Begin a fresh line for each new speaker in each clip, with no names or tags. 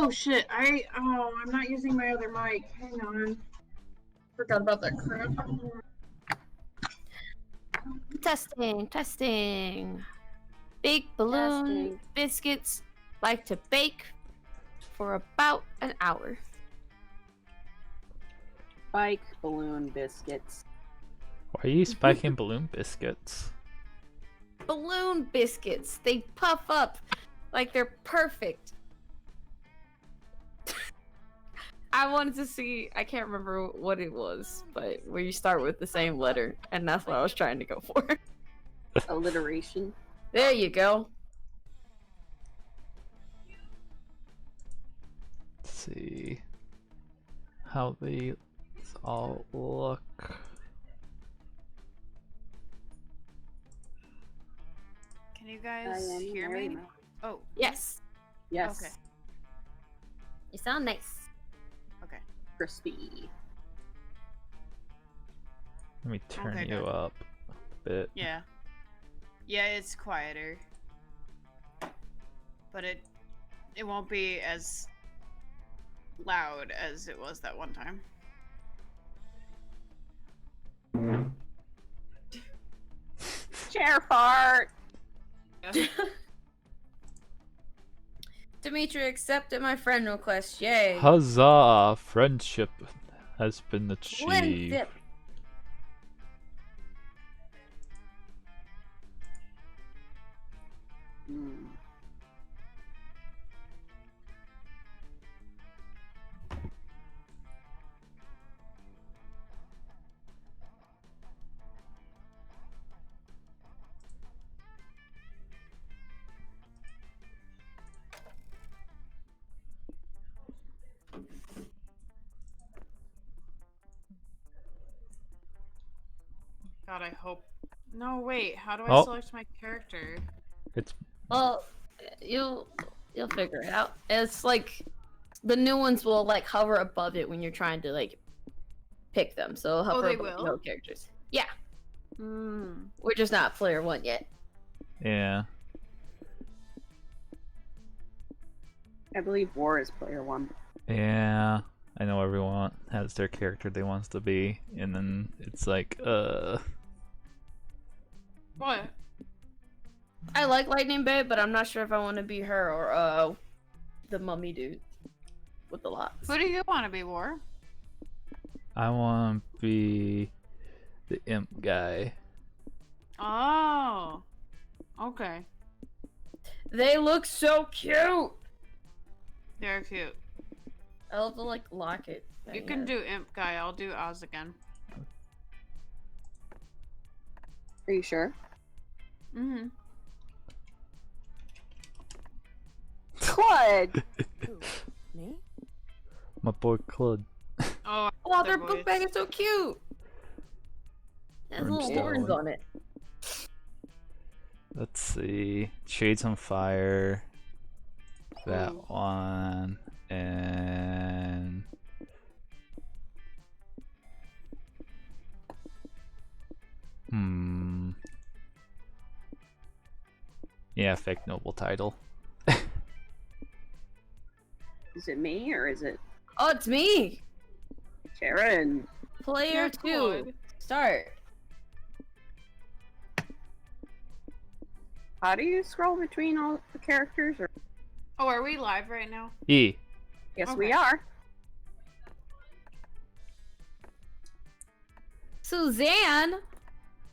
Oh shit! I'm not using my other mic. Hang on. Forgot about that crap.
Testing. Big balloon biscuits like to bake for about an hour.
Spike balloon biscuits.
Why are you spiking balloon biscuits?
Balloon biscuits. They puff up like they're perfect. I wanted to see, I can't remember what it was, but where you start with the same letter, and that's what I was trying to go for.
Alliteration.
There you go.
Let's see how these all look.
Can you guys hear me? Oh.
Yes.
Yes.
Okay.
You sound nice.
Okay.
Crispy.
Let me turn
Okay,
you
good.
up a bit.
Yeah. Yeah, it's quieter. But it won't be as loud as it was that one time.
Chair fart.
Dimitri accepted my friend request. Yay.
Huzzah! Friendship has been achieved.
Friendship.
God, I hope. No, wait. How do I
Oh.
select my character?
It's
Well, you'll figure it out. It's like the new ones will like hover above it when you're trying to like pick them. So hover
they
above
will?
the characters. Yeah,
Hmm.
we're just not player one yet.
yeah.
I believe War is player 1.
Yeah. I know everyone has their character they wants to be, and then it's like,
What?
I like Lightning Babe, but I'm not sure if I want to be her or the mummy dude with the locks.
Who do you want to be, War?
I want to be the imp guy.
Oh. Okay.
They look so cute.
They're cute.
I love the like locket.
You can do Imp Guy. I'll do Oz again.
Are you sure?
Mm-hmm.
Claude!
me.
My boy Claude.
Oh,
Oh, their book bag is so cute. It has little
Brimstone.
horns on it.
Let's see. Shades on Fire. That
Ooh.
one. And yeah, fake noble title.
Is it me or is it
Oh, it's me.
Sharon?
Player
You're
2.
good.
Start.
How do you scroll between all the characters? Or...
Oh, are we live right now?
E.
Yes,
Okay.
we are.
Suzanne.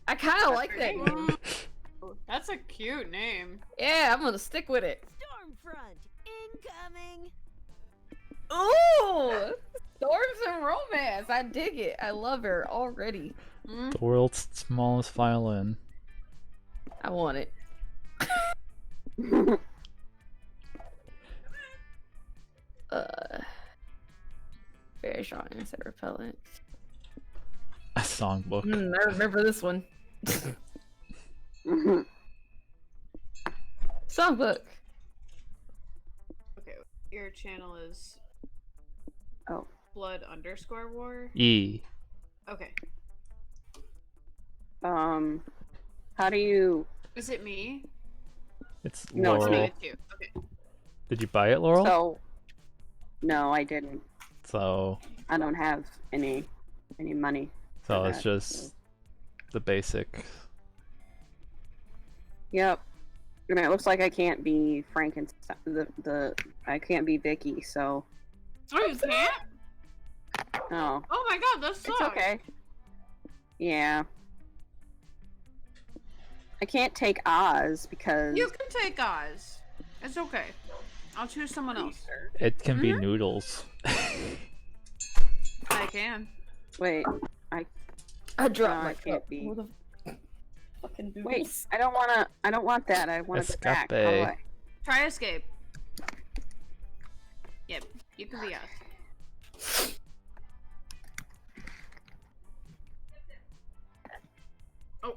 I kind of like
her
that.
name.
name.
That's a cute name.
Yeah, I'm gonna stick with it.
Stormfront incoming.
Ooh, storms and romance. I dig it. I love her already.
The world's smallest violin.
I want it. Very strong insect repellent.
A songbook.
I remember this one. Songbook.
Okay, your channel is
Oh.
blood_war.
E.
Okay.
How do you...
Is it me?
It's
No, it's
Laurel.
me.
It's you. Okay.
Did you buy it, Laurel?
So, No, I didn't.
So
I don't have any money.
so
for
it's
that,
just the basic.
Yep. And it looks like I can't be Frankenstein. I can't be Vicky. So.
Oh, you can't?
Oh.
Oh my god, that sucks.
It's okay. Yeah. I can't take Oz because.
You can take Oz. It's okay. I'll choose someone else.
It can be noodles.
I can.
Wait.
I dropped
No,
my
I can't
cup.
be.
What the fucking doodles?
Wait. I don't wanna. I don't want that. I want it back. How do
Escape.
I?
Try escape. Yep, you can be us. Oh,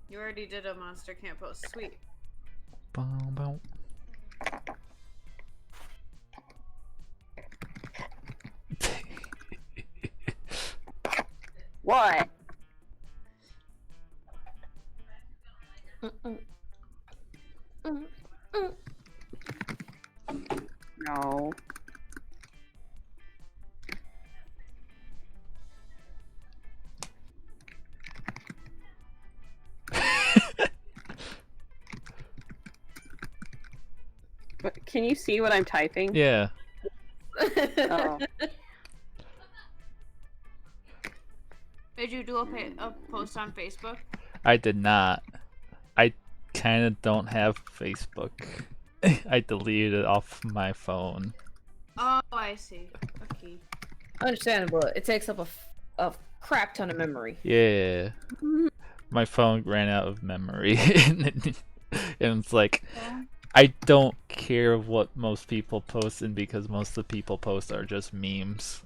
you already did a monster can't post. Sweet.
Boom, boom.
What? No. But can you see what I'm typing?
Yeah.
Oh.
Did you do a post on Facebook?
I did not. I kind of don't have Facebook. I deleted it off my phone.
Oh, I see. Okay.
Understandable. It takes up a crap ton of memory.
Yeah. My phone ran out of memory. And it's like, I don't care what most people post, and because most of the people post are just memes.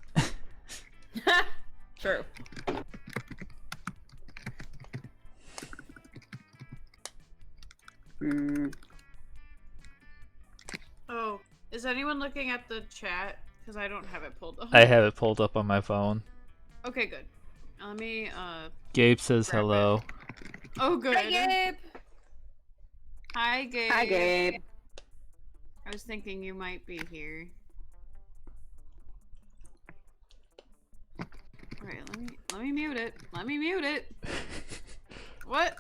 True.
Oh, is anyone looking at the chat? Because I don't have it pulled up.
I have it pulled up on my phone.
Okay, good. Let me,
Gabe says
grab
hello.
Oh, good.
Hi, Gabe.
Hi, Gabe.
Hi, Gabe.
I was thinking you might be here. Alright, let me mute it. Let me mute it. What?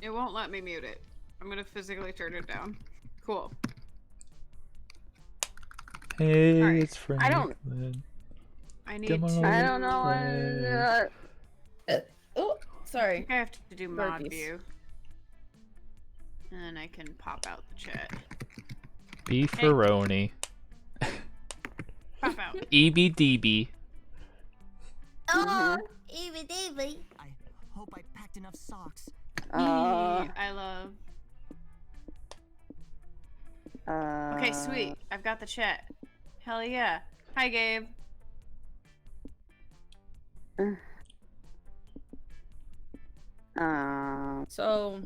It won't let me mute it. I'm gonna physically turn it down. Cool.
Hey,
Alright.
it's Franklin.
I need
Come
to.
on.
I don't know.
Oh,
I
sorry.
think I have to do mod
Burpees.
view. And then I can pop out the chat.
Beefaroni.
Pop out.
EBDB.
Oh, even David.
I hope I packed enough socks.
I love. Okay, sweet. I've got the chat. Hell yeah. Hi, Gabe.
So,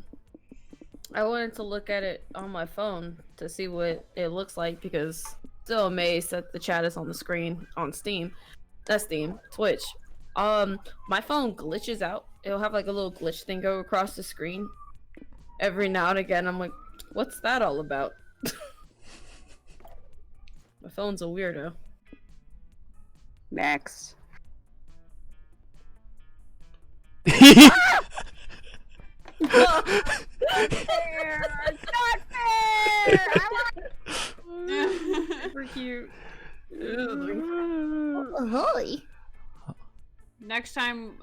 I wanted to look at it on my phone to see what it looks like because still amazed that the chat is on the screen on Steam. That's Steam, Twitch. My phone glitches out. It'll have like a little glitch thing go across the screen every now and again. I'm like, what's that all about? My phone's a weirdo.
Next.
It's not fair! Super cute.
Holy.
Next time,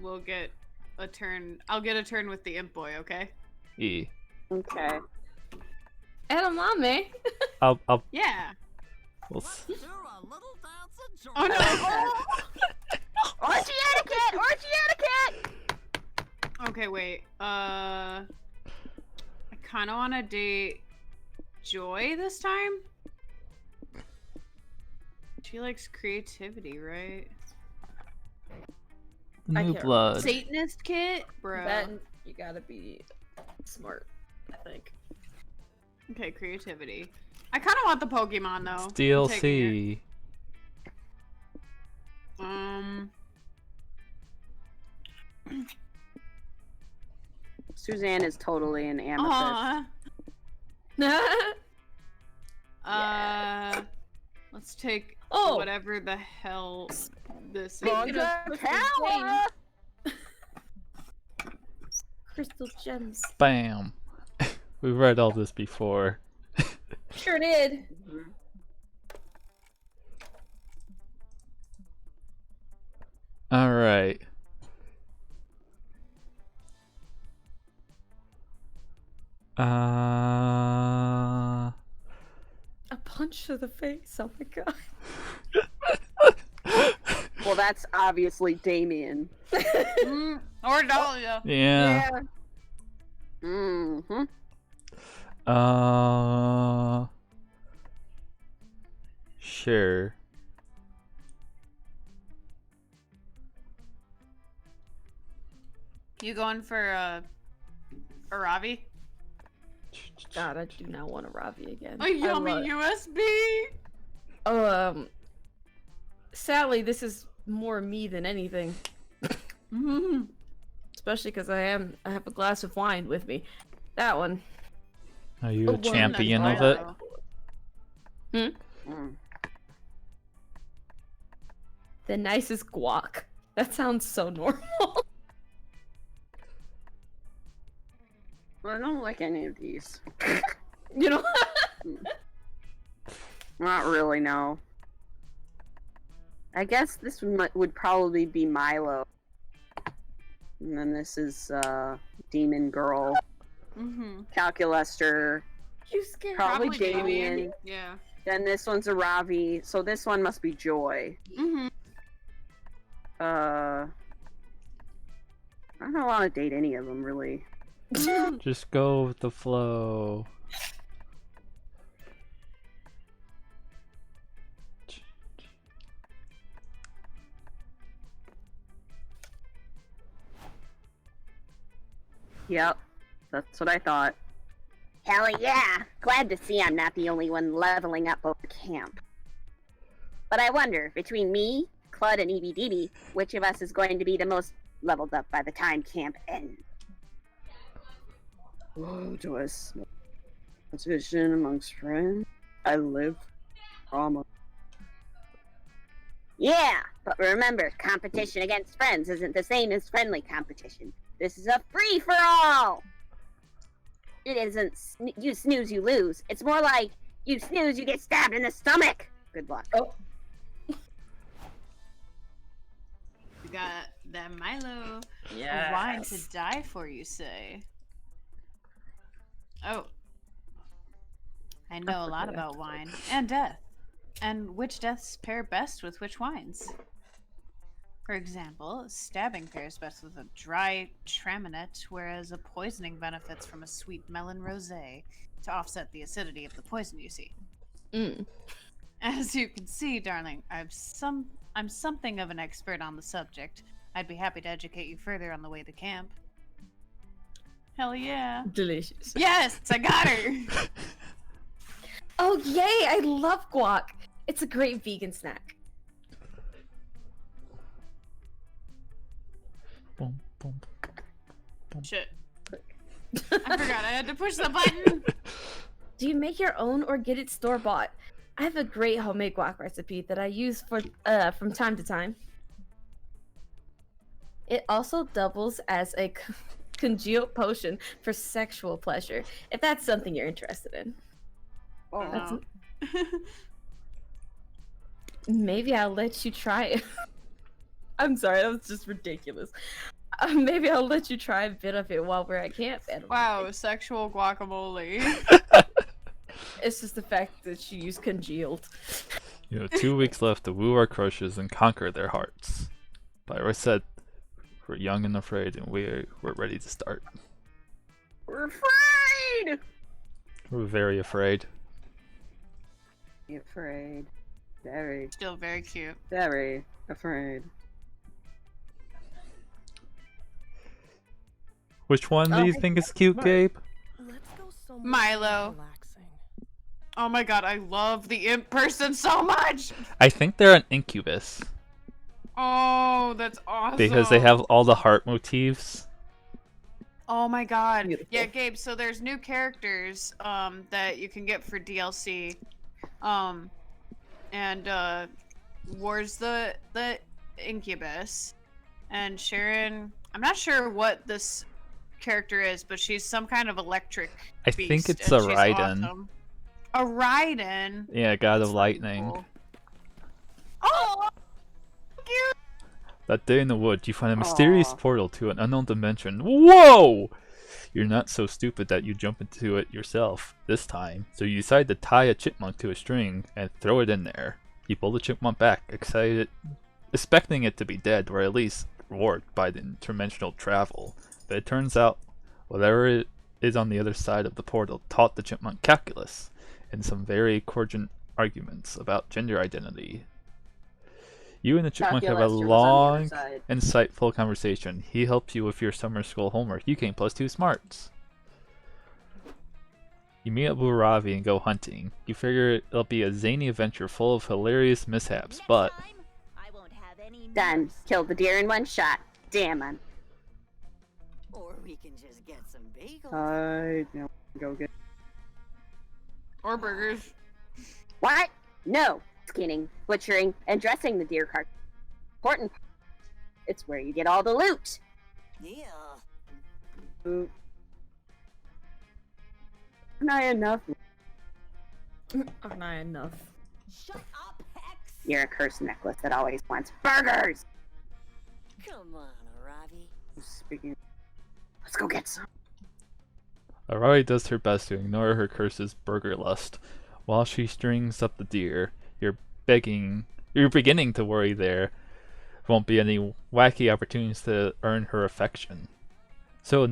we'll get a turn. I'll get a turn with the imp boy, okay?
E.
Okay.
Edamame.
I'll
Yeah.
we'll
Let's do a little dance of joy.
Oh no!
Orgy etiquette! Orgy etiquette!
Okay, wait. I kind of want to date Joy this time. She likes creativity, right?
I
New
can't
blood.
Satanist kit, bro.
That you gotta be smart, I think.
Okay, creativity. I kind of want the Pokemon though.
It's
I'm taking
DLC.
it.
Suzanne is totally an amethyst.
Let's Let's take
Oh!
whatever the hell this is.
Speaking of crystal
Tower!
gems- Crystal gems.
Bam. We've read all this before.
Sure did.
All right.
A punch to the face. Oh my god.
Well, that's obviously Damien.
Or Dahlia.
Yeah.
Mm-hmm.
Sure.
You going for a Ravi?
God, I do not want a Ravi again.
A yummy
I love-
USB.
Sadly, this is more me than anything. Especially because I have a glass of wine with me. That one.
Are you
Oh,
a
well,
champion
that's
of it?
Milo.
The nicest guac. That sounds so normal.
I don't like any of these.
You know?
Not really, no. I guess this would probably be Milo. And then this is Demon Girl, Calculester,
You scared
probably
Probably
Damien.
Damien. Yeah.
Then this one's a Ravi, so this one must be Joy. I don't want to date any of them, really.
Just go with the flow.
Yep, that's what I thought.
Hell yeah! Glad to see I'm not the only one leveling up over camp. But I wonder, between me, Clud, and EBDB, which of us is going to be the most leveled up by the time camp ends?
Oh, do I smell competition amongst friends? I live drama.
Yeah, but remember, competition against friends isn't the same as friendly competition. This is a free-for-all! It isn't you snooze, you lose. It's more like, you snooze, you get stabbed in the stomach! Good luck.
Oh.
You got that Milo.
Yes.
A wine to die for, you say? Oh. I know a lot about wine and death. And which deaths pair best with which wines. For example, stabbing pairs best with a dry Traminet, whereas a poisoning benefits from a sweet melon rosé to offset the acidity of the poison, you see. As you can see, darling, I'm something of an expert on the subject. I'd be happy to educate you further on the way to camp. Hell yeah.
Delicious.
Yes, I got her!
Oh, yay! I love guac. It's a great vegan snack.
Boom, boom, boom.
Shit. I forgot I had to push the button!
Do you make your own or get it store-bought? I have a great homemade guac recipe that I use for from time to time. It also doubles as a congealed potion for sexual pleasure, if that's something you're interested in.
Oh,
That's Maybe I'll let you try it. I'm sorry, that was just ridiculous. Maybe I'll let you try a bit of it while we're at camp.
Wow, sexual guacamole.
It's just the fact that she used congealed.
You know, 2 weeks left to woo our crushes and conquer their hearts. Pyro said, we're young and afraid, and we're ready to start.
we're afraid!
We're very afraid.
Afraid. Very,
Still very cute.
very afraid.
Which one do you think is cute, Gabe?
Let's go somewhere
Milo.
relaxing.
Oh my god, I love the imp person so much!
I think they're an incubus
Oh, that's awesome.
because they have all the heart motifs.
Oh my god.
Beautiful.
Yeah, Gabe, so there's new characters that you can get for DLC. and wards the incubus. And Sharon, I'm not sure what this character is, but she's some kind of electric
I
beast,
think it's
and
a
she's
Raiden.
awesome. A Raiden.
Yeah, God
That's
of
really
Lightning.
cool. Oh, cute.
That day in the woods, you find a mysterious
Aw.
portal to an unknown dimension. Whoa! You're not so stupid that you jump into it yourself this time, so you decide to tie a chipmunk to a string and throw it in there. You pull the chipmunk back, excited, expecting it to be dead or at least warped by the interdimensional travel. But it turns out, whatever it is on the other side of the portal taught the chipmunk calculus and some very cogent arguments about gender identity. You and the chipmunk have a
Calculus was on the
long,
other side.
insightful conversation. He helps you with your summer school homework. You gain +2 smarts. You meet up with Ravi and go hunting. You figure it'll be a zany adventure full of hilarious mishaps, but
I won't have any
Done.
nerves.
Killed the deer in one shot. Damn, I'm.
Or we can just get some bagels.
I know. Go get.
Or burgers.
What? No. Skinning, butchering, and dressing the deer carcass. Important. It's where you get all the loot.
Yeah.
Loot. Not enough.
Not enough.
Shut up, Hex.
You're a cursed necklace that always wants burgers.
Come on, Ravi.
Speaking. Let's go get some.
Arari does her best to ignore her curse's burger lust. While she strings up the deer, you're beginning to worry there won't be any wacky opportunities to earn her affection. So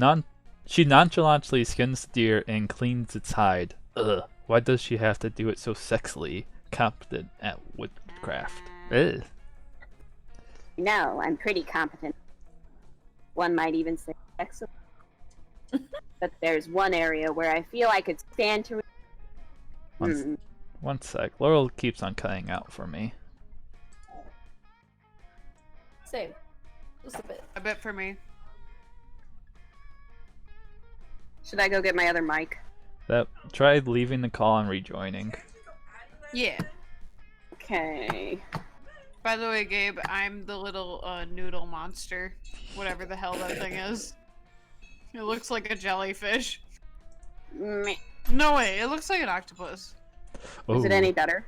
she nonchalantly skins the deer and cleans its hide. Ugh, why does she have to do it so sexily competent at woodcraft? Ugh.
No, I'm pretty competent. One might even say excellent. But there's one area where I feel I could stand to.
One sec. Laurel keeps on cutting out for me.
Same. Just a bit.
A bit for me.
Should I go get my other mic?
Try leaving the call and rejoining.
Yeah.
Okay.
By the way, Gabe, I'm the little noodle monster. Whatever the hell that thing is. It looks like a jellyfish.
Meh.
No way, it looks like an octopus.
Is it
Ooh,
any better?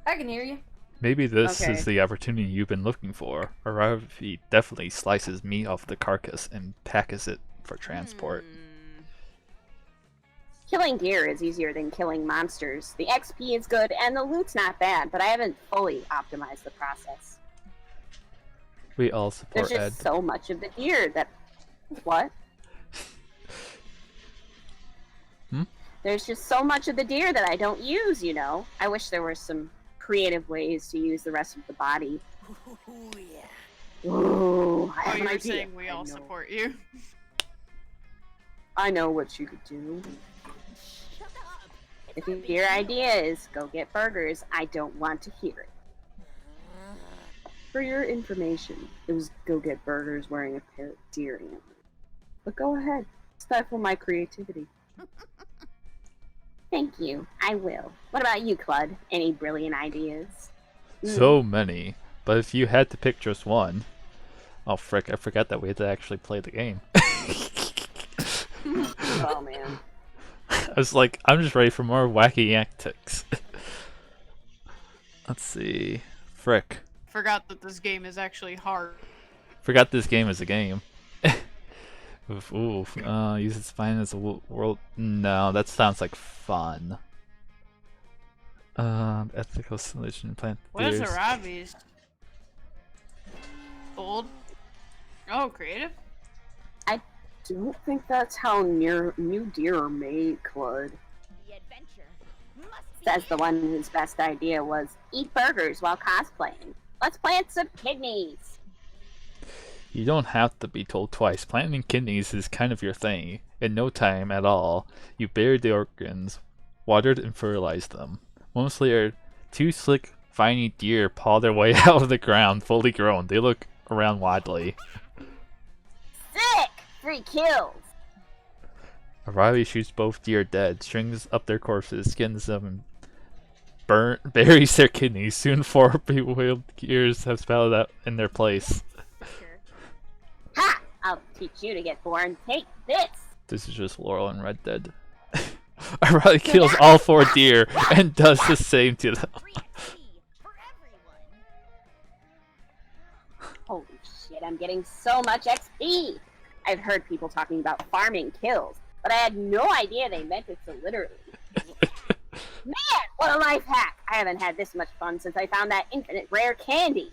I can hear you.
maybe this
Okay.
is the opportunity you've been looking for. Aravi definitely slices meat off the carcass and packages it for transport.
Killing deer is easier than killing monsters. The XP is good and the loot's not bad, but I haven't fully optimized the process.
We all
There's
support Ed.
just so much of the deer that. What?
Hmm?
There's just so much of the deer that I don't use, you know. I wish there were some creative ways to use the rest of the body.
Ooh, yeah.
Ooh, I
Oh,
have
you
an
were
idea.
saying we all support you.
I know what you could do.
Shut up.
If your idea is go get burgers, I don't want to hear it. For your information, it was go get burgers wearing a pair of deer antlers. But go ahead, stifle my creativity. Thank you, I will. What about you, Clud? Any brilliant ideas?
So many, but if you had to pick just one, oh frick! I forgot that we had to actually play the game.
Oh man.
I was like, I'm just ready for more wacky antics. Let's see, frick!
Forgot that this game is actually hard.
Forgot this game is a game. Ooh, use its spine as a world. No, that sounds like fun. Ethical solution plant.
What is
deers.
Arabi's? Old? Oh, creative?
Don't think that's how new deer are made, Clud.
The adventure must be
Says the one whose best idea was eat burgers while cosplaying. Let's plant some kidneys.
You don't have to be told twice. Planting kidneys is kind of your thing. In no time at all, you buried the organs, watered and fertilized them. Moments later, two slick, viney deer paw their way out of the ground, fully grown. They look around widely.
Sick! 3 kills.
Riley shoots both deer dead, strings up their corpses, skins them, and buries their kidneys. Soon 4 bewildered gears have spelled out in their place.
Ha! I'll teach you to get born. Take this.
This is just Laurel and Red Dead. Riley kills all 4 deer and does the same to them.
Holy shit, I'm getting so much XP! I've heard people talking about farming kills, but I had no idea they meant it so literally. Man, what a life hack! I haven't had this much fun since I found that infinite rare candy.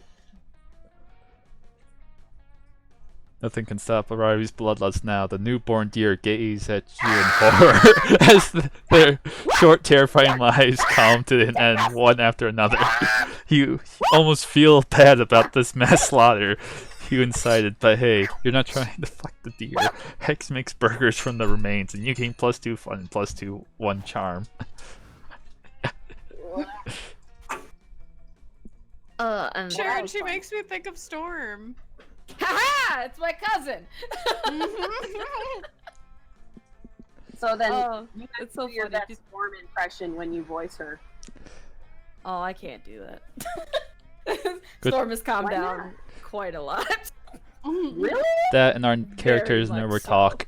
Nothing can stop Riley's bloodlust now. The newborn deer gaze at you in horror as their short, terrifying lives come to an end, one after another. You almost feel bad about this mass slaughter you incited, but hey, you're not trying to fuck the deer. Hex makes burgers from the remains, and you gain +2 fun and +2 1 charm.
Sharon, she makes me think of Storm.
Haha! It's my cousin.
So then,
You it's so
your
funny.
best Storm impression when you voice her.
Oh, I can't do that. Storm has calmed down quite a lot.
Really?
That and our characters
much
never
so.
talk.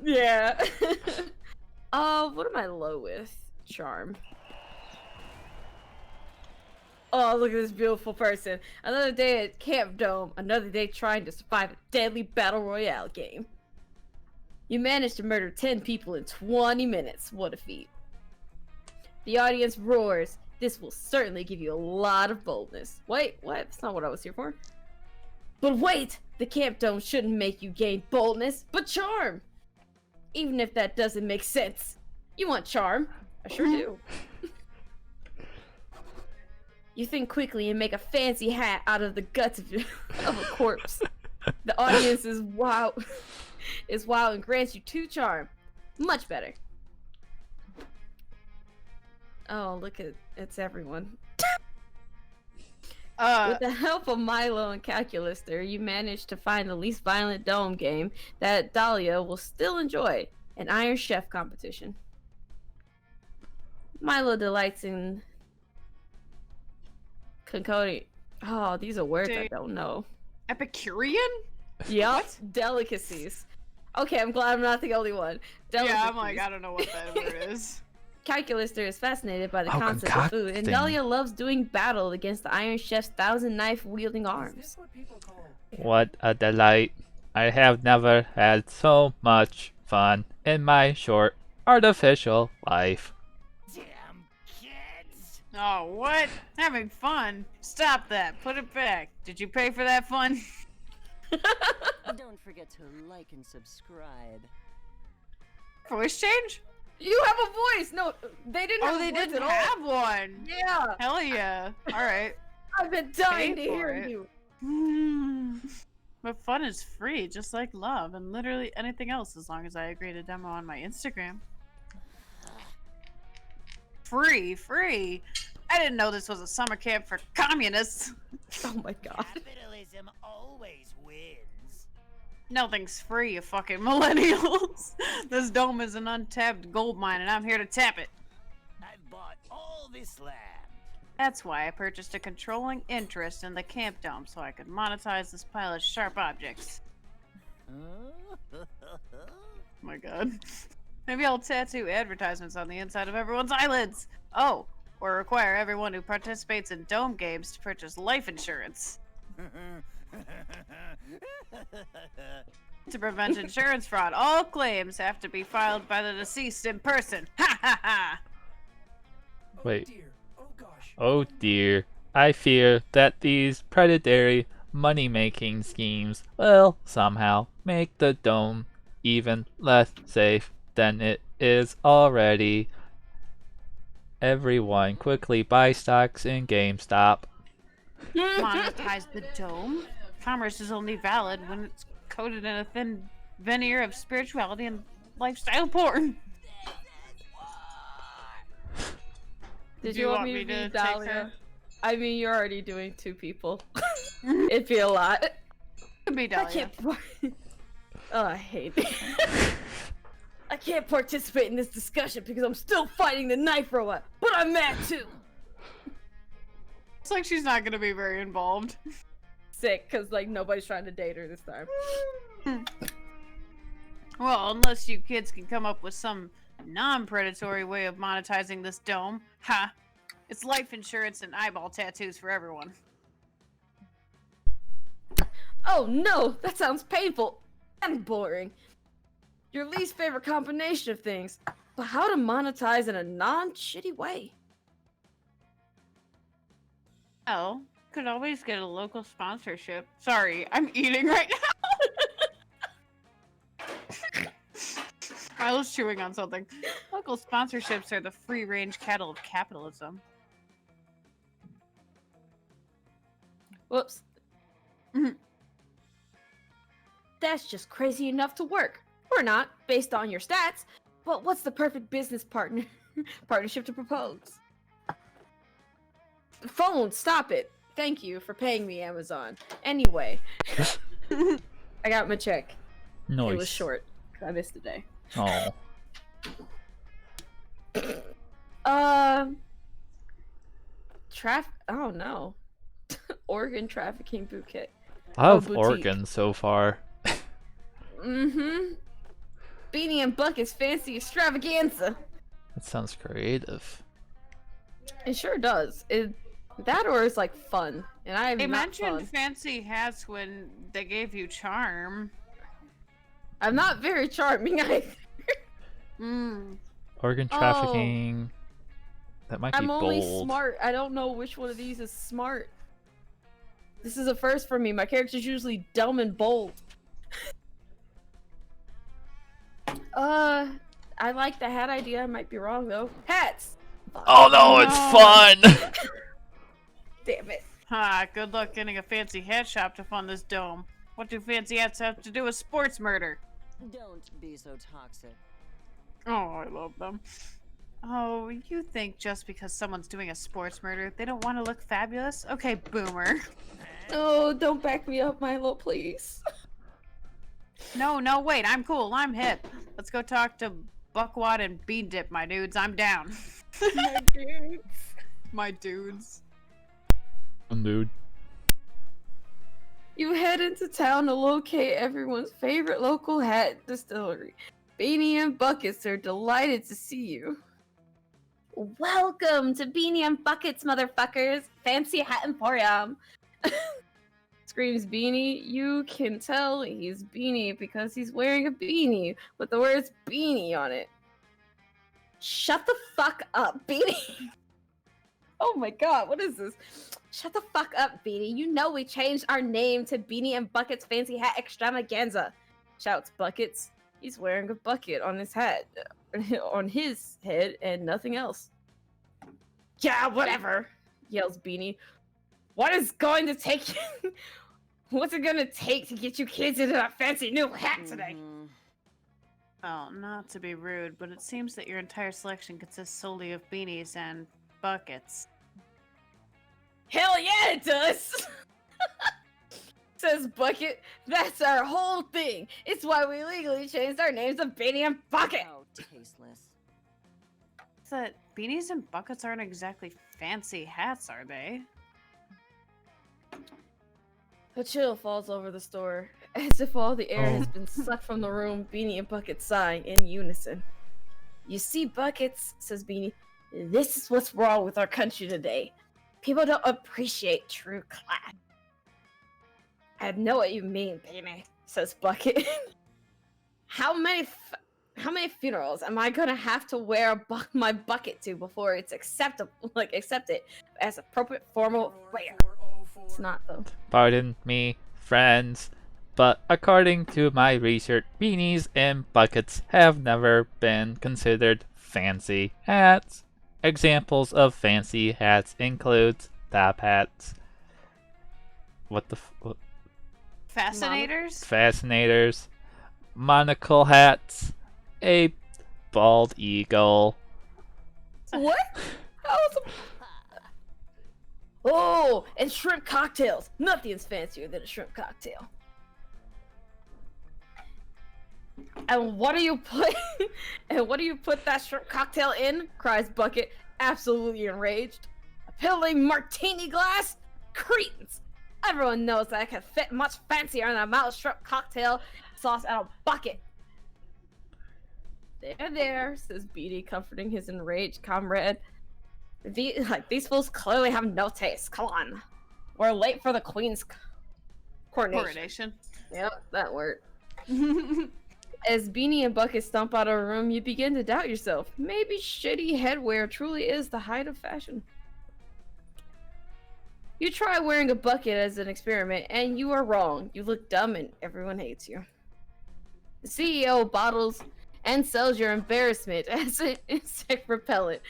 Yeah. What am I low with? Charm. Oh, look at this beautiful person. Another day at Camp Dome. Another day trying to survive a deadly battle royale game. You managed to murder 10 people in 20 minutes. What a feat. The audience roars. This will certainly give you a lot of boldness. Wait, what? That's not what I was here for. But wait! The Camp Dome shouldn't make you gain boldness, but charm! Even if that doesn't make sense. You want charm? I sure do. You think quickly and make a fancy hat out of the guts of a corpse. The audience is wow and grants you 2 charm. Much better. Oh, look at it's everyone. With the help of Milo and Calculister, you managed to find the least violent dome game that Dahlia will still enjoy, an Iron Chef competition. Milo delights in concocting. Oh, these are words I don't know.
Epicurean?
Yup, delicacies. Okay, I'm glad I'm not the only one.
Yeah, I'm like, I don't know what that word is.
Calculister is fascinated by the concept of food, and Dahlia loves doing battle against the Iron Chef's 1,000 knife-wielding arms.
What a delight. I have never had so much fun in my short, artificial life.
Damn kids!
Oh, what? Having fun? Stop that. Put it back. Did you pay for that fun?
Don't forget to like and subscribe.
Voice change?
You have a voice! No, they didn't have a
Oh, they
voice
didn't
at all.
have one.
Yeah,
Hell yeah. Alright.
I've been dying to
Pay for
hear
it.
you.
But fun is free, just like love, and literally anything else as long as I agree to demo on my Instagram. Free! I didn't know this was a summer camp for communists!
Oh my god.
Capitalism always wins.
Nothing's free, you fucking millennials! This dome is an untapped gold mine and I'm here to tap it!
I've bought all this land.
That's why I purchased a controlling interest in the camp dome so I could monetize this pile of sharp objects. Oh my god. Maybe I'll tattoo advertisements on the inside of everyone's eyelids! Oh, or require everyone who participates in dome games to purchase life insurance. To prevent insurance fraud, all claims have to be filed by the deceased in person. Ha ha ha!
Wait. Oh dear. I fear that these predatory money-making schemes will somehow make the dome even less safe than it is already. Everyone quickly buy stocks in GameStop.
Monetize the dome? Commerce is only valid when it's coated in a thin veneer of spirituality and lifestyle porn.
Did
Do
you want me to be
take
Dahlia?
her?
I mean, you're already doing 2 people. It'd be a lot.
Could be
I
Dahlia.
can't. Oh, I hate it. I can't participate in this discussion because I'm still fighting the knife robot, but I'm mad too.
It's like she's not gonna be very involved.
Sick, because like nobody's trying to date her this time.
Well, unless you kids can come up with some non-predatory way of monetizing this dome. Ha! It's life insurance and eyeball tattoos for everyone.
Oh no, that sounds painful and boring. Your least favorite combination of things, but how to monetize in a non-shitty way.
Oh, could always get a local sponsorship. Sorry, I'm eating right now. I was chewing on something. Local sponsorships are the free-range cattle of capitalism.
Whoops.
Mhm.
That's just crazy enough to work. Or not, based on your stats. But what's the perfect business partnership to propose? Phone, stop it. Thank you for paying me, Amazon. Anyway, I got my check.
Nice.
It was short. I missed a day.
Oh.
Oh no. Organ trafficking bouquet.
I love
boutique.
organs so far.
Mm-hmm. Beanie and Bucket's fancy extravaganza.
That sounds creative.
It sure does. That or is like fun, and I'm
They
not
mentioned
fun.
fancy hats when they gave you charm.
I'm not very charming either.
Organ trafficking. That might be
I'm only
bold.
smart. I don't know which one of these is smart. This is a first for me. My character's usually dumb and bold. I like the hat idea. I might be wrong though. Hats!
Oh no, it's fun!
Damn it.
Ha, good luck getting a fancy hat shop to fund this dome. What do fancy hats have to do with sports murder?
Don't be so toxic.
Oh, I love them. Oh, you think just because someone's doing a sports murder, they don't want to look fabulous? Okay, boomer.
Oh, don't back me up, Milo, please.
No, wait, I'm cool, I'm hip. Let's go talk to Buckwad and Bean Dip, my dudes. I'm down.
My dudes.
My dudes.
Dude.
You head into town to locate everyone's favorite local hat distillery. Beanie and Buckets are delighted to see you. Welcome to Beanie and Buckets, motherfuckers! Fancy Hat Emporium! Screams Beanie. You can tell he's Beanie because he's wearing a beanie with the words Beanie on it. Shut the fuck up, Beanie! Oh my god, what is this? Shut the fuck up, Beanie. You know we changed our name to Beanie and Buckets Fancy Hat Extravaganza. Shouts Buckets. He's wearing a bucket on his hat. On his head and nothing else. Yeah, whatever, yells Beanie. What is going to take you? What's it gonna take to get you kids into that fancy new hat today?
Well, not to be rude, but it seems that your entire selection consists solely of beanies and buckets.
Hell yeah, it does! Says Bucket. That's our whole thing. It's why we legally changed our names to Beanie and Bucket.
How tasteless.
That beanies and buckets aren't exactly fancy hats, are they?
A chill falls over the store, as if all the air has been sucked from the room. Beanie and Bucket sighing in unison. You see, Buckets, says Beanie, this is what's wrong with our country today. People don't appreciate true class. I know what you mean, Beanie, says Bucket. How many funerals am I gonna have to wear my bucket to before it's accepted as appropriate formal wear? It's not though.
Pardon me, friends, but according to my research, beanies and buckets have never been considered fancy hats. Examples of fancy hats include top hats. What?
Fascinators?
Fascinators, monocle hats, a bald eagle.
What? Oh, and shrimp cocktails. Nothing's fancier than a shrimp cocktail. And what do you put that shrimp cocktail in? Cries Bucket, absolutely enraged. A piddling martini glass? Cretins! Everyone knows that I can fit much fancier in a mild shrimp cocktail sauce and a bucket. There, says Beatty, comforting his enraged comrade. These fools clearly have no taste. Come on. We're late for the Queen's coronation. Yep, that word. As Beanie and Bucket stomp out of a room, you begin to doubt yourself. Maybe shitty headwear truly is the height of fashion. You try wearing a bucket as an experiment, and you are wrong. You look dumb and everyone hates you. The CEO bottles and sells your embarrassment as an insect repellent.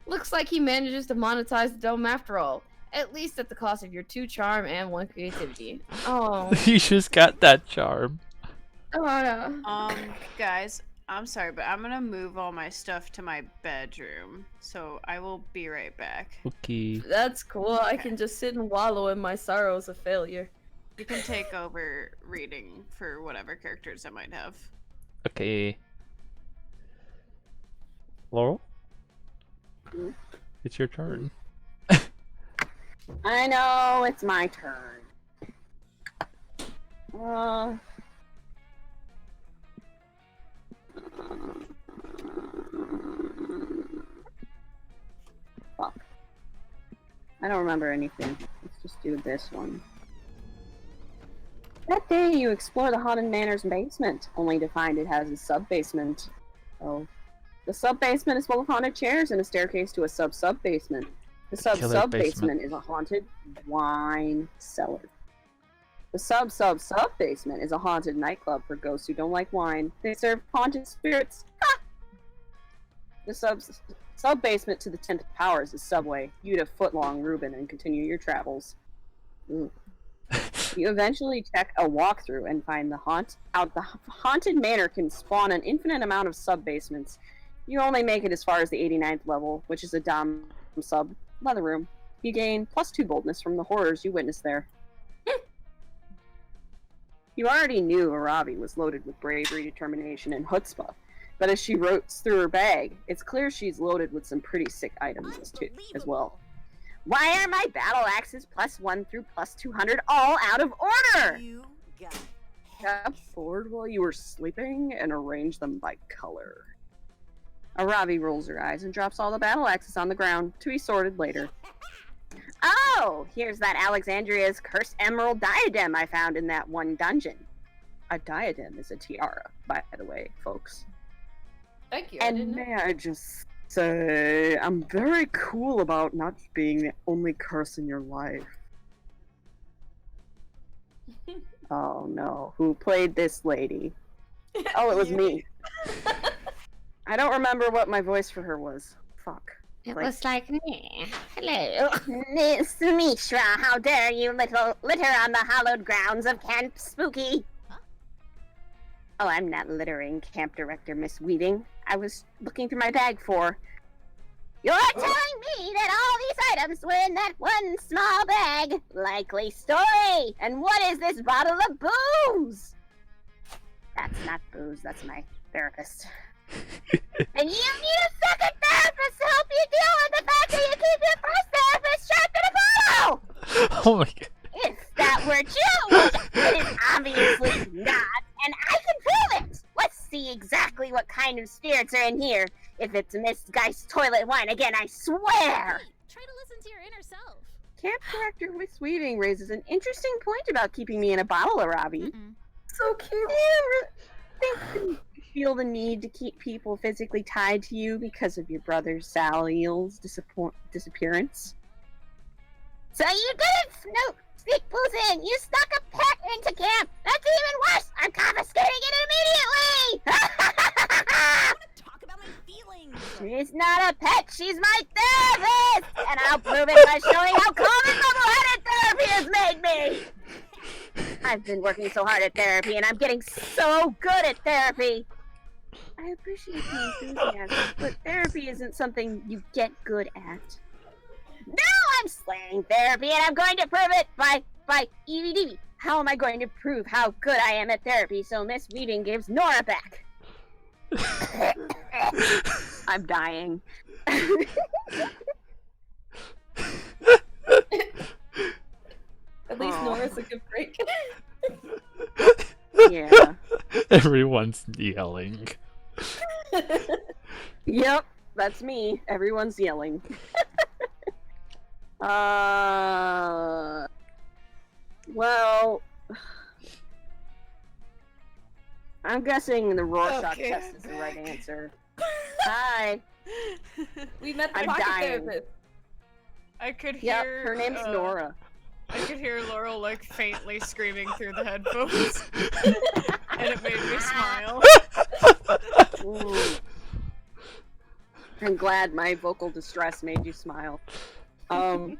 Looks like he manages to monetize the dome after all. At least at the cost of your 2 charm and 1 creativity. Oh.
You just got that charm.
Oh,
Guys, I'm sorry, but I'm gonna move all my stuff to my bedroom. So I will be right back.
Okay.
That's cool. I can just sit and wallow in my sorrows of failure.
You can take over reading for whatever characters I might have.
Okay. Laurel? It's your turn.
I know, it's my turn. Fuck. I don't remember anything. Let's just do this one. That day you explore the Haunted Manor's basement, only to find it has a sub-basement. Oh. The sub-basement is full of haunted chairs and a staircase to a sub-sub-basement. The sub-sub-basement is a haunted wine cellar. The sub-sub-sub-basement is a haunted nightclub for ghosts who don't like wine. They serve haunted spirits. Ha! The sub-basement to the 10th power is a subway. You'd a foot-long Reuben and continue your travels. Ooh. You eventually check a walkthrough and find the haunted manor can spawn an infinite amount of sub-basements. You only make it as far as the 89th level, which is a dom sub leather room. You gain +2 boldness from the horrors you witness there. You already knew Arabi was loaded with bravery, determination, and chutzpah, but as she rots through her bag, it's clear she's loaded with some pretty sick items as well. Why are my battle axes +1 through +200 all out of order?
You got
Kept bored while you were sleeping and arranged them by color. Arabi rolls her eyes and drops all the battle axes on the ground, to be sorted later. Oh, here's that Alexandria's cursed emerald diadem I found in that one dungeon. A diadem is a tiara, by the way, folks.
thank you.
And may I just say, I'm very cool about not being the only curse in your life. Oh no, who played this lady? Oh, it was me. I don't remember what my voice for her was. Fuck.
It was like, hello. Miss Mishra, how dare you litter on the hallowed grounds of Camp Spooky? Huh? Oh, I'm not littering, Camp Director Miss Weaving. I was looking through my bag for... You're telling me that all these items were in that one small bag? Likely story. And what is this bottle of booze? That's not booze, that's my therapist. And you need a second therapist to help you deal with the fact that you keep your first therapist trapped in a bottle!
Oh my god.
If that were true, which it is obviously not, and I can prove it! Let's see exactly what kind of spirits are in here. If it's Miss Geist's toilet wine again, I swear!
Try to listen to your inner self.
Camp Director Miss Weaving raises an interesting point about keeping me in a bottle, Arabi. So cute. Do you think you feel the need to keep people physically tied to you because of your brother Saliel's disappearance?
So you didn't sneak booze in! You snuck a pet into camp! That's even worse! I'm confiscating it immediately!
Talk about my feelings.
She's not a pet, she's my therapist! And I'll prove it by showing how calm and level-headed therapy has made me! I've been working so hard at therapy, and I'm getting so good at therapy! I appreciate the enthusiasm, but therapy isn't something you get good at. Now I'm slaying therapy, and I'm going to prove it by EVD. How am I going to prove how good I am at therapy so Miss Weaving gives Nora back?
I'm dying.
At least
Oh.
Nora's a good break.
Yeah.
Everyone's yelling.
Yep, that's me. Everyone's yelling. Well, I'm guessing the Rorschach
Okay,
test
I'm
is the right
back.
answer. Hi.
We met the
I'm
pocket
dying.
therapist.
I could
Yep,
hear.
her name's Nora.
I could hear Laurel like faintly screaming through the headphones, and it made me smile.
Ooh. I'm glad my vocal distress made you smile. I'm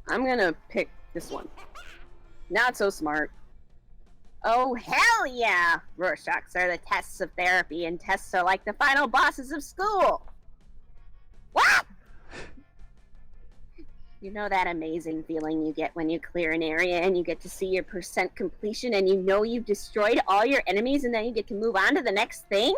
gonna pick this one. Not so smart.
Oh, hell yeah! Rorschachs are the tests of therapy, and tests are like the final bosses of school. What? You know that amazing feeling you get when you clear an area and you get to see your percent completion and you know you've destroyed all your enemies and then you get to move on to the next thing?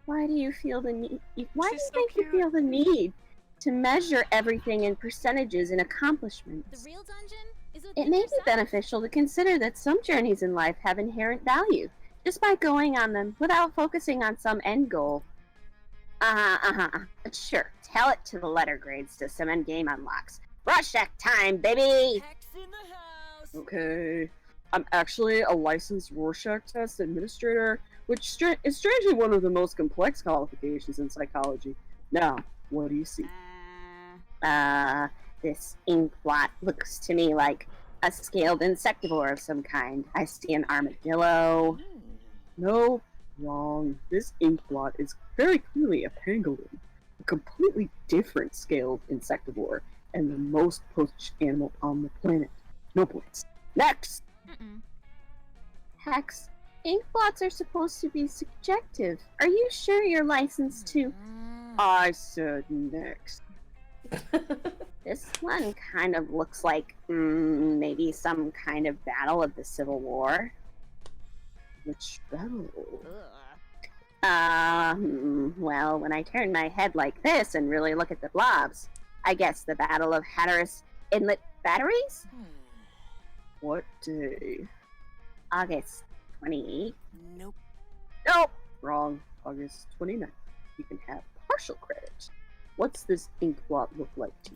Why do you feel the need? Why
She's
do you
so
think you
cute.
feel the need to measure everything in percentages and accomplishments?
The real dungeon is
It
within
may be
yourself.
beneficial to consider that some journeys in life have inherent value, just by going on them without focusing on some end goal. Sure, tell it to the letter grade system and game unlocks. Rorschach time, baby!
Hex in the house.
Okay. I'm actually a licensed Rorschach test administrator, which is strangely one of the most complex qualifications in psychology. Now, what do you see?
This ink blot looks to me like a scaled insectivore of some kind. I see an armadillo.
No, wrong. This ink blot is very clearly a pangolin, a completely different scaled insectivore, and the most poached animal on the planet. No points. Next!
Hex, ink blots are supposed to be subjective. Are you sure you're licensed to?
I said next.
This one kind of looks like maybe some kind of battle of the Civil War.
Which battle?
Well, when I turn my head like this and really look at the blobs, I guess the Battle of Hatteras Inlet Batteries?
What day?
August 28th.
Nope.
Nope!
Wrong. August 29th. You can have partial credit. What's this ink blot look like to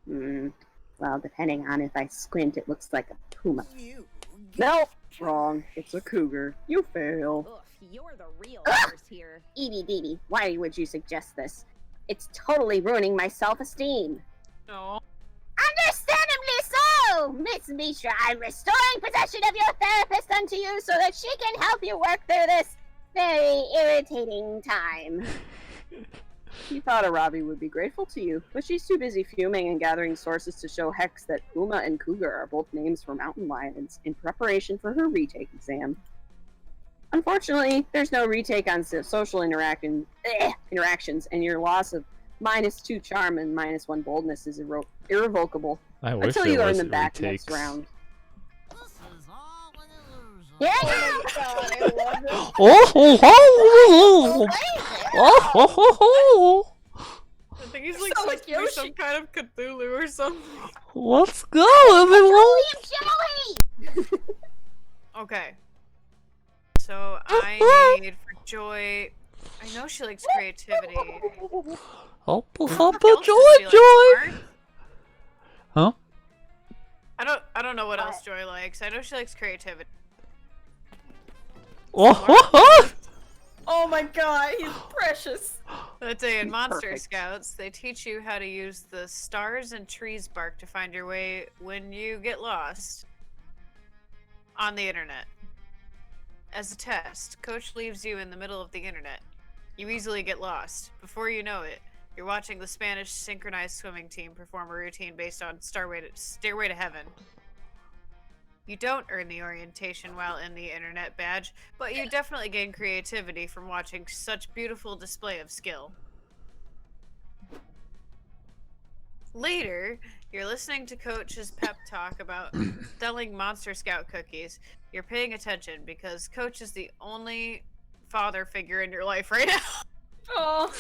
you?
Well, depending on if I squint, it looks like a puma.
You.
Nope. Wrong. It's a cougar. You fail.
Ugh, you're the real horse here.
Edie Dee, why would you suggest this? It's totally ruining my self-esteem.
No.
Understandably so, Miss Mishra. I'm restoring possession of your therapist unto you so that she can help you work through this very irritating time.
She thought Arabi would be grateful to you, but she's too busy fuming and gathering sources to show Hex that Puma and Cougar are both names for mountain lions in preparation for her retake exam. Unfortunately, there's no retake on social interactions, and your loss of -2 charm and -1 boldness is irrevocable
I wish
until you
there
earn
was
them back
retakes.
next round.
This is all an illusion.
Yeah!
Oh, ho, ho, oh, ho, ho, ho.
I think he's like
Sounds like
supposed to be
Yoshi.
some kind of Cthulhu or something.
Let's go, everyone.
Joey!
Okay. So I need for Joy. I know she likes creativity.
Hoppa,
What
hoppa,
else does
joy,
she like?
joy.
Smart?
Huh?
I don't know what else Joy likes. I know she likes creativity.
Oh, ho, ho.
Oh my god, he's precious.
Let's say in Monster
Perfect.
Scouts, they teach you how to use the stars and trees bark to find your way when you get lost on the internet. As a test, Coach leaves you in the middle of the internet. You easily get lost. Before you know it, you're watching the Spanish synchronized swimming team perform a routine based on Stairway to Heaven. You don't earn the orientation while in the internet badge, but you definitely gain creativity from watching such beautiful display of skill. Later, you're listening to Coach's pep talk about selling Monster Scout cookies. You're paying attention because Coach is the only father figure in your life right now.
Oh.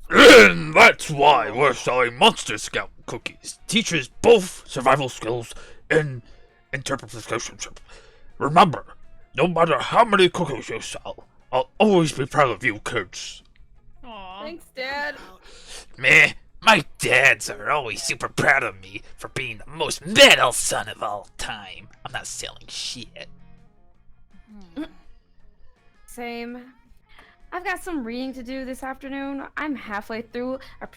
And that's why we're selling Monster Scout cookies. Teaches both survival skills and interpretation. Remember, no matter how many cookies you sell, I'll always be proud of you kids.
Aww.
Thanks, Dad.
Meh, my dads are always super proud of me for being the most metal son of all time. I'm not selling shit.
Same. I've got some reading to do this afternoon. I'm halfway through a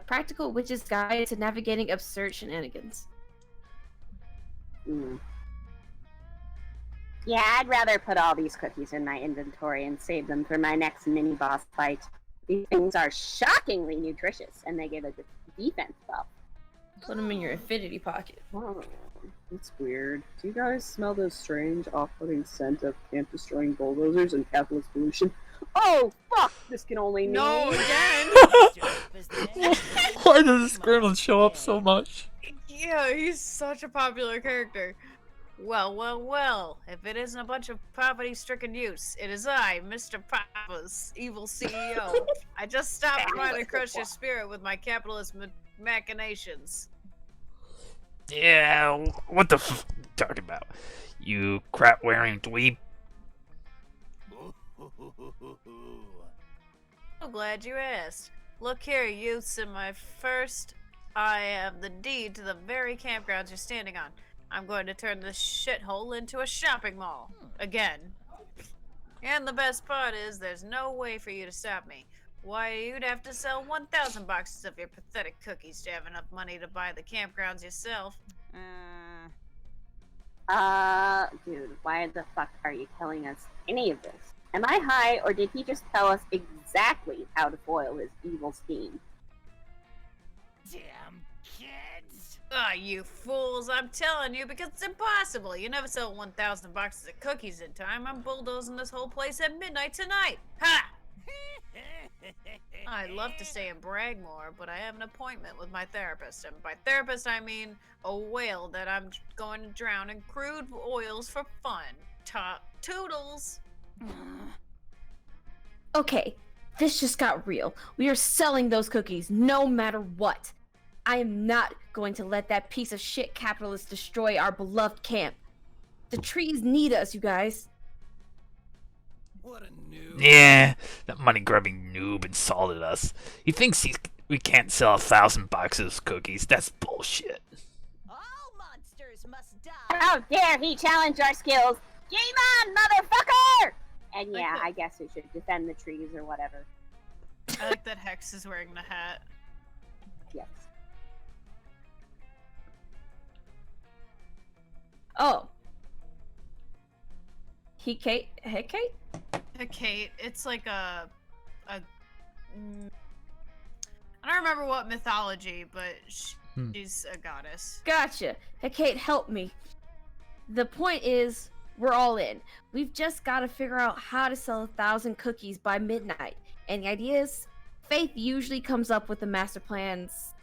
practical witch's guide to navigating absurd shenanigans.
Yeah, I'd rather put all these cookies in my inventory and save them for my next mini boss fight. These things are shockingly nutritious, and they give a defense buff.
Put them in your infinity pocket.
Oh, that's weird. Do you guys smell the strange, off-putting scent of camp-destroying bulldozers and capitalist pollution? Oh, fuck! This can only mean...
No, again!
Why does this gremlin show up so much?
Yeah, he's such a popular character. Well, if it isn't a bunch of poverty-stricken youths, it is I, Mr. Papa's evil CEO. I just stopped trying to crush your spirit with my capitalist machinations.
Yeah, what the f talking about? You crap-wearing dweeb?
So glad you asked. Look here, youths, in my first, I have the deed to the very campgrounds you're standing on. I'm going to turn this shithole into a shopping mall. Again. And the best part is, there's no way for you to stop me. Why, you'd have to sell 1,000 boxes of your pathetic cookies to have enough money to buy the campgrounds yourself.
Dude, why the fuck are you telling us any of this? Am I high, or did he just tell us exactly how to foil his evil scheme?
Damn kids!
Ah, you fools, I'm telling you, because it's impossible. You never sell 1,000 boxes of cookies in time. I'm bulldozing this whole place at midnight tonight. Ha! I'd love to stay and brag more, but I have an appointment with my therapist. And by therapist, I mean a whale that I'm going to drown in crude oils for fun. Toodles!
Okay, this just got real. We are selling those cookies no matter what. I am not going to let that piece of shit capitalist destroy our beloved camp. The trees need us, you guys.
What a noob.
Yeah, that money-grubbing noob insulted us. He thinks we can't sell 1,000 boxes of cookies. That's bullshit.
All monsters must die.
How dare he challenge our skills? Game on, motherfucker! And yeah, I guess we should defend the trees or whatever.
I like that Hex is wearing the hat.
Yes.
Oh. Hey, Kate?
Kate, it's like I don't remember what mythology, but she's a goddess.
Gotcha. Hey, Kate, help me. The point is, we're all in. We've just got to figure out how to sell 1,000 cookies by midnight. And the idea is, Faith usually comes up with the master plans.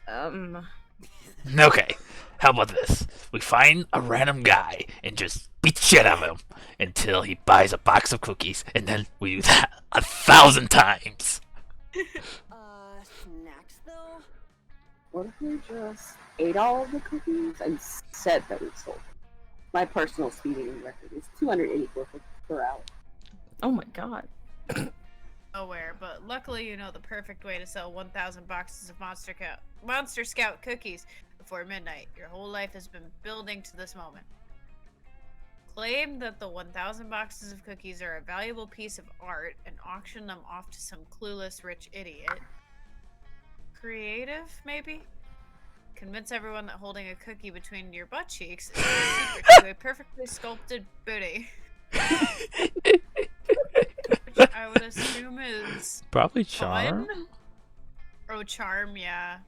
Okay, how about this? We find a random guy and just beat the shit out of him until he buys a box of cookies, and then we do that 1,000 times.
Snacks though?
What if we just ate all of the cookies and said that we sold them? My personal speeding record is 284 per hour.
Oh my god.
Nowhere, but luckily you know the perfect way to sell 1,000 boxes of Monster Scout cookies before midnight. Your whole life has been building to this moment. Claim that the 1,000 boxes of cookies are a valuable piece of art and auction them off to some clueless rich idiot. Creative, maybe? Convince everyone that holding a cookie between your butt cheeks is the secret to a perfectly sculpted booty. Which I would assume is
Probably charm.
fun? Oh, charm, yeah.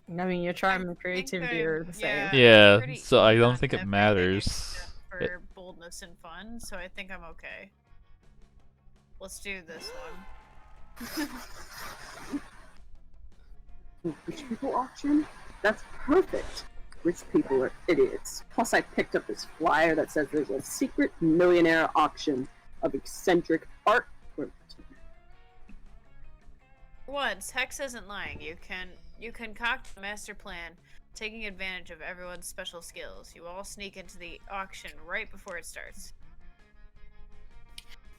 I mean, your charm and creativity are the same.
Yeah,
pretty
so I
even
don't
on
think it
everything
matters.
except for boldness and fun, so I think I'm okay. Let's do this one.
Rich people auction? That's perfect. Rich people are idiots. Plus, I picked up this flyer that says there's a secret millionaire auction of eccentric art.
Once, Hex isn't lying. You concoct a master plan, taking advantage of everyone's special skills. You all sneak into the auction right before it starts.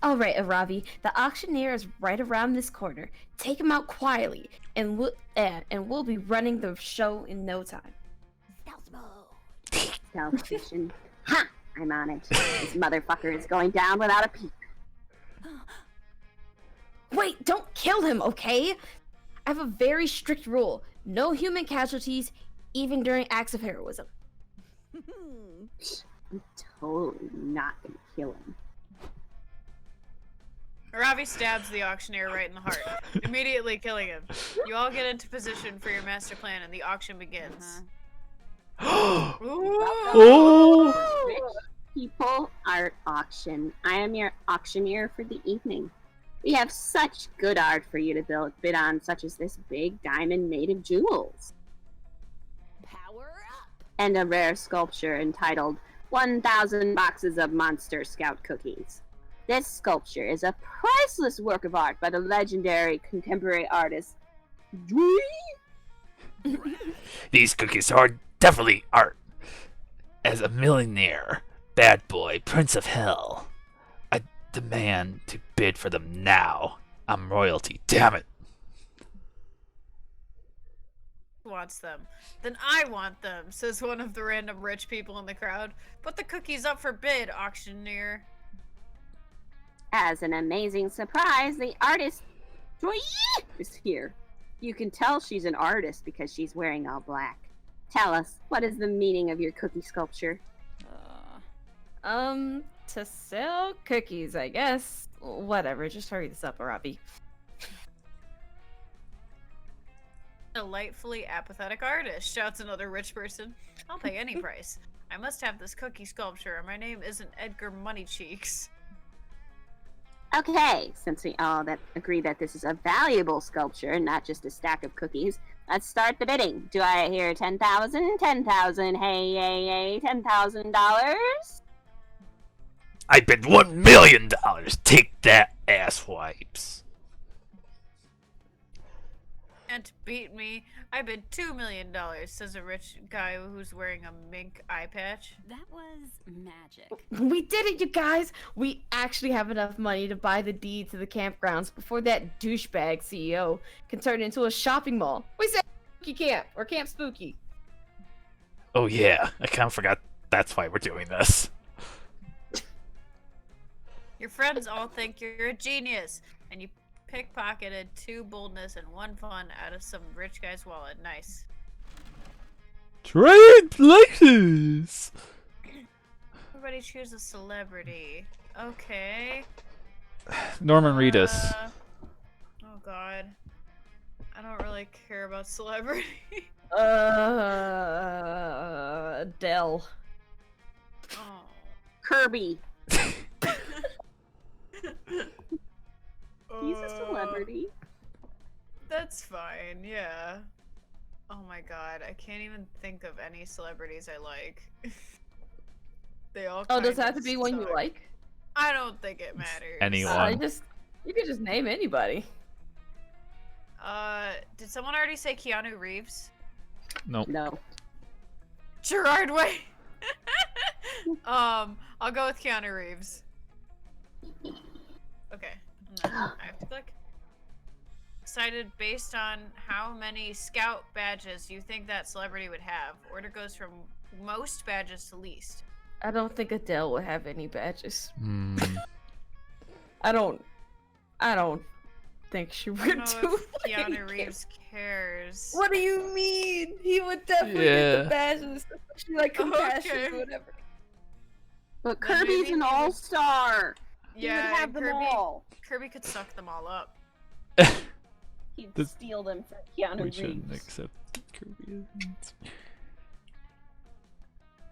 All right, Aravi. The auctioneer is right around this corner. Take him out quietly, and we'll be running the show in no time.
Stealth mode.
Stealth mission. Ha! I'm on it. This motherfucker is going down without a peep.
Wait, don't kill him, okay? I have a very strict rule. No human casualties, even during acts of heroism.
I'm totally not gonna kill him.
Aravi stabs the auctioneer right in the heart, immediately killing him. You all get into position for your master plan, and the auction begins.
Oh!
Rich People Art Auction. I am your auctioneer for the evening. We have such good art for you to bid on, such as this big diamond made of jewels.
Power up.
And a rare sculpture entitled 1,000 Boxes of Monster Scout Cookies. This sculpture is a priceless work of art by the legendary contemporary artist Dwee.
These cookies are definitely art. As a millionaire, bad boy, prince of hell, I demand to bid for them now. I'm royalty, damn it.
Wants them. Then I want them, says one of the random rich people in the crowd. Put the cookies up for bid, auctioneer.
As an amazing surprise, the artist Dwee is here. You can tell she's an artist because she's wearing all black. Tell us, what is the meaning of your cookie sculpture?
To sell cookies, I guess. Whatever, just hurry this up, Arabi.
Delightfully apathetic artist, shouts another rich person. I'll pay any price. I must have this cookie sculpture, or my name isn't Edgar Moneycheeks.
Okay, since we all agree that this is a valuable sculpture and not just a stack of cookies, let's start the bidding. Do I hear 10,000? 10,000, hey, hey, hey, $10,000?
I bid $1 million. Take that, ass wipes.
And to beat me, I bid $2 million, says a rich guy who's wearing a mink eye patch.
That was magic.
We did it, you guys! We actually have enough money to buy the deed to the campgrounds before that douchebag CEO can turn it into a shopping mall. We said Spooky Camp, or Camp Spooky.
Oh yeah, I kind of forgot that's why we're doing this.
Your friends all think you're a genius, and you pickpocketed 2 boldness and 1 fun out of some rich guy's wallet. Nice.
Trade places!
Everybody choose a celebrity. Okay.
Norman Reedus.
Oh god. I don't really care about celebrity.
Adele.
Oh.
Kirby. He's a celebrity.
That's fine, yeah. Oh my god, I can't even think of any celebrities I like. They all
Oh, does it
kinda
have to be one you
suck.
like?
I don't think it matters.
Anyone.
You could just name anybody.
Did someone already say Keanu Reeves?
Nope.
No.
Gerard Way. I'll go with Keanu Reeves. Okay. I have to click. Decided based on how many scout badges you think that celebrity would have. Order goes from most badges to least.
I don't think Adele would have any badges. I don't think she
I
would
don't know
do
if Keanu Reeves cares.
What do you mean? He would definitely get the badges, especially like compassion
Okay.
or whatever.
But
Then
Kirby's
maybe
an
he would-
all-star. He
Yeah,
would have them
Kirby,
all.
Kirby could suck them all up.
He'd
This-
steal them from Keanu
We shouldn't
Reeves.
accept Kirby.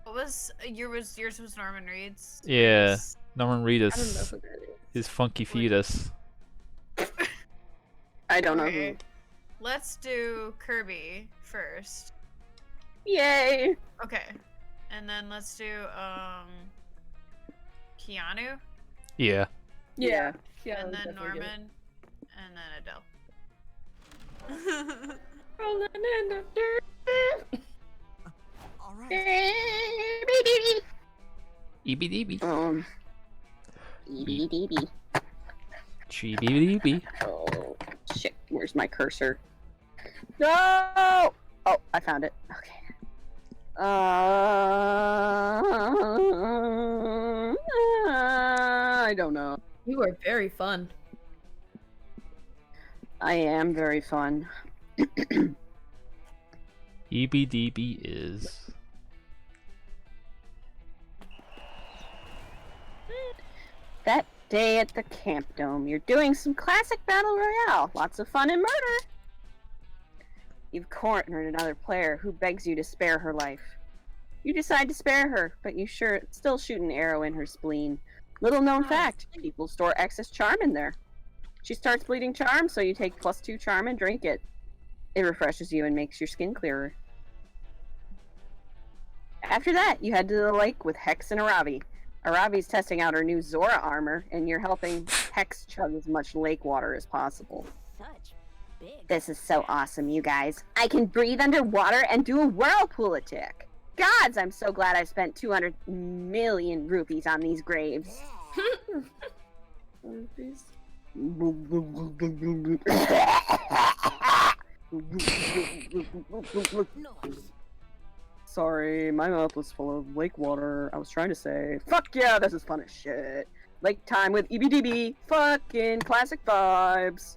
What was yours was Norman Reedus?
Yeah, Norman
I don't know
Reedus.
who that is.
His funky fetus.
I don't know who.
Okay. let's do Kirby first.
Yay!
Okay. And then let's do Keanu,
Yeah.
Yeah.
and then
definitely
Norman, and then Adele.
Rolling in the dirt.
All right.
EBDB.
EBDB.
GBDB.
Oh, shit. Where's my cursor? No! Oh, I found it. Okay. I don't know.
You are very fun.
I am very fun.
EBDB is.
That day at the Camp Dome, you're doing some classic Battle Royale. Lots of fun and murder. You've cornered another player who begs you to spare her life. You decide to spare her, but you still shoot an arrow in her spleen. Little known fact, people store excess charm in there. She starts bleeding charm, so you take +2 charm and drink it. It refreshes you and makes your skin clearer. After that, you head to the lake with Hex and Aravi. Aravi's testing out her new Zora armor, and you're helping Hex chug as much lake water as possible.
Such big.
This is so awesome, you guys. I can breathe underwater and do a whirlpool attack. Gods, I'm so glad I spent 200 million rupees on these graves.
Nice.
Sorry, my mouth was full of lake water. I was trying to say, fuck yeah, this is fun as shit. Lake time with EBDB. Fucking classic vibes.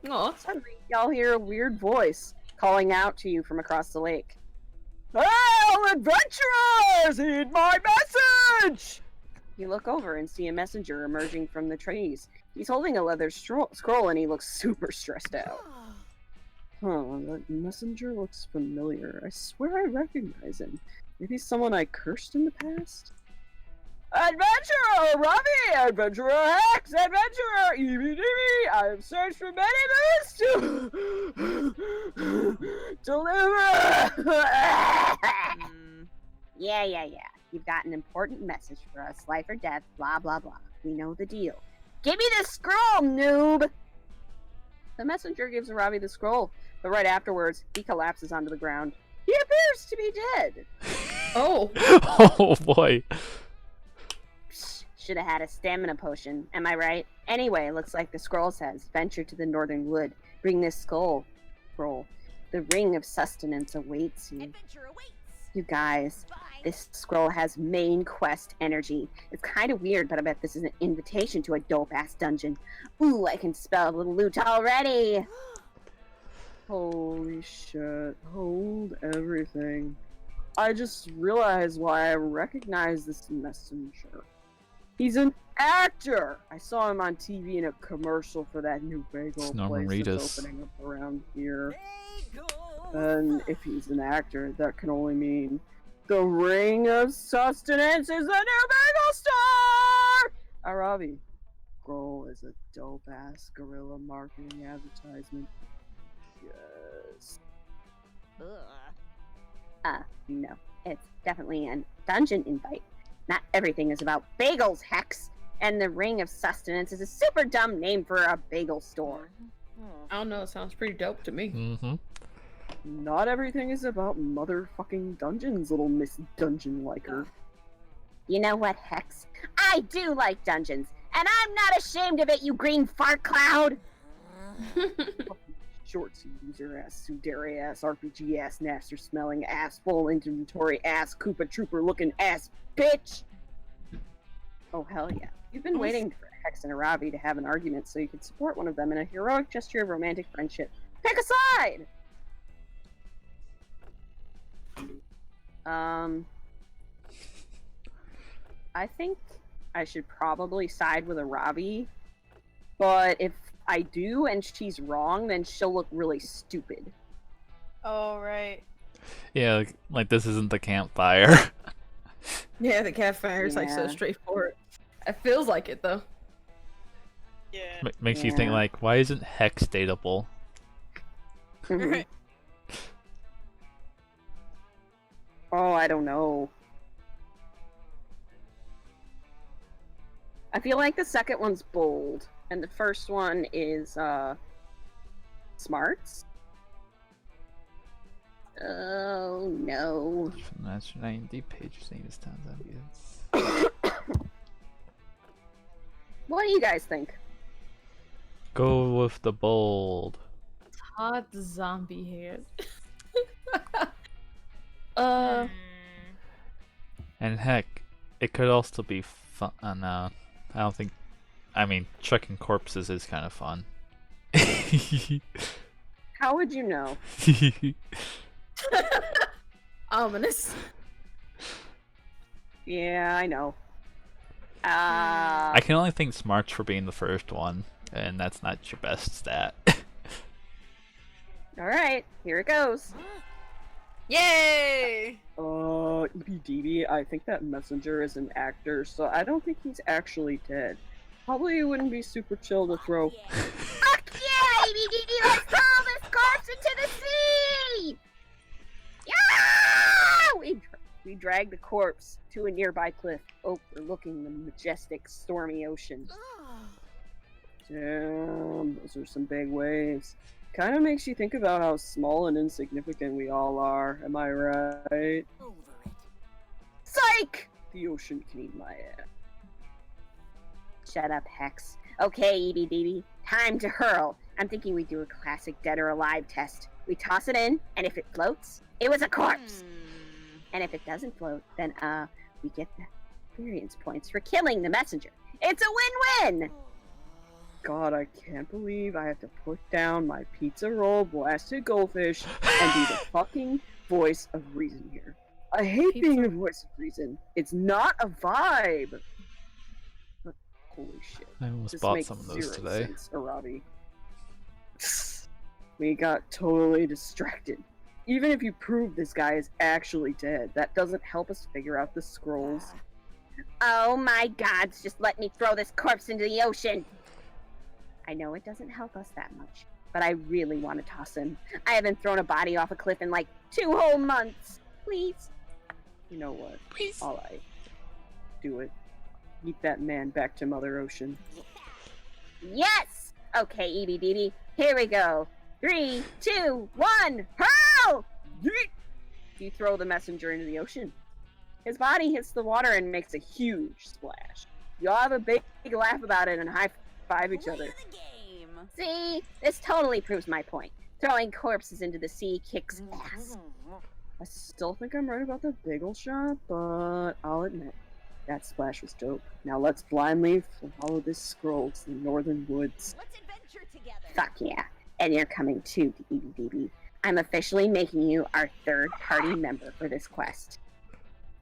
Aw.
Suddenly, y'all hear a weird voice calling out to you from across the lake. Hail, adventurers! Heed my message! You look over and see a messenger emerging from the trees. He's holding a leather scroll and he looks super stressed out. Huh, that messenger looks familiar. I swear I recognize him. Maybe someone I cursed in the past? Adventurer Ravi! Adventurer Hex! Adventurer EBDB! I have searched for many moons to deliver!
Yeah. You've got an important message for us. Life or death, blah, blah, blah. We know the deal. Give me the scroll, noob!
The messenger gives Ravi the scroll, but right afterwards, he collapses onto the ground. He appears to be dead.
Oh.
Oh boy.
Should have had a stamina potion, am I right? Anyway, looks like the scroll says, venture to the northern wood. Bring this scroll. The ring of sustenance awaits you.
Adventure awaits.
You guys,
Bye.
this scroll has main quest energy. It's kind of weird, but I bet this is an invitation to a dope-ass dungeon. Ooh, I can spell a little loot already.
Holy shit. Hold everything. I just realized why I recognize this messenger. He's an actor! I saw him on TV in a commercial for that new bagel
It's Norman
place that's
Reedus.
opening up around here.
Bagel.
And if he's an actor, that can only mean the Ring of Sustenance is the new bagel star! Aravi. Scroll is a dope-ass guerrilla marketing advertisement. Yes.
No. It's definitely a dungeon invite. Not everything is about bagels, Hex. And the Ring of Sustenance is a super dumb name for a bagel store.
I don't know. It sounds pretty dope to me.
Mm-hmm.
Not everything is about motherfucking dungeons, little Miss Dungeon Liker.
You know what, Hex? I do like dungeons, and I'm not ashamed of it, you green fart cloud!
Shorts, you loser ass, Sudere ass, RPG ass, Napster smelling ass, full inventory ass, Koopa Trooper looking ass, bitch! Oh, hell yeah. You've been waiting for Hex and Aravi to have an argument so you could support one of them in a heroic gesture of romantic friendship. Pick a side! I think I should probably side with Aravi, but if I do and she's wrong, then she'll look really stupid.
Oh, right.
Yeah, like this isn't the campfire.
Yeah, the campfire is like so
Yeah.
straightforward. It feels like it though.
Yeah.
Makes you think
Yeah.
like, why isn't Hex dateable?
Mhm. Oh, I don't know. I feel like the second one's bold, and the first one is smarts. Oh no.
That's 90 pages. Name is Town's ambience.
What do you guys think?
Go with the bold.
Hot zombie head.
And heck, it could also be fun. No, I don't think. I mean, checking corpses is kind of fun.
How would you know?
Ominous.
Yeah, I know.
I can only think smarts for being the first one, and that's not your best stat.
Alright, here it goes.
Yay!
EPDB, I think that messenger is an actor, so I don't think he's actually dead. Probably wouldn't be super chill to throw.
Fuck yeah, EBDD, let's throw this corpse into the sea! Yeah!
We drag the corpse to a nearby cliff, overlooking the majestic, stormy ocean. Damn, those are some big waves. Kind of makes you think about how small and insignificant we all are, am I right?
Over it.
Psych! The ocean can eat my ass.
Shut up, Hex. Okay, EBDB, time to hurl. I'm thinking we do a classic dead or alive test. We toss it in, and if it floats, it was a corpse. And if it doesn't float, then we get the experience points for killing the messenger. It's a win-win!
God, I can't believe I have to put down my pizza roll blasted goldfish and be the fucking voice of reason here. I hate being the voice of reason. It's not a vibe. But holy shit.
I almost
This
bought
makes
some of those
zero
today.
sense, Arabi. We got totally distracted. Even if you prove this guy is actually dead, that doesn't help us figure out the scrolls.
Oh my gods, just let me throw this corpse into the ocean! I know it doesn't help us that much, but I really want to toss him. I haven't thrown a body off a cliff in like 2 whole months. Please?
You know what?
Please.
Alright. Do it. Eat that man back to Mother Ocean.
Yes! Okay, EBDB, here we go. 3, 2, 1, hurl!
Yeet! You throw the messenger into the ocean. His body hits the water and makes a huge splash. You all have a big laugh about it and high-five each other.
The game.
See? This totally proves my point. Throwing corpses into the sea kicks
Mm-hmm.
ass.
I still think I'm right about the bagel shop, but I'll admit, that splash was dope. Now let's blindly follow this scroll to the northern woods.
Let's adventure together.
Fuck yeah. And you're coming too, EBDB. I'm officially making you our third-party member for this quest.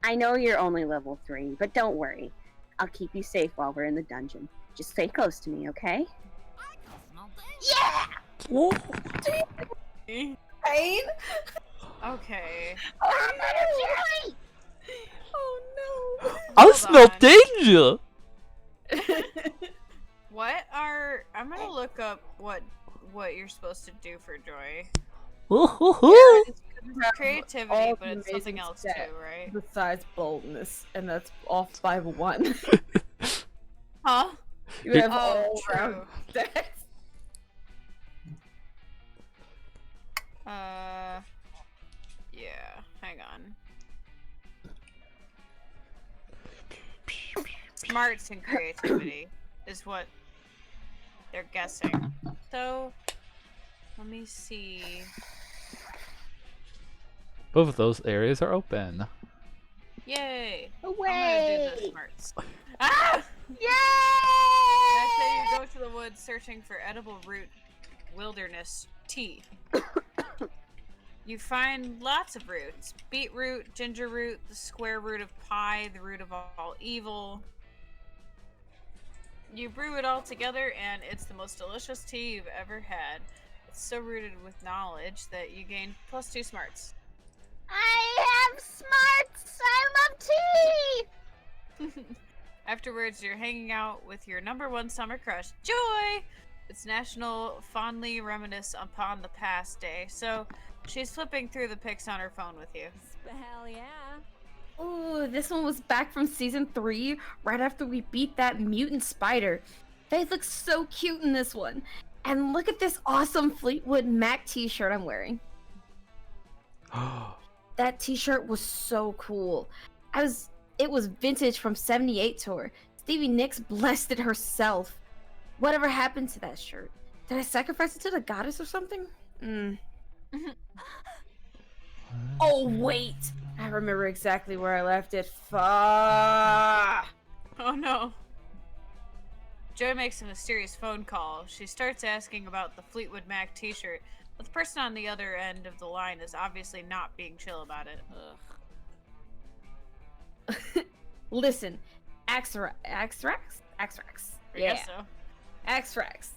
I know you're only level 3, but don't worry. I'll keep you safe while we're in the dungeon. Just stay close to me, okay?
I can smell danger.
Yeah!
Pain?
Okay.
Oh, Jerry!
Oh no.
I
Hold
smell
on.
danger!
I'm gonna look up what you're supposed to do for joy.
Woohoo!
Creativity,
all
but it's
amazing
something else
stats.
too, right?
Besides boldness, and that's off by 1.
Huh?
You have
Oh,
all
true.
round stats.
Yeah. Hang on. Smarts and creativity is what they're guessing. So, let me see.
Both of those areas are open.
Yay! I'm gonna do
Away!
the smarts. Ah!
Yay!
Next day you go to the woods searching for edible root wilderness tea. You find lots of roots. Beetroot, ginger root, the square root of pie, the root of all evil. You brew it all together and it's the most delicious tea you've ever had. It's so rooted with knowledge that you gain +2 smarts.
I have smarts! I love tea!
Afterwards, you're hanging out with your #1 summer crush, Joy! It's National Fondly Reminisce Upon the Past Day, so she's flipping through the pics on her phone with you.
Hell yeah.
Ooh, this one was back from season 3, right after we beat that mutant spider. They look so cute in this one. And look at this awesome Fleetwood Mac t-shirt I'm wearing. That t-shirt was so cool. It was vintage from 78 tour. Stevie Nicks blessed it herself. Whatever happened to that shirt? Did I sacrifice it to the goddess or something? Oh, wait! I remember exactly where I left it. Fuck!
Oh no. Joy makes a mysterious phone call. She starts asking about the Fleetwood Mac t-shirt, but the person on the other end of the line is obviously not being chill about it.
Listen, Axrax?
I guess so.
Axrax.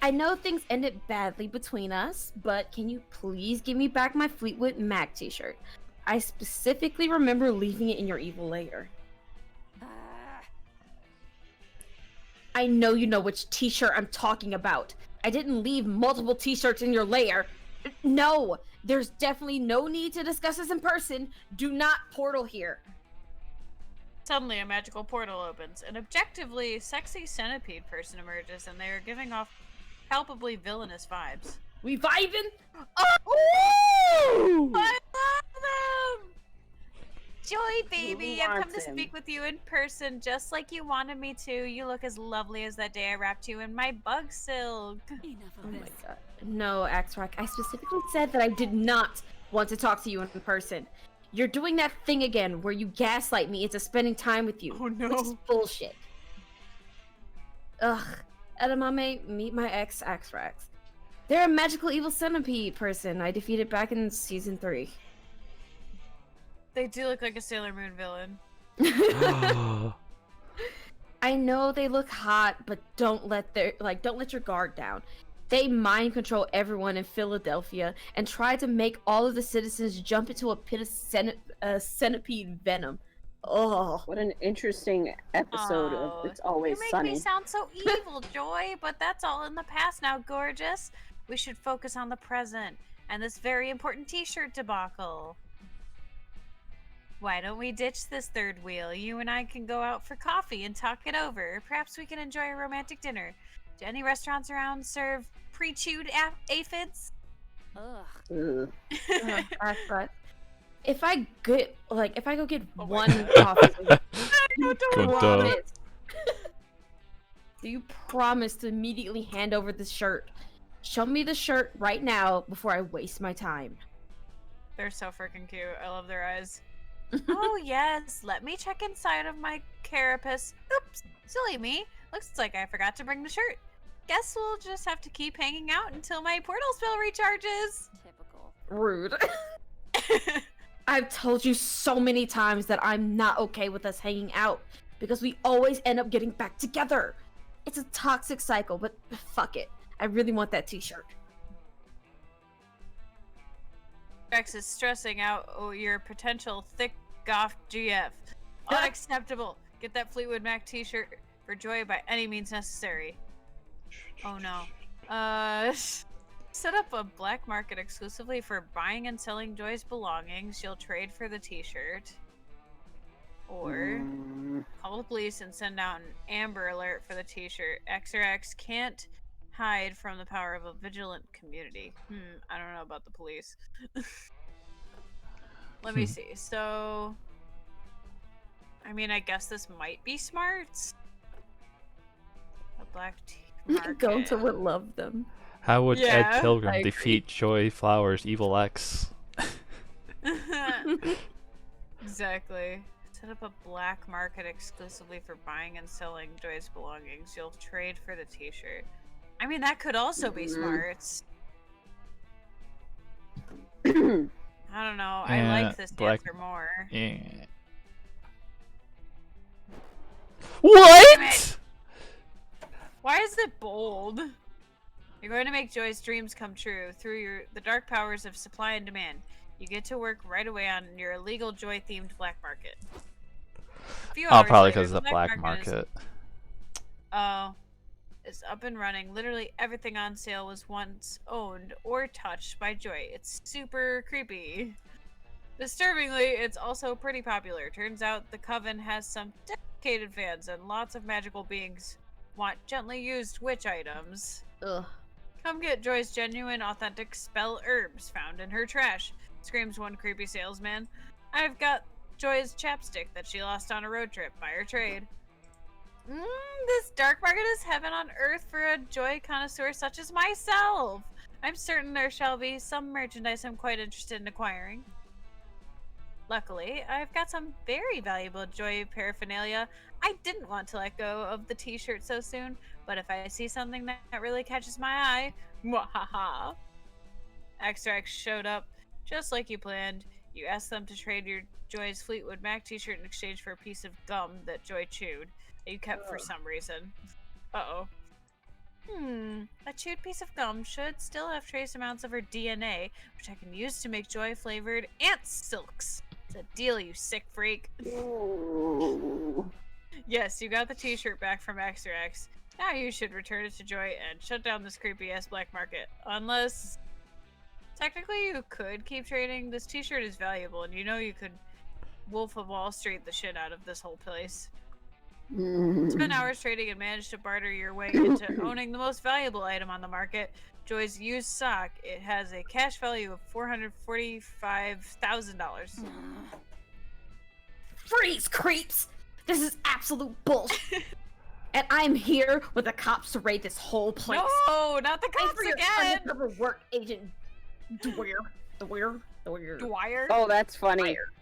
I know things ended badly between us, but can you please give me back my Fleetwood Mac t-shirt? I specifically remember leaving it in your evil lair. I know you know which t-shirt I'm talking about. I didn't leave multiple t-shirts in your lair. No, there's definitely no need to discuss this in person. Do not portal here.
Suddenly, a magical portal opens. An objectively sexy centipede person emerges, and they are giving off palpably villainous vibes.
We vibing?
Oh! I love them! Joy, baby,
Who
I've come
wants
to
him?
speak with you in person, just like you wanted me to. You look as lovely as that day I wrapped you in my bug silk.
Enough
Oh
of
my
this.
god. No, Axrax, I specifically said that I did not want to talk to you in person. You're doing that thing again where you gaslight me into spending time with you.
Oh, no.
Which is bullshit. Ugh. Edamame, meet my ex, Axrax. They're a magical evil centipede person I defeated back in season 3.
They do look like a Sailor Moon villain.
I know they look hot, but don't let your guard down. They mind control everyone in Philadelphia and try to make all of the citizens jump into a pit of centipede venom. Oh,
What an interesting episode
Oh,
of It's Always
You make
Sunny.
me sound so evil, Joy, but that's all in the past now, gorgeous. We should focus on the present and this very important t-shirt debacle. Why don't we ditch this third wheel? You and I can go out for coffee and talk it over. Perhaps we can enjoy a romantic dinner. Do any restaurants around serve pre-chewed aphids?
Ugh.
Ugh.
but if I go get
Oh my
one
God.
coffee,
Good
do you promise to immediately hand over the shirt? Show me the shirt right now before I waste my time.
They're so freaking cute. I love their eyes. Oh yes, let me check inside of my carapace. Oops, silly me. Looks like I forgot to bring the shirt. Guess we'll just have to keep hanging out until my portal spell recharges.
Typical.
Rude. I've told you so many times that I'm not okay with us hanging out because we always end up getting back together. It's a toxic cycle, but fuck it. I really want that t-shirt.
Rex is stressing out your potential thick goth GF. Unacceptable. Get that Fleetwood Mac t-shirt for Joy by any means necessary. Oh no. Set up a black market exclusively for buying and selling Joy's belongings. You'll trade for the t-shirt. Or call the police and send out an Amber Alert for the t-shirt. X or X can't hide from the power of a vigilant community. I don't know about the police. Let me see. So, I mean, I guess this might be smart. A black market.
Gonta would love them.
How would
Yeah,
Ed Pilgrim
I agree.
defeat Joy Flowers' evil ex?
Exactly. Set up a black market exclusively for buying and selling Joy's belongings. You'll trade for the t-shirt. I mean, that could also be smart. I don't know. I
Yeah,
like this
black-
answer more.
Yeah.
Damn
What?
it. Why is it bold? You're going to make Joy's dreams come true through the dark powers of supply and demand. You get to work right away on your illegal Joy-themed black market. A few
Oh,
hours
probably
later,
because of the black
market is-
market.
Oh. is up and running. Literally everything on sale was once owned or touched by Joy. It's super creepy. Disturbingly, it's also pretty popular. Turns out the Coven has some dedicated fans and lots of magical beings want gently used witch items.
Ugh.
Come get Joy's genuine, authentic spell herbs found in her trash, screams one creepy salesman. I've got Joy's chapstick that she lost on a road trip by her trade. This dark market is heaven on earth for a Joy connoisseur such as myself. I'm certain there shall be some merchandise I'm quite interested in acquiring. Luckily, I've got some very valuable Joy paraphernalia. I didn't want to let go of the t-shirt so soon, but if I see something that really catches my eye, mwahaha. Extract showed up just like you planned. You asked them to trade your Joy's Fleetwood Mac t-shirt in exchange for a piece of gum that Joy chewed, that you kept for some reason. Uh-oh. A chewed piece of gum should still have trace amounts of her DNA, which I can use to make Joy-flavored ant silks. It's a deal, you sick freak.
Ooh.
Yes, you got the t-shirt back from Extra X. Now you should return it to Joy and shut down this creepy-ass black market. Unless... Technically, you could keep trading. This t-shirt is valuable, and you know you could Wolf of Wall Street the shit out of this whole place. Spend hours trading and manage to barter your way into owning the most valuable item on the market, Joy's used sock. It has a cash value of $445,000.
Freeze, creeps! This is absolute bullshit. And I'm here with the cops to raid this whole place.
No, not the
Thanks
cops
for your
again!
undercover work, Agent Dwyer.
Dwyer?
Oh, that's funny.
Dwyer.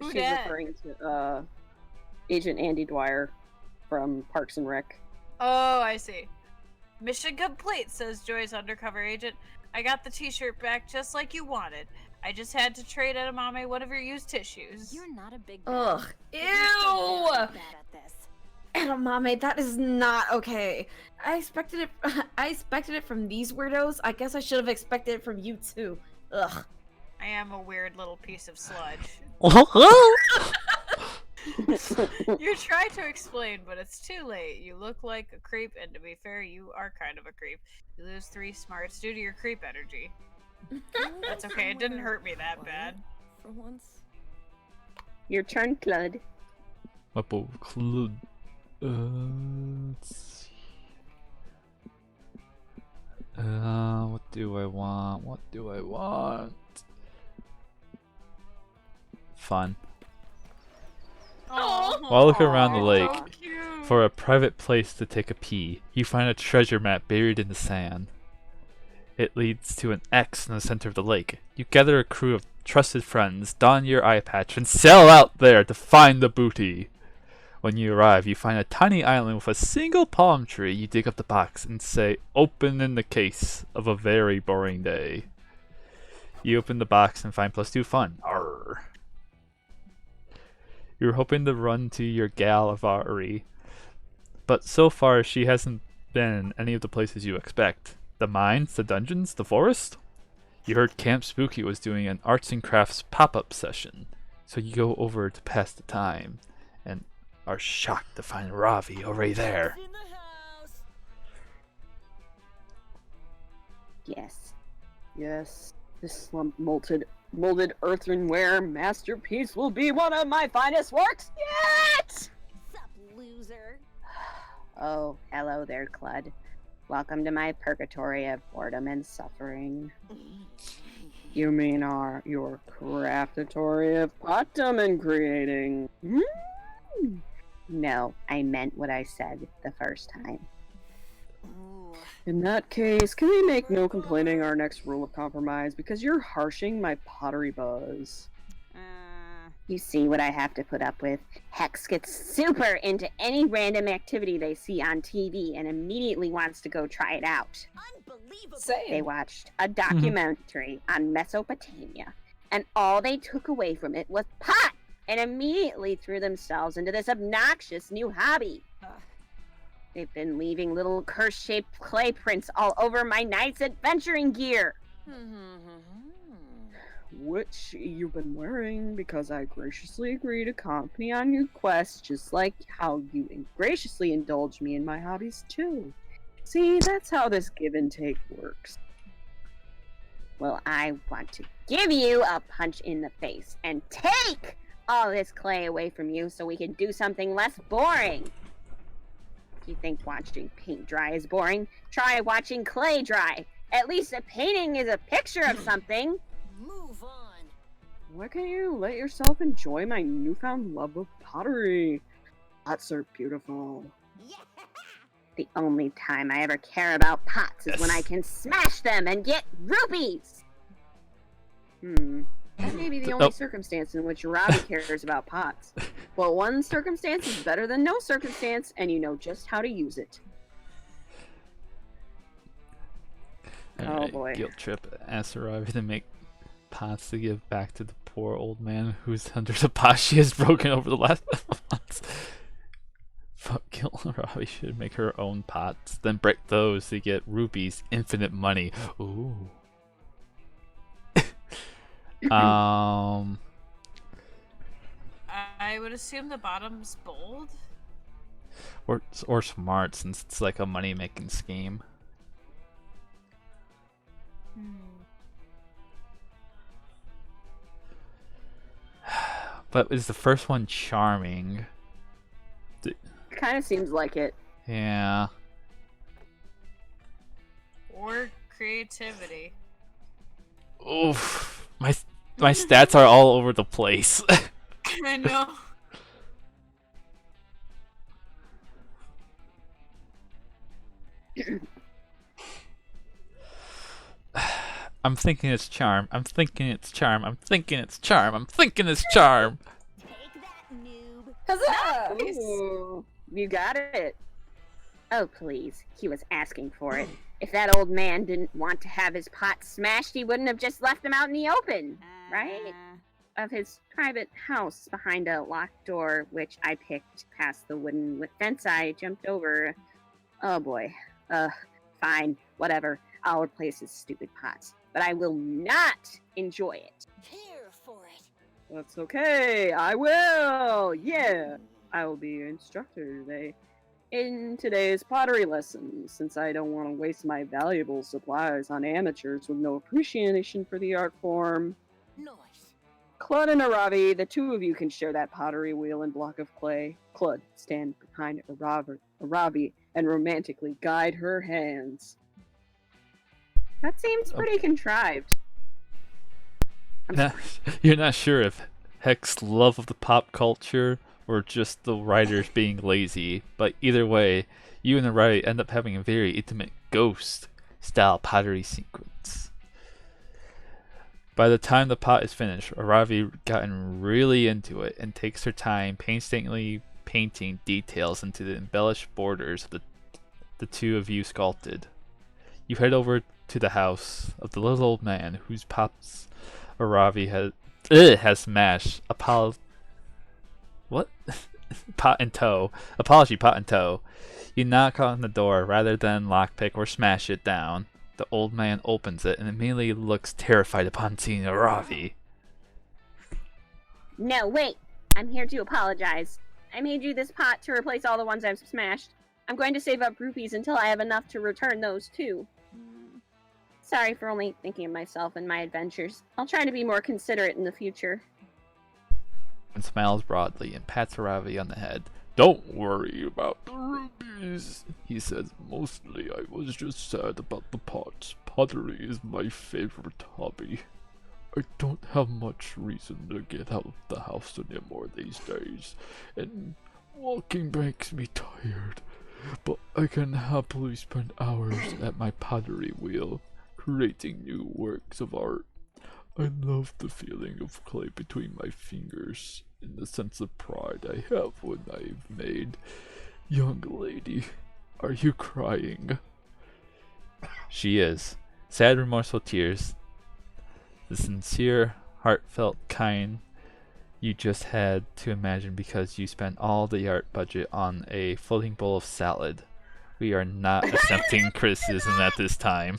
Who
She's
dat?
referring to Agent Andy Dwyer from Parks and Rec.
Oh, I see. Mission complete, says Joy's undercover agent. I got the t-shirt back just like you wanted. I just had to trade Edamame one of your used tissues.
You're not a big
Ugh.
But
Ew!
you're still really bad at this.
Edamame, that is not okay. I expected it from these weirdos. I guess I should have expected it from you too. Ugh.
I am a weird little piece of sludge. You try to explain, but it's too late. You look like a creep, and to be fair, you are kind of a creep. You lose 3 smarts due to your creep energy. That's okay, it didn't hurt me that bad.
For once.
Your turn, Claude.
Let's see. What do I want? Fun.
Oh,
While looking around the lake
so cute.
for a private place to take a pee, you find a treasure map buried in the sand. It leads to an X in the center of the lake. You gather a crew of trusted friends, don your eye patch, and sail out there to find the booty. When you arrive, you find a tiny island with a single palm tree. You dig up the box and say, "Open in the case of a very boring day." You open the box and find +2 fun. Arr. You're hoping to run to your gal Avari, but so far she hasn't been in any of the places you expect. The mines, the dungeons, the forest? You heard Camp Spooky was doing an arts and crafts pop-up session, so you go over to pass the time, and are shocked to find Ravi already there.
In the house.
Yes. This molded earthenware masterpiece will be one of my finest works yet!
Sup, loser?
Oh, hello there, Clud. Welcome to my purgatory of boredom and suffering. You mean your craftatory of potdom and creating? No, I meant what I said the first time.
Ooh.
In that case, can we make no complaining our next rule of compromise because you're harshing my pottery buzz? You see what I have to put up with? Hex gets super into any random activity they see on TV and immediately wants to go try it out.
Unbelievable.
They watched a documentary on Mesopotamia, and all they took away from it was pot, and immediately threw themselves into this obnoxious new hobby. They've been leaving little curse-shaped clay prints all over my knight's adventuring gear. which you've been wearing because I graciously agreed to accompany on your quest, just like how you graciously indulge me in my hobbies too. See, that's how this give and take works.
Well, I want to give you a punch in the face and take all this clay away from you so we can do something less boring. If you think watching paint dry is boring, try watching clay dry. At least a painting is a picture of something.
Move on.
Why can't you let yourself enjoy my newfound love of pottery? Pots are beautiful.
Yeah.
The only time I ever care about pots is when
Yes.
I can smash them and get rupees.
That may be the only
Oh.
circumstance in which Robbie cares about pots. But one circumstance is better than no circumstance, and you know just how to use it.
Alright,
boy.
Guilt trip. Ask Ravi to make pots to give back to the poor old man who's under the pot she has broken over the last months. Fuck, Guilt Ravi should make her own pots, then break those to get rupees, infinite money. Ooh.
I would assume the bottom's bold.
Or smart, since it's like a money making scheme. But is the first one charming?
Kind of seems like it.
Yeah.
Or creativity.
Oof. My stats are all over the place.
I know.
I'm thinking it's charm. I'm thinking it's charm. I'm thinking it's charm. I'm thinking it's charm.
Take that, noob.
Huzzah!
Ooh, you got it.
Oh, please. He was asking for it. If that old man didn't want to have his pot smashed, he wouldn't have just left them out in the open, right? Of his private house behind a locked door, which I picked past the wooden fence I jumped over. Oh boy. Fine. Whatever. I'll replace his stupid pots. But I will not enjoy it.
Here for it.
That's okay. I will. Yeah. I will be your instructor today. In today's pottery lesson, since I don't want to waste my valuable supplies on amateurs with no appreciation for the art form.
Nice.
Clud and Aravi, the two of you can share that pottery wheel and block of clay. Clud, stand behind Aravi and romantically guide her hands. That seems pretty contrived.
You're not sure if Heck's love of the pop culture or just the writers being lazy, but either way, you and the writer end up having a very intimate ghost-style pottery sequence. By the time the pot is finished, Aravi gotten really into it and takes her time painstakingly painting details into the embellished borders the two of you sculpted. You head over to the house of the little old man whose pots Aravi has smashed. Pot in tow. Apology, pot in tow. You knock on the door rather than lockpick or smash it down. The old man opens it and immediately looks terrified upon seeing Aravi.
No, wait. I'm here to apologize. I made you this pot to replace all the ones I've smashed. I'm going to save up rupees until I have enough to return those too. Sorry for only thinking of myself and my adventures. I'll try to be more considerate in the future.
And smiles broadly and pats Aravi on the head. Don't worry about the rubies, he says. Mostly I was just sad about the pots. Pottery is my favorite hobby. I don't have much reason to get out of the house anymore these days, and walking makes me tired. But I can happily spend hours at my pottery wheel, creating new works of art. I love the feeling of clay between my fingers and the sense of pride I have when I've made. Young lady, are you crying? She is. Sad, remorseful tears. The sincere, heartfelt kind you just had to imagine because you spent all the art budget on a floating bowl of salad. We are not accepting criticism at this time.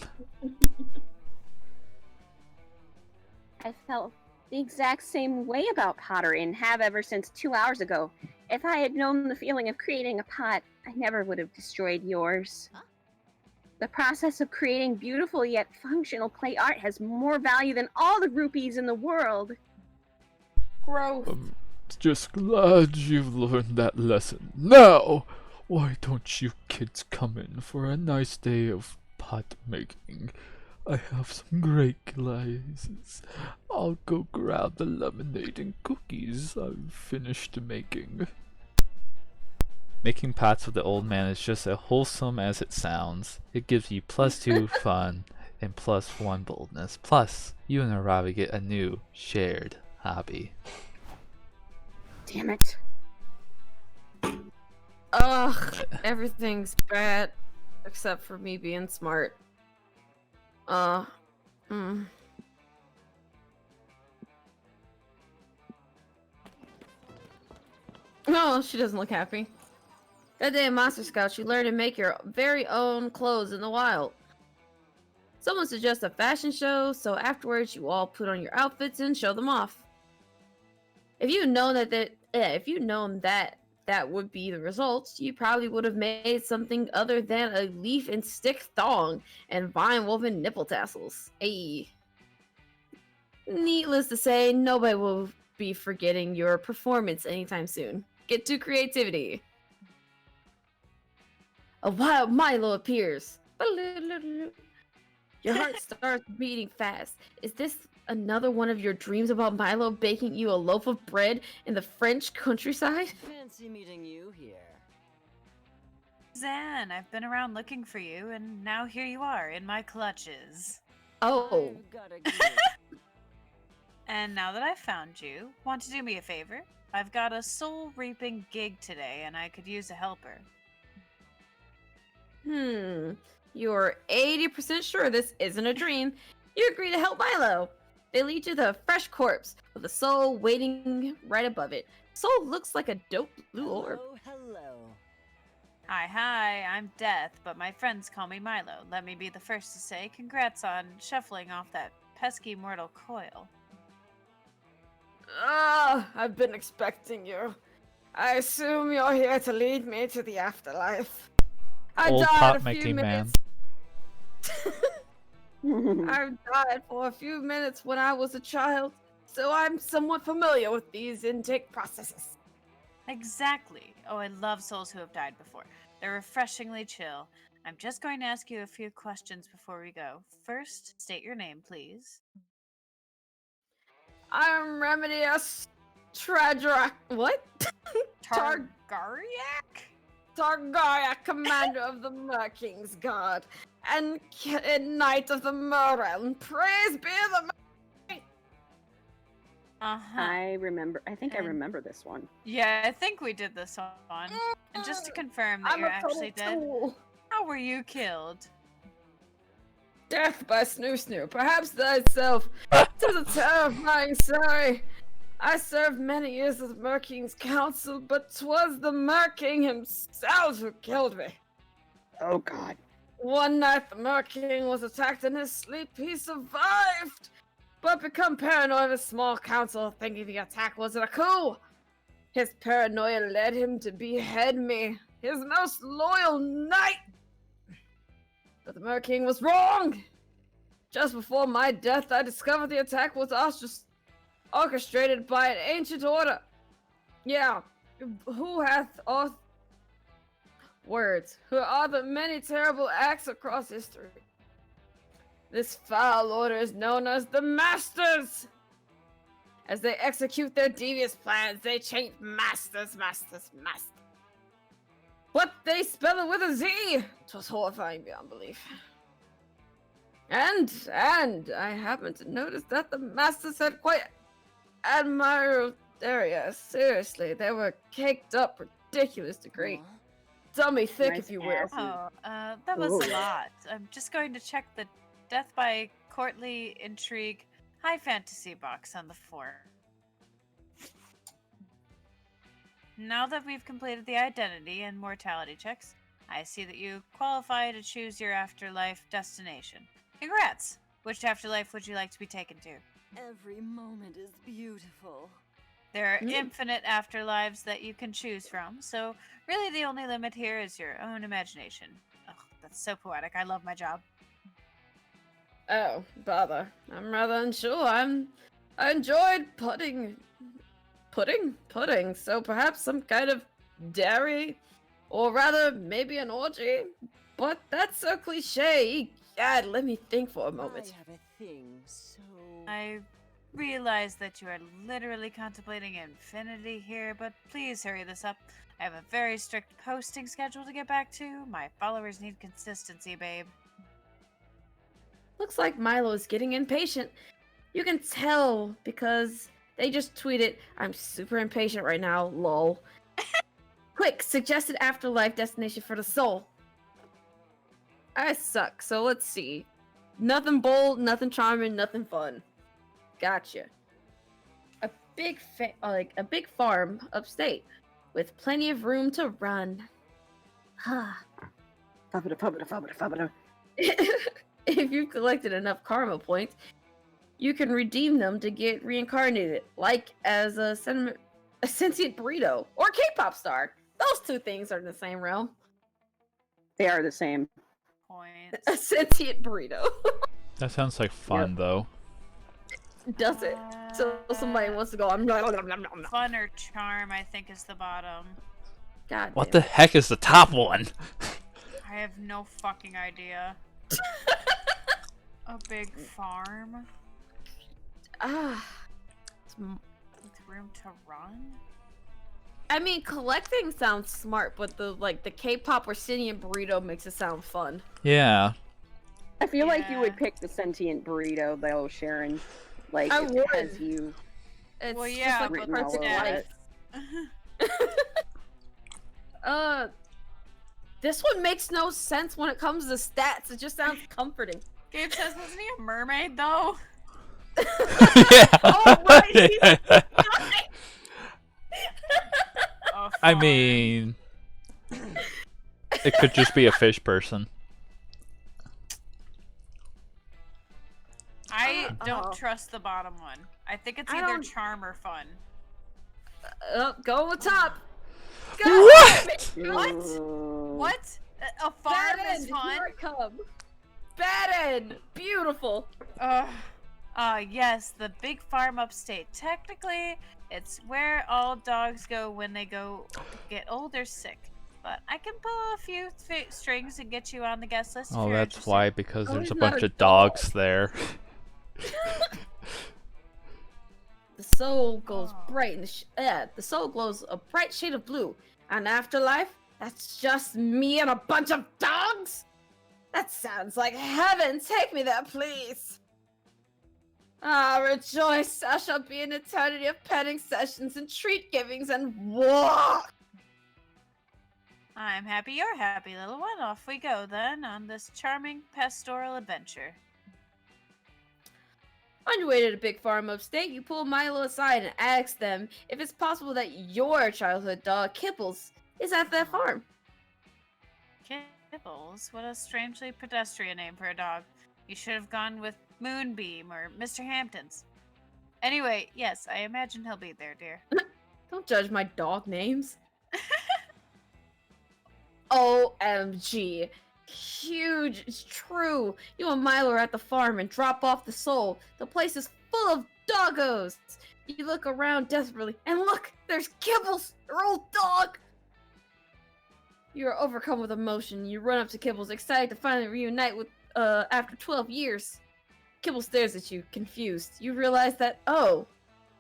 I felt the exact same way about pottery and have ever since 2 hours ago. If I had known the feeling of creating a pot, I never would have destroyed yours.
Huh?
The process of creating beautiful yet functional clay art has more value than all the rupees in the world.
Growth.
I'm just glad you've learned that lesson. Now, why don't you kids come in for a nice day of pot making? I have some great glazes. I'll go grab the lemonade and cookies I've finished making. Making pots with the old man is just as wholesome as it sounds. It gives you +2 fun and +1 boldness. Plus, you and Arabi get a new shared hobby.
Damn it.
Ugh, everything's bad except for me being smart. No, she doesn't look happy. That day in Monster Scouts, you learn to make your very own clothes in the wild. Someone suggests a fashion show, so afterwards you all put on your outfits and show them off. If you'd known that would be the results, you probably would have made something other than a leaf and stick thong and vine woven nipple tassels. Ayy. Needless to say, nobody will be forgetting your performance anytime soon. Get to creativity. A wild Milo appears. Your heart starts beating fast. Is this another one of your dreams about Milo baking you a loaf of bread in the French countryside?
Fancy meeting you here.
Zan, I've been around looking for you, and now here you are in my clutches.
Oh.
I've got a gig.
And now that I've found you, want to do me a favor? I've got a soul-reaping gig today, and I could use a helper.
You're 80% sure this isn't a dream. You agree to help Milo. They lead you to a fresh corpse with a soul waiting right above it. Soul looks like a dope blue orb.
Hello.
Hi, I'm Death, but my friends call me Milo. Let me be the first to say congrats on shuffling off that pesky mortal coil.
I've been expecting you. I assume you're here to lead me to the afterlife. I
Old
died
pot
a few
making man.
minutes. I've died for a few minutes when I was a child, so I'm somewhat familiar with these intake processes.
Exactly. Oh, I love souls who have died before. They're refreshingly chill. I'm just going to ask you a few questions before we go. First, state your name, please.
I'm Remedius Tradrak. What?
Targaryak?
Targaryak, commander of the Merking's Guard, and knight of the Laurel. Praise be the
Uh-huh.
I think I
And-
remember this one.
Yeah, I think we did this one. And just to confirm that
I'm
you're
a total
actually dead,
tool.
how were you killed?
Death by Snoo. Perhaps thyself. 'Tis a terrifying story. I served many years as Merking's council, but 'twas the Merking himself who killed me.
Oh god.
One night the Merking was attacked in his sleep. He survived, but become paranoid of his small council, thinking the attack wasn't a coup. His paranoia led him to behead me, his most loyal knight. But the Merking was wrong. Just before my death, I discovered the attack was orchestrated by an ancient order. Yeah, who hath words, who are the many terrible acts across history. This foul order is known as the Masters. As they execute their devious plans, they chant Masters. But they spell it with a Z. 'Twas horrifying beyond belief. And I happened to notice that the Masters had quite admirable areas. Seriously, they were caked up ridiculous degree. Dummy thick,
Nice
if you will.
ass.
Oh, that was
Ooh.
a lot. I'm just going to check the death by courtly intrigue high fantasy box on the floor. Now that we've completed the identity and mortality checks, I see that you qualify to choose your afterlife destination. Congrats! Which afterlife would you like to be taken to?
Every moment is beautiful.
There are infinite afterlives that you can choose from, so really the only limit here is your own imagination. Oh, that's so poetic. I love my job.
Oh, bother. I'm rather unsure. I enjoyed pudding, so perhaps some kind of dairy, or rather maybe an orgy. But that's so cliche. God, let me think for a moment.
I have a thing, so...
I realize that you are literally contemplating infinity here, but please hurry this up. I have a very strict posting schedule to get back to. My followers need consistency, babe.
Looks like Milo is getting impatient. You can tell because they just tweeted, "I'm super impatient right now, lol." Quick, suggested afterlife destination for the soul. I suck, so let's see. Nothing bold, nothing charming, nothing fun. Gotcha. A big farm upstate with plenty of room to run. If you've collected enough karma points, you can redeem them to get reincarnated, like as a sentient burrito or K-pop star. Those two things are in the same realm.
They are the same.
Points.
A sentient burrito.
That sounds like fun, though.
Does it? So somebody wants to go.
Fun or charm, I think, is the bottom.
God.
What the heck is the top one?
I have no fucking idea. A big farm with room to run.
I mean, collecting sounds smart, but the K-pop or sentient burrito makes it sound fun.
Yeah.
I feel like you
Yeah.
would pick the sentient burrito, though, Sharon. Like,
I would.
because you...
It's
Well,
just
yeah,
like
but
written all
perfect
over
life. This one makes no sense when it comes to stats. It just sounds comforting.
Gabe says, wasn't he a mermaid, though?
Yeah.
Oh, right.
Oh,
I
fine.
mean, it could just be a fish person.
I don't
Oh.
trust the bottom one. I think it's
I
either
don't-
charm or fun.
Go with top. Go.
What?
What?
Ooh.
What? A farm
Bad
is
end.
fun?
Here it come. Bad end. Beautiful.
Yes, the big farm upstate. Technically, it's where all dogs go when they go get old or sick. But I can pull a few strings and get you on the guest list. If
Oh,
you're
that's
interested.
why, because
Oh,
there's
he's
a
not
bunch
a
of dogs there.
The soul goes
Oh.
bright in the soul glows a bright shade of blue. An afterlife? That's just me and a bunch of dogs? That sounds like heaven. Take me there, please. Ah, rejoice. I shall be an eternity of petting sessions and treat givings and walk.
I'm happy you're happy, little one. Off we go then on this charming pastoral adventure.
On your way to the big farm upstate, you pull Milo aside and ask them if it's possible that your childhood dog, Kibbles, is at that farm.
Kibbles? What a strangely pedestrian name for a dog. You should have gone with Moonbeam or Mr. Hampton's. Anyway, yes, I imagine he'll be there, dear.
Don't judge my dog names. OMG. Huge. It's true. You and Milo are at the farm and drop off the soul. The place is full of doggos. You look around desperately, and look, there's Kibbles, your old dog. You are overcome with emotion. You run up to Kibbles, excited to finally reunite with after 12 years. Kibbles stares at you, confused. You realize that, oh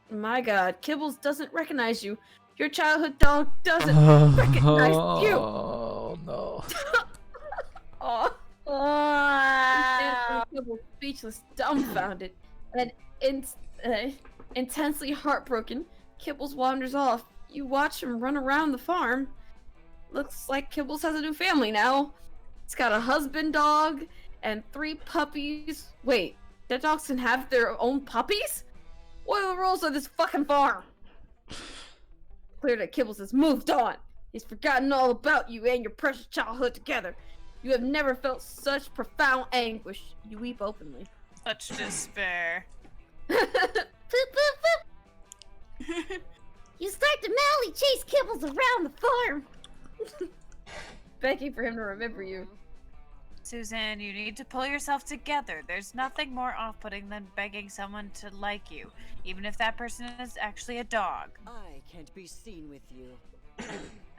my god, Kibbles doesn't recognize you. Your childhood dog doesn't recognize you.
Oh no.
Aw.
Wow.
Kibbles, speechless, dumbfounded, and intensely heartbroken, Kibbles wanders off. You watch him run around the farm. Looks like Kibbles has a new family now. It's got a husband dog and 3 puppies. Wait, the dogs can have their own puppies? What are the rules of this fucking farm? Clear that Kibbles has moved on. He's forgotten all about you and your precious childhood together. You have never felt such profound anguish. You weep openly.
Such despair.
You start to Mally chase kibbles around the farm.
Begging for him to remember you.
Susan, you need to pull yourself together. There's nothing more off-putting than begging someone to like you, even if that person is actually a dog.
I can't be seen with you.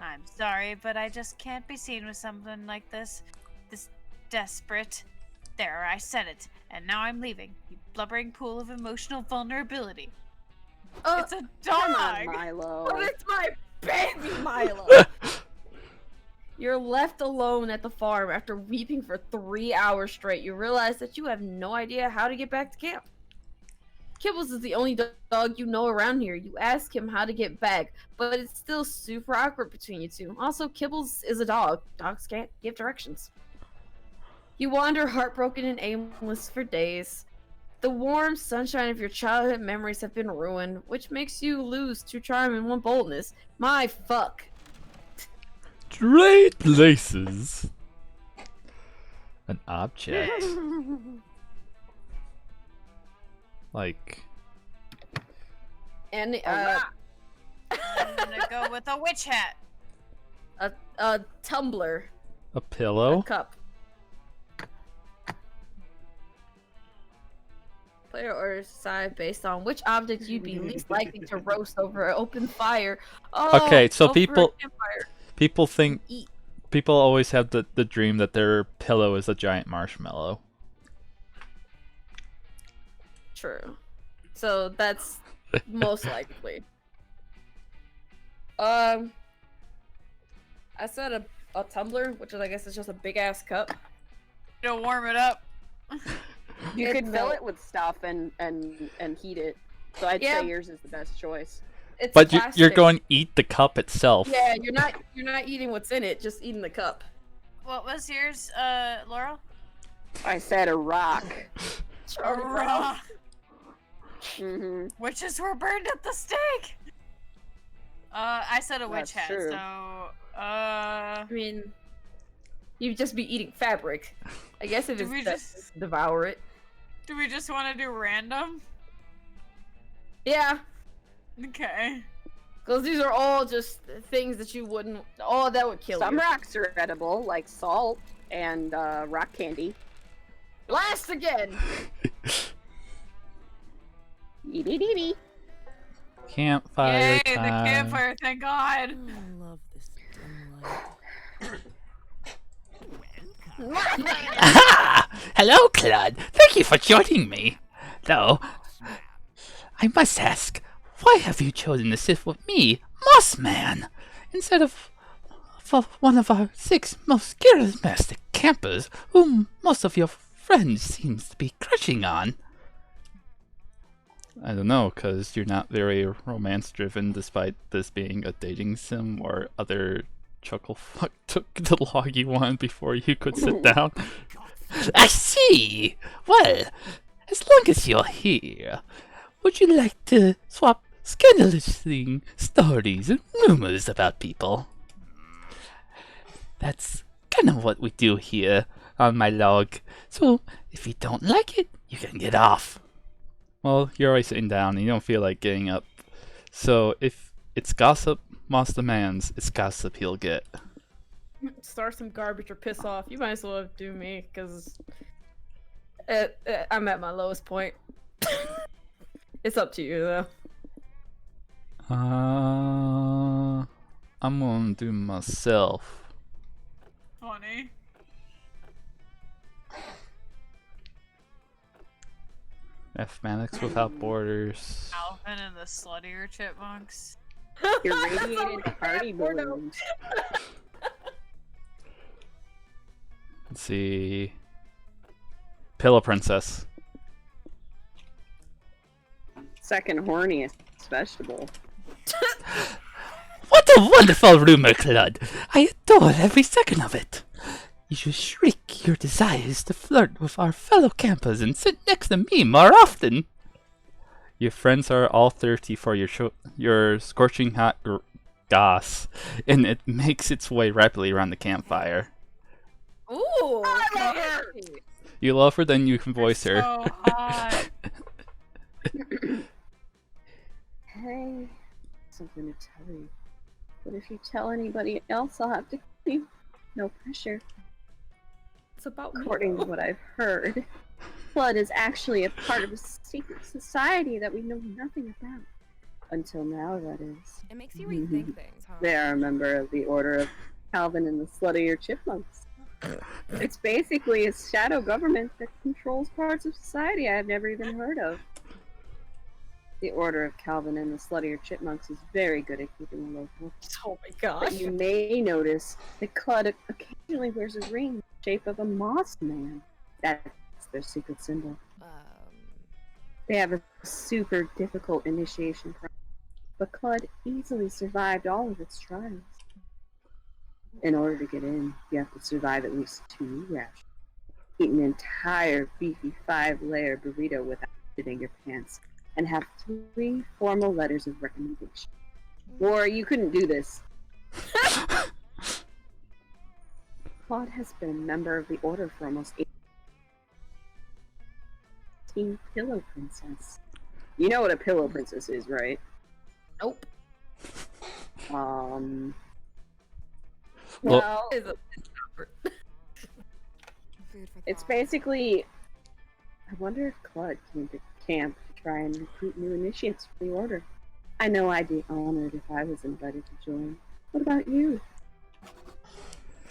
I'm sorry, but I just can't be seen with someone like this. This desperate. There, I said it. And now I'm leaving. You blubbering pool of emotional vulnerability. It's a
Come
dog!
on, Milo.
Oh, it's my baby Milo. You're left alone at the farm after weeping for 3 hours straight. You realize that you have no idea how to get back to camp. Kibbles is the only dog you know around here. You ask him how to get back, but it's still super awkward between you two. Also, Kibbles is a dog. Dogs can't give directions. You wander heartbroken and aimless for days. The warm sunshine of your childhood memories have been ruined, which makes you lose 2 charm and 1 boldness. My fuck.
Trade places. An object. Like.
And
I'm gonna go with a witch hat.
a tumbler,
A
a
pillow?
cup. Player orders decide based on which object you'd be least likely to roast over an open fire. Oh,
Okay, so
over a
people-
campfire.
People think.
Eat.
People always have the dream that their pillow is a giant marshmallow.
True. So that's most likely. I said a tumbler, which is I guess it's just a big ass cup.
To warm it up.
You
It's
could fill
milk.
it with stuff and heat it. So I'd
Yeah.
say yours is the best choice.
It's
But you're
plastic.
going to eat the cup itself.
Yeah, you're not eating what's in it, just eating the cup.
What was yours, Laurel?
I said a rock.
A rock.
Mm-hmm.
Witches were burned at the stake. I said a witch
That's
hat.
true.
So,
I mean, you'd just be eating fabric. I guess if
Do
it's
we
just devour it.
do we just want to do random?
Yeah,
Okay.
because these are all just things that you wouldn't. All that would kill
Some
you.
rocks are edible, like salt and rock candy.
Blast again.
Dee-dee-dee-dee.
Campfire
Yay, the
time.
campfire, thank God.
I love this dim light.
Ah! Hello, Claude. Thank you for joining me. Though, I must ask, why have you chosen to sit with me, Moss Man, instead of one of our 6 most charismatic campers, whom most of your friends seems to be crushing on?
I don't know, because you're not very romance-driven, despite this being a dating sim, or other chucklefuck took the log you wanted before you could sit down.
I see. Well, as long as you're here, would you like to swap scandalous stories and rumors about people? That's kind of what we do here on my log. So, if you don't like it, you can get off.
Well, you're always sitting down and you don't feel like getting up. So if it's gossip Moss demands, it's gossip he'll get.
Start some garbage or piss off. You might as well do me, because I'm at my lowest point. It's up to you, though.
I'm gonna do myself.
Funny.
Mathematics without borders.
Alvin and the sluttier chipmunks.
Irradiated party balloons.
Let's see. Pillow Princess.
Second horniest vegetable.
What a wonderful rumor, Claude. I adore every second of it. You should shriek your desires to flirt with our fellow campers and sit next to me more often.
Your friends are all thirsty for your scorching hot goss, and it makes its way rapidly around the campfire.
Ooh!
I love her!
You love her, then you can voice her.
So hot.
Hey, something to tell you. But if you tell anybody else, I'll have to kill you. No pressure.
It's about me.
According to what I've heard, Blood is actually a part of a secret society that we know nothing about. Until now, that is.
It makes you rethink things, huh?
They are a member of the Order of Calvin and the Sluttier Chipmunks. It's basically a shadow government that controls parts of society I've never even heard of. The Order of Calvin and the Sluttier Chipmunks is very good at keeping the local.
Oh my gosh.
But you may notice that Clud occasionally wears a ring in the shape of a moss man. That's their secret symbol. They have a super difficult initiation process, but Clud easily survived all of its trials. In order to get in, you have to survive at least 2 rations. Eat an entire beefy 5-layer burrito without shitting your pants, and have 3 formal letters of recommendation. Or you couldn't do this. Claude has been a member of the Order for almost 18 Pillow Princess. You know what a Pillow Princess is, right?
Nope.
Well, it's basically... I wonder if Claude came to camp to try and recruit new initiates for the Order. I know I'd be honored if I was invited to join. What about you?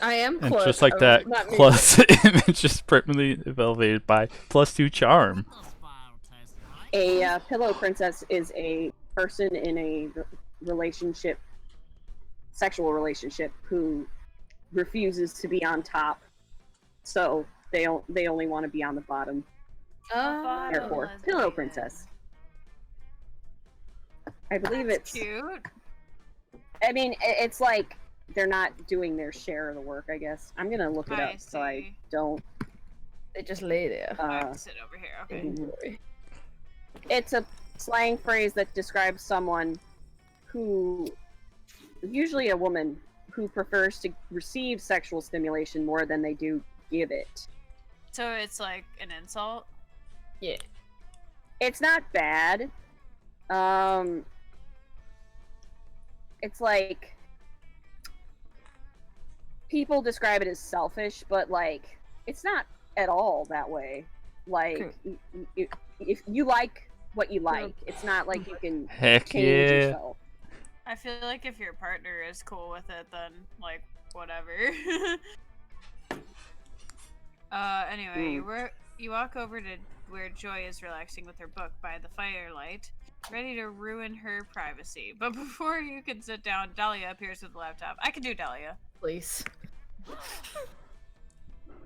I am
And
close.
just like that, Clud's image is permanently elevated by +2 charm.
A Pillow Princess is a person in a relationship, sexual relationship, who refuses to be on top. So they only want to be on the bottom. Therefore, Pillow Princess. I believe it's
cute.
I mean, it's like they're not doing their share of the work, I guess. I'm gonna look it up so I don't.
They just lay there.
Sit over here, okay.
It's a slang phrase that describes someone who, usually a woman, who prefers to receive sexual stimulation more than they do give it.
So it's like an insult?
Yeah.
It's not bad. It's like people describe it as selfish, but like it's not at all that way. Like if you like what you like, it's not like you can change yourself.
I feel like if your partner is cool with it, then like whatever. Anyway, you walk over to where Joy is relaxing with her book by the firelight, ready to ruin her privacy. But before you can sit down, Dahlia appears with the laptop. I can do Dahlia.
Please.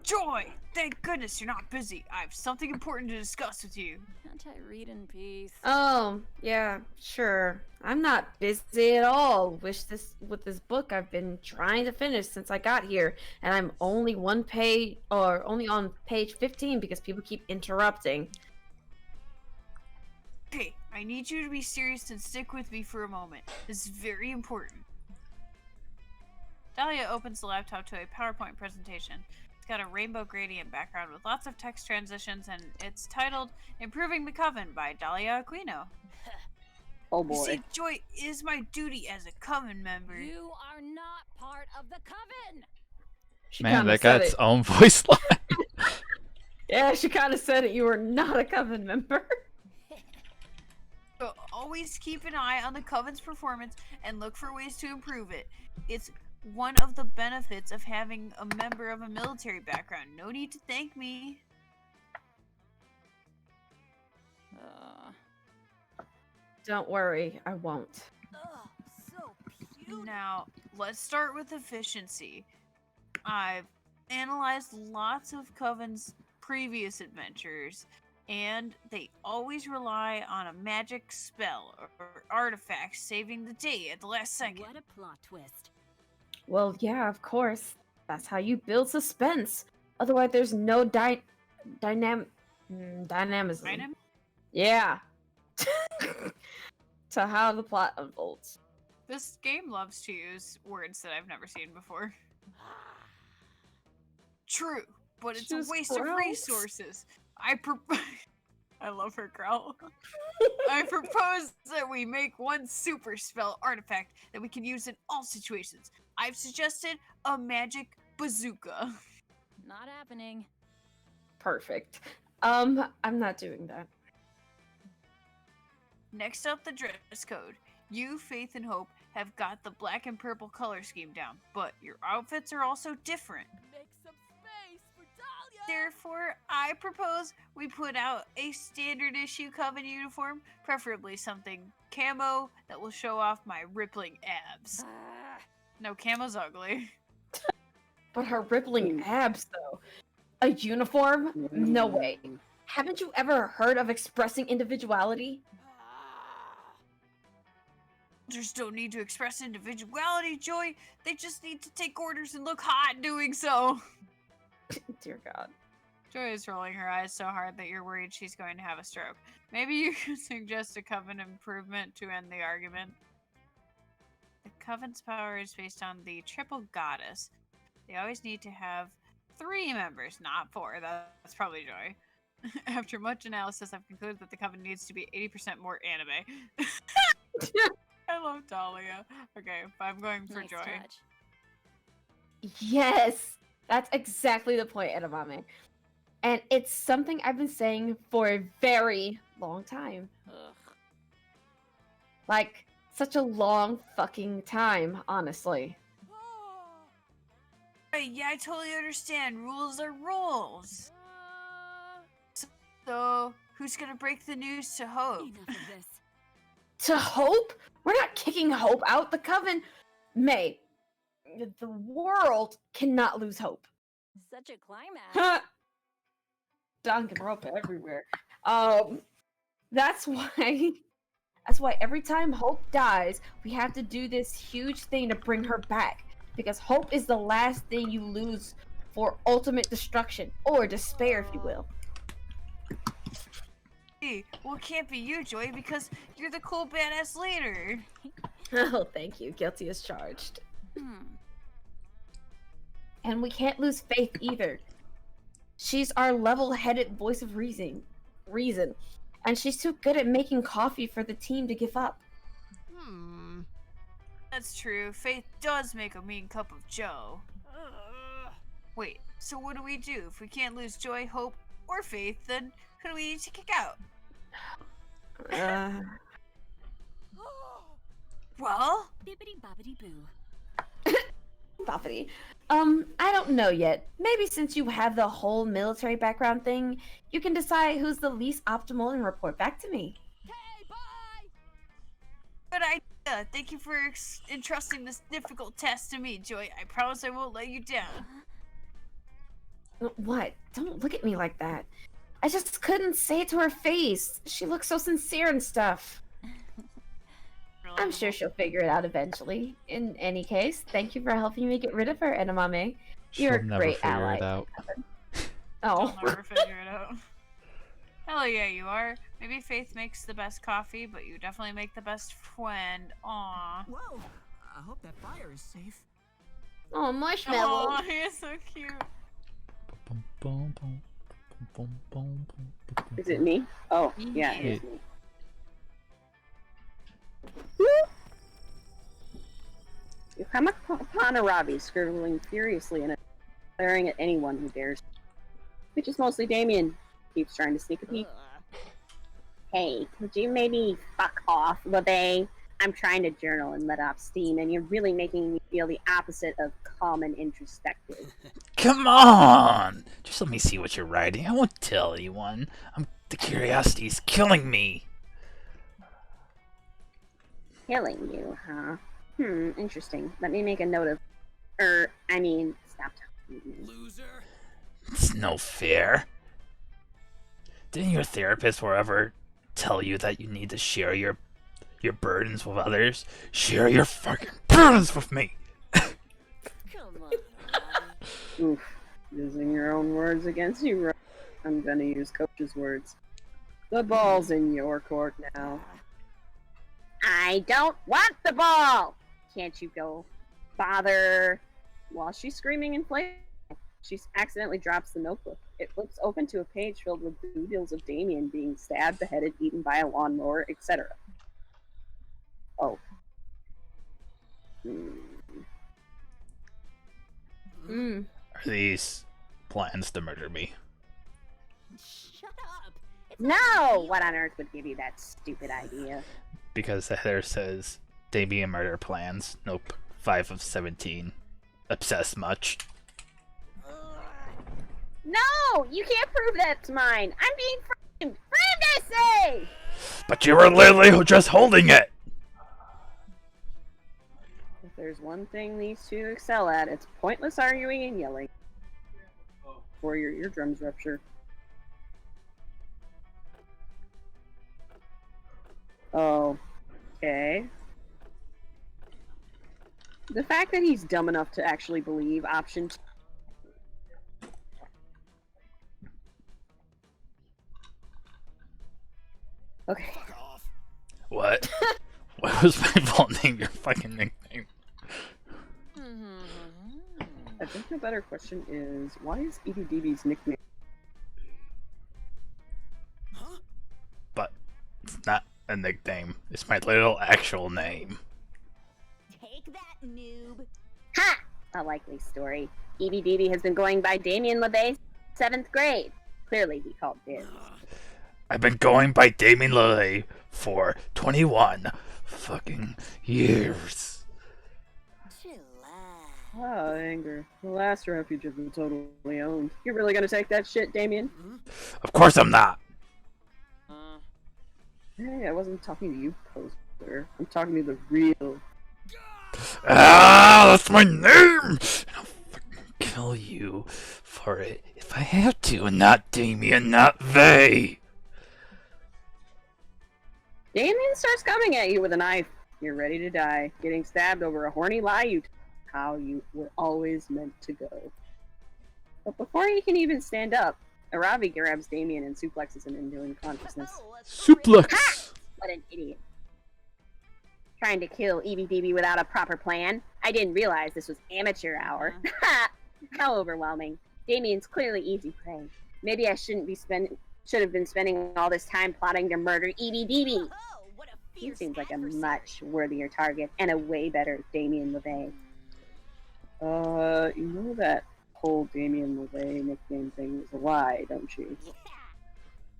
Joy! Thank goodness you're not busy. I have something important to discuss with you.
Can't I read in peace?
Oh, yeah, sure. I'm not busy at all. With this book I've been trying to finish since I got here, and I'm only on page 15 because people keep interrupting.
Okay, I need you to be serious and stick with me for a moment. This is very important. Dahlia opens the laptop to a PowerPoint presentation. It's got a rainbow gradient background with lots of text transitions, and it's titled Improving the Coven by Dahlia Aquino.
Oh boy.
You see, Joy is my duty as a Coven member.
You are not part of the Coven!
Man, that got its own voice line.
Yeah, she kind of said it. You were not a Coven member.
So always keep an eye on the Coven's performance and look for ways to improve it. It's one of the benefits of having a member of a military background. No need to thank me.
Don't worry, I won't.
Oh, so cute.
Now, let's start with efficiency. I've analyzed lots of Coven's previous adventures, and they always rely on a magic spell or artifact saving the day at the last second.
What a plot twist.
Well, yeah, of course. That's how you build suspense. Otherwise, there's no dynamism. Yeah. To how the plot unfolds.
This game loves to use words that I've never seen before. True, but it's a waste of resources. I love her growl. I propose that we make one super spell artifact that we can use in all situations. I've suggested a magic bazooka.
Not happening.
Perfect. I'm not doing that.
Next up, the dress code. You, Faith, and Hope have got the black and purple color scheme down, but your outfits are also different.
Make some space for Dahlia!
Therefore, I propose we put out a standard issue Coven uniform, preferably something camo that will show off my rippling abs.
Ah,
No, camo's ugly.
But her rippling abs, though. A uniform? No way. Haven't you ever heard of expressing individuality?
Soldiers don't need to express individuality, Joy. They just need to take orders and look hot doing so.
Dear God.
Joy is rolling her eyes so hard that you're worried she's going to have a stroke. Maybe you could suggest a Coven improvement to end the argument. The Coven's power is based on the triple goddess. They always need to have 3 members, not 4. That's probably Joy. After much analysis, I've concluded that the Coven needs to be 80% more anime. I love Dahlia. Okay, I'm going for
nice
Joy.
touch.
Yes! That's exactly the point, edamame. And it's something I've been saying for a very long time.
Ugh.
Like, such a long fucking time, honestly.
Hey, yeah, I totally understand. Rules are rules.
Ah,
So, who's gonna break the news to Hope?
enough of this.
To Hope? We're not kicking Hope out. The Coven... May, the world cannot lose Hope.
Such a climax.
Danganronpa everywhere. That's why every time Hope dies, we have to do this huge thing to bring her back. Because Hope is the last thing you lose for ultimate destruction, or despair, if you will.
Well, it can't be you, Joy, because you're the cool badass leader.
Oh, thank you. Guilty as charged.
Hmm.
And we can't lose Faith either. She's our level-headed voice of reason. And she's too good at making coffee for the team to give up.
That's true. Faith does make a mean cup of joe. Wait, so what do we do? If we can't lose Joy, Hope, or Faith, then who do we need to kick out? Well?
Bibbidi bobbidi boo.
Boppity. I don't know yet. Maybe since you have the whole military background thing, you can decide who's the least optimal and report back to me.
Okay, bye!
Good idea. Thank you for entrusting this difficult task to me, Joy. I promise I won't let you down.
What? Don't look at me like that. I just couldn't say it to her face. She looks so sincere and stuff. I'm sure she'll figure it out eventually. In any case, thank you for helping me get rid of her, Edamame. You're a
She'll never
great
figure
ally.
it out.
Oh.
I'll never figure it out. Hell yeah, you are. Maybe Faith makes the best coffee, but you definitely make the best friend. Aww.
Whoa! I hope that fire is safe.
Oh, marshmallow.
Aw, he's so cute.
Is it me? Oh, yeah, it is me. You come upon a Robbie scribbling furiously and glaring at anyone who dares. Which is mostly Damien. Keeps trying to sneak a peek. Hey, could you maybe fuck off, LeVay? I'm trying to journal and let off steam, and you're really making me feel the opposite of calm and introspective.
Come on! Just let me see what you're writing. I won't tell anyone. The curiosity's killing me.
Killing you, huh? Interesting. Let me make a note of... stop talking to me.
Loser.
It's no fair. Didn't your therapist forever tell you that you need to share your burdens with others? Share your fucking burdens with me!
Come on, Robbie.
Oof. Using your own words against you, Rob. I'm gonna use Coach's words. The ball's in your court now. I don't want the ball! Can't you go bother while she's screaming and playing? She accidentally drops the notebook. It flips open to a page filled with doodles of Damien being stabbed, beheaded, eaten by a lawnmower, etc. Oh.
Mm.
Are these plans to murder me?
Shut up. It's
No! What on earth would give you that stupid idea?
Because the header says Damien murder plans. Nope. 5 of 17. Obsessed much.
No! You can't prove that's mine! I'm being framed! Framed, I say!
But you were literally just holding it!
If there's one thing these two excel at, it's pointless arguing and yelling. Before your eardrums rupture. Oh. Okay. The fact that he's dumb enough to actually believe option 2. Okay.
What? What was my fault name? Your fucking nickname.
I think the better question is, why is EDDB's nickname?
But it's not a nickname. It's my little actual name.
Take that, noob.
Ha! A likely story. EBDB has been going by Damien LeBay 7th grade. Clearly he called dibs.
I've been going by Damien Lillet for 21 fucking years.
Ah, anger. The last refuge of the totally owned. You're really gonna take that shit, Damien?
Of course I'm not.
Hey, I wasn't talking to you, poser. I'm talking to the real.
Ah, that's my name! I'll fucking kill you for it if I have to, and not Damien, not they.
Damien starts coming at you with a knife. You're ready to die, getting stabbed over a horny lie you how you were always meant to go. But before he can even stand up, Aravi grabs Damien and suplexes him into unconsciousness.
Suplex!
What an idiot. Trying to kill EBDB without a proper plan? I didn't realize this was amateur hour. How overwhelming. Damien's clearly easy prey. Maybe I should have been spending all this time plotting to murder EBDB. He seems like a much worthier target and a way better Damien LeVay.
You know that whole Damien LeVay nickname thing was a lie, don't you?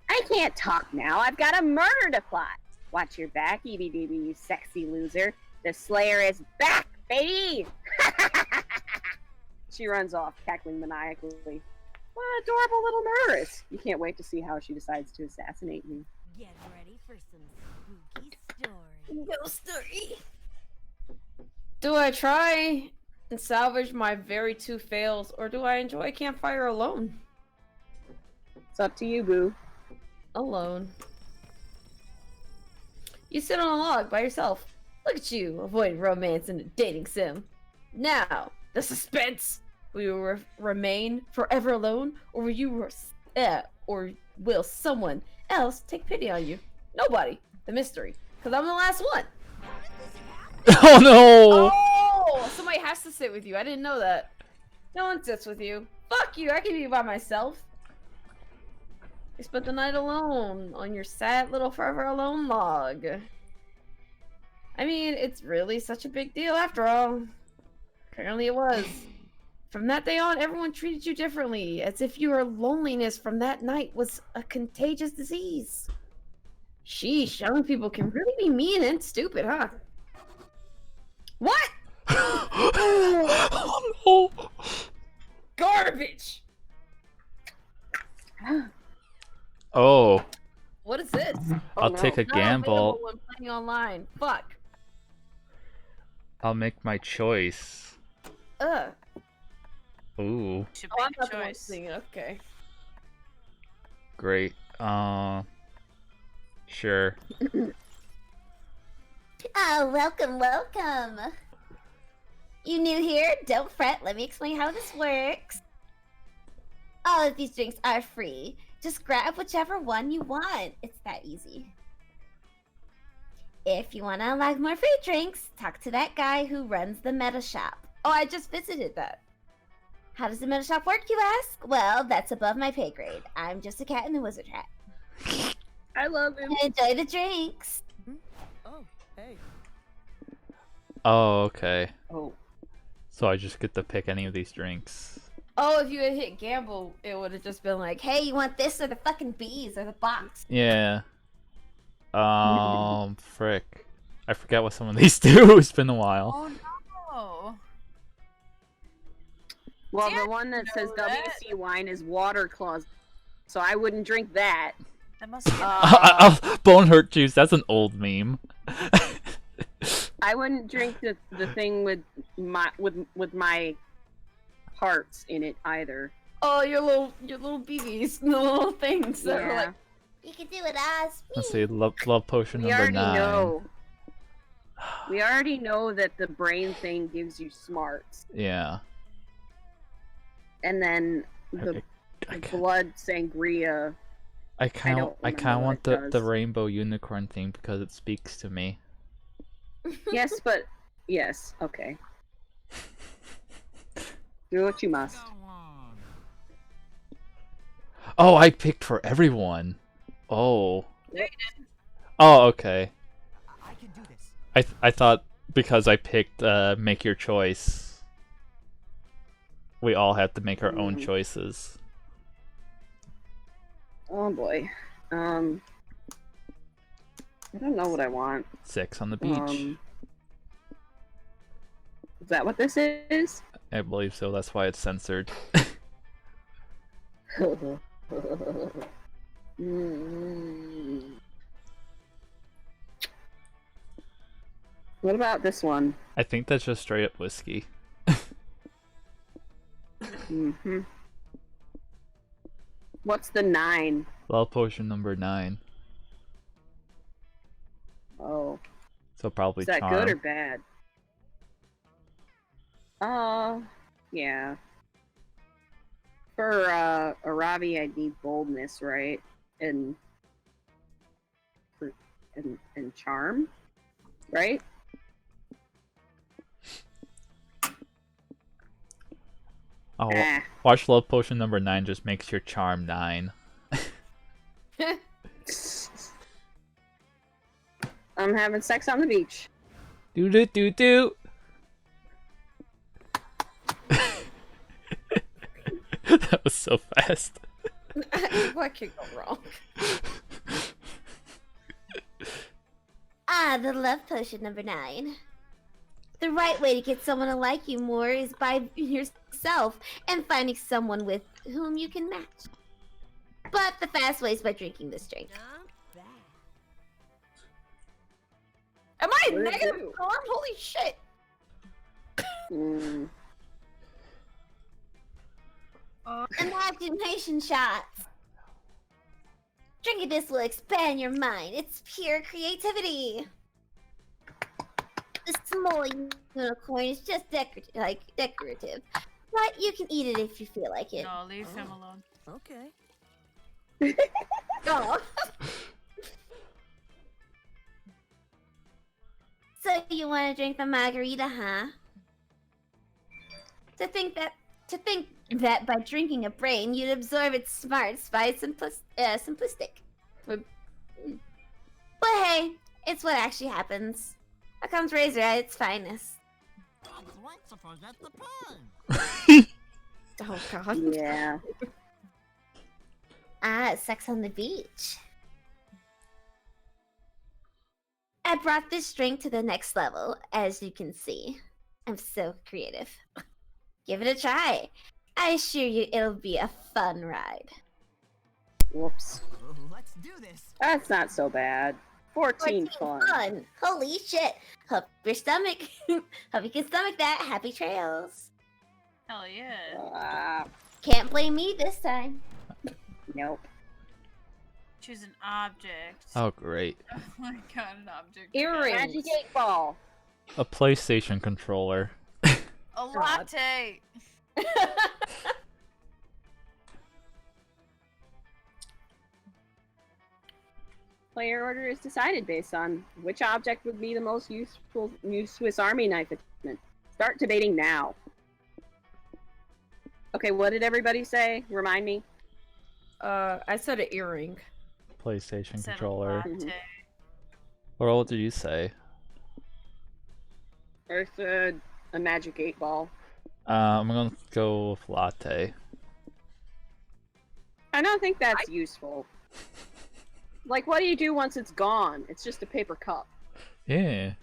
I can't talk now. I've got a murder to plot. Watch your back, EBDB, you sexy loser. The Slayer is back, baby!
She runs off, cackling maniacally. What an adorable little murderess! You can't wait to see how she decides to assassinate me.
Get ready for some spooky story.
Ghost story. Do I try and salvage my very 2 fails, or do I enjoy campfire alone?
It's up to you, boo.
Alone. You sit on a log by yourself. Look at you, avoiding romance in a dating sim. Now, the suspense. Will you remain forever alone, or will someone else take pity on you? Nobody. The mystery. Because I'm the last one.
Oh no!
Oh, somebody has to sit with you. I didn't know that. No one sits with you. Fuck you. I can be by myself. You spent the night alone on your sad little forever alone log. I mean, it's really such a big deal after all. Apparently it was. From that day on, everyone treated you differently, as if your loneliness from that night was a contagious disease. Sheesh, young people can really be mean and stupid, huh? What?
Oh no!
Garbage!
Oh.
What is this?
I'll take a gamble.
When playing online. Fuck.
I'll make my choice.
Ugh.
Ooh.
Should
Oh, I'm
make
not
a
the one
choice.
seeing it. Okay.
Great. Sure.
Oh, welcome, welcome. You new here? Don't fret, let me explain how this works. All of these drinks are free. Just grab whichever one you want. It's that easy. If you want to unlock more free drinks, talk to that guy who runs the meta shop.
Oh, I just visited that.
How does the metal shop work, you ask? Well, that's above my pay grade. I'm just a cat in the wizard hat.
I love him.
Enjoy the drinks.
Oh, hey.
Oh, okay.
Oh.
So I just get to pick any of these drinks.
Oh, if you had hit gamble, it would have just been like,
Hey, you want this or the fucking bees or the box?
Yeah. Frick. I forgot what some of these do. It's been a while.
Oh no.
Well,
See, I
the one that says
know that.
WC wine is water closet, so I wouldn't drink that.
That must be
Bone hurt juice. That's an old meme.
I wouldn't drink the thing with my parts in it either.
oh, your little BBs, the little things that are like,
You can do it, Oz.
Let's see. Love potion
We
number
already
9.
know. We already know that the brain thing gives you smarts,
Yeah.
and then the blood sangria.
I kind of
remember
want
what it
the
does.
rainbow unicorn thing because it speaks to me.
Yes, but yes, okay. Do what you must.
Oh, I picked for everyone. Oh.
Yeah, you
Oh, okay.
I can do this.
I thought because I picked make your choice, we all have to make our own choices.
Oh boy. I don't know what I want.
6 on the beach.
Is that what this is?
I believe so. That's why it's censored.
What about this one?
I think that's just straight up whiskey.
What's the 9?
Love potion number 9.
Oh.
So probably
Is that
charm.
good or bad? Yeah. For Aravi, I'd need boldness, right? And charm, right?
Oh,
Ah.
watch love potion number 9 just makes your charm 9.
I'm having sex on the beach.
Do do do do. That was so fast.
what could go wrong?
Ah, the love potion number 9. The right way to get someone to like you more is by yourself and finding someone with whom you can match. But the fast way is by drinking this drink.
Am I
What did it
negative
do?
charm? Holy shit!
Imagination shots. Drinking this will expand your mind. It's pure creativity. The small unicorn is just decorative, but you can eat it if you feel like it.
No, leave him alone.
Okay.
Oh. So you want to drink the margarita, huh? To think that by drinking a brain, you'd absorb its smarts by simplistic. But hey, it's what actually happens. Here comes Razor at its finest.
That's right, suppose that's the pun.
Oh god.
Yeah.
Sex on the beach. I brought this drink to the next level, as you can see. I'm so creative. Give it a try. I assure you it'll be a fun ride.
Whoops.
Let's do this.
That's not so bad. 14 fun.
Holy shit. Hope you can stomach that. Happy trails.
Hell yeah.
Can't blame me this time.
Nope.
Choose an object.
Oh, great.
Oh my god, an object.
Earrings.
Magic 8 ball.
A PlayStation controller.
A latte.
Player order is decided based on which object would be the most useful new Swiss Army knife attachment. Start debating now. Okay, what did everybody say? Remind me.
I said an earring.
PlayStation
Said a
controller.
latte.
Laurel, what did you say?
I said a magic 8-ball.
I'm gonna go with latte.
I don't think that's useful. Like, what do you do once it's gone? It's just a paper cup,
Yeah.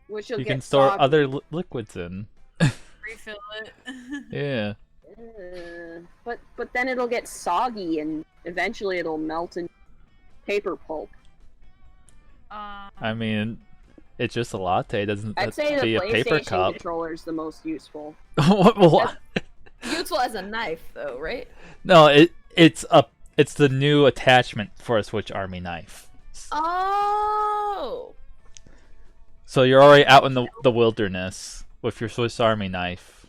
which you'll
You
get
can store
soggy.
other liquids in.
Refill it.
Yeah.
But then it'll get soggy and eventually it'll melt in paper pulp.
I mean, it's just a latte. It doesn't
I'd
have
say
to
the
be a paper
PlayStation
cup.
controller is the most useful.
What?
Useful as a knife, though, right?
No, it's the new attachment for a Switch Army knife.
Oh.
So you're already out in the wilderness with your Swiss Army knife,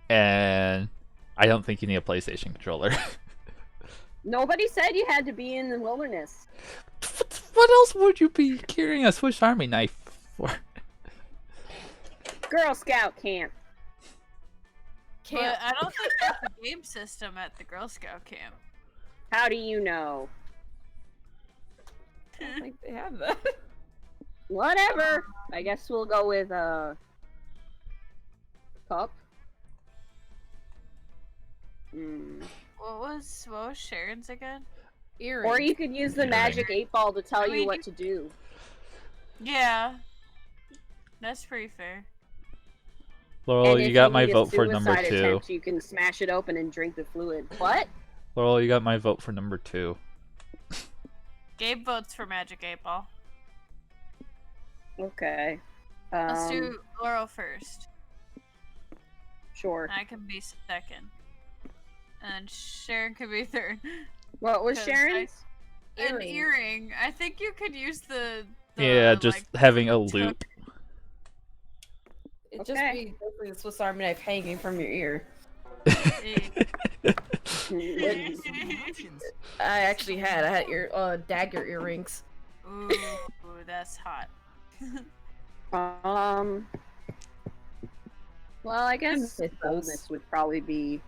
and I don't think you need a PlayStation controller.
Nobody said you had to be in the wilderness.
What else would you be carrying a Swiss Army knife for?
Girl Scout camp.
But I don't think there's a game system at the Girl Scout camp.
How do you know?
I don't think they have that.
Whatever. I guess we'll go with cup.
What was Sharon's again?
Earring.
Or you could use the
Earring.
magic 8-ball to tell
I
you
mean,
what to do.
Yeah. That's pretty fair.
Laurel,
And
you
if
got
you
my
need a
vote for number
suicide
2.
attempt, you can smash it open and drink the fluid. What?
Laurel, you got my vote for number 2.
Gabe votes for Magic 8 Ball.
Okay.
Let's do Laurel first.
Sure.
I can be second. And Sharon could be third.
What was
'Cause
Sharon's?
An earring. I think you could use the
Yeah, just
like,
having a loop.
It'd just be basically the Swiss Army knife hanging from your ear. I actually had. I had dagger earrings.
Ooh, that's hot.
Well, I guess boldness would probably be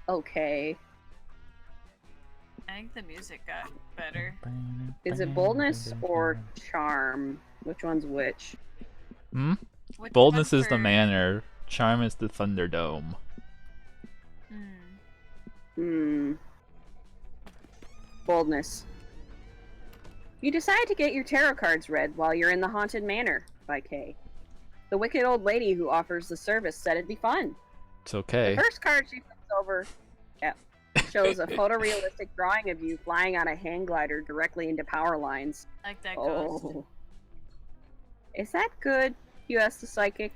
okay.
I think the music got better.
Is it boldness or charm? Which one's which?
Which
Boldness
one
is the
for-
manor. Charm is the Thunderdome.
Boldness. You decide to get your tarot cards read while you're in the Haunted Manor by Kay. The wicked old lady who offers the service said it'd be fun.
It's okay.
The first card she flips over shows a photorealistic drawing of you flying on a hang glider directly into power lines.
Like that ghost.
Oh. Is that good? You ask the psychic.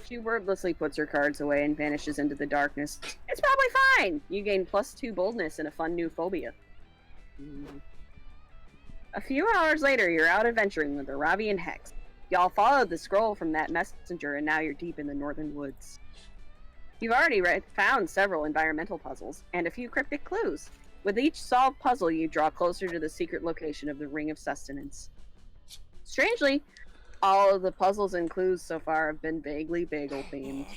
She wordlessly puts her cards away and vanishes into the darkness. It's probably fine! You gain +2 boldness and a fun new phobia. A few hours later, you're out adventuring with Aravi and Hex. Y'all followed the scroll from that messenger and now you're deep in the northern woods. You've already found several environmental puzzles and a few cryptic clues. With each solved puzzle, you draw closer to the secret location of the Ring of Sustenance. Strangely, all of the puzzles and clues so far have been vaguely bagel themed.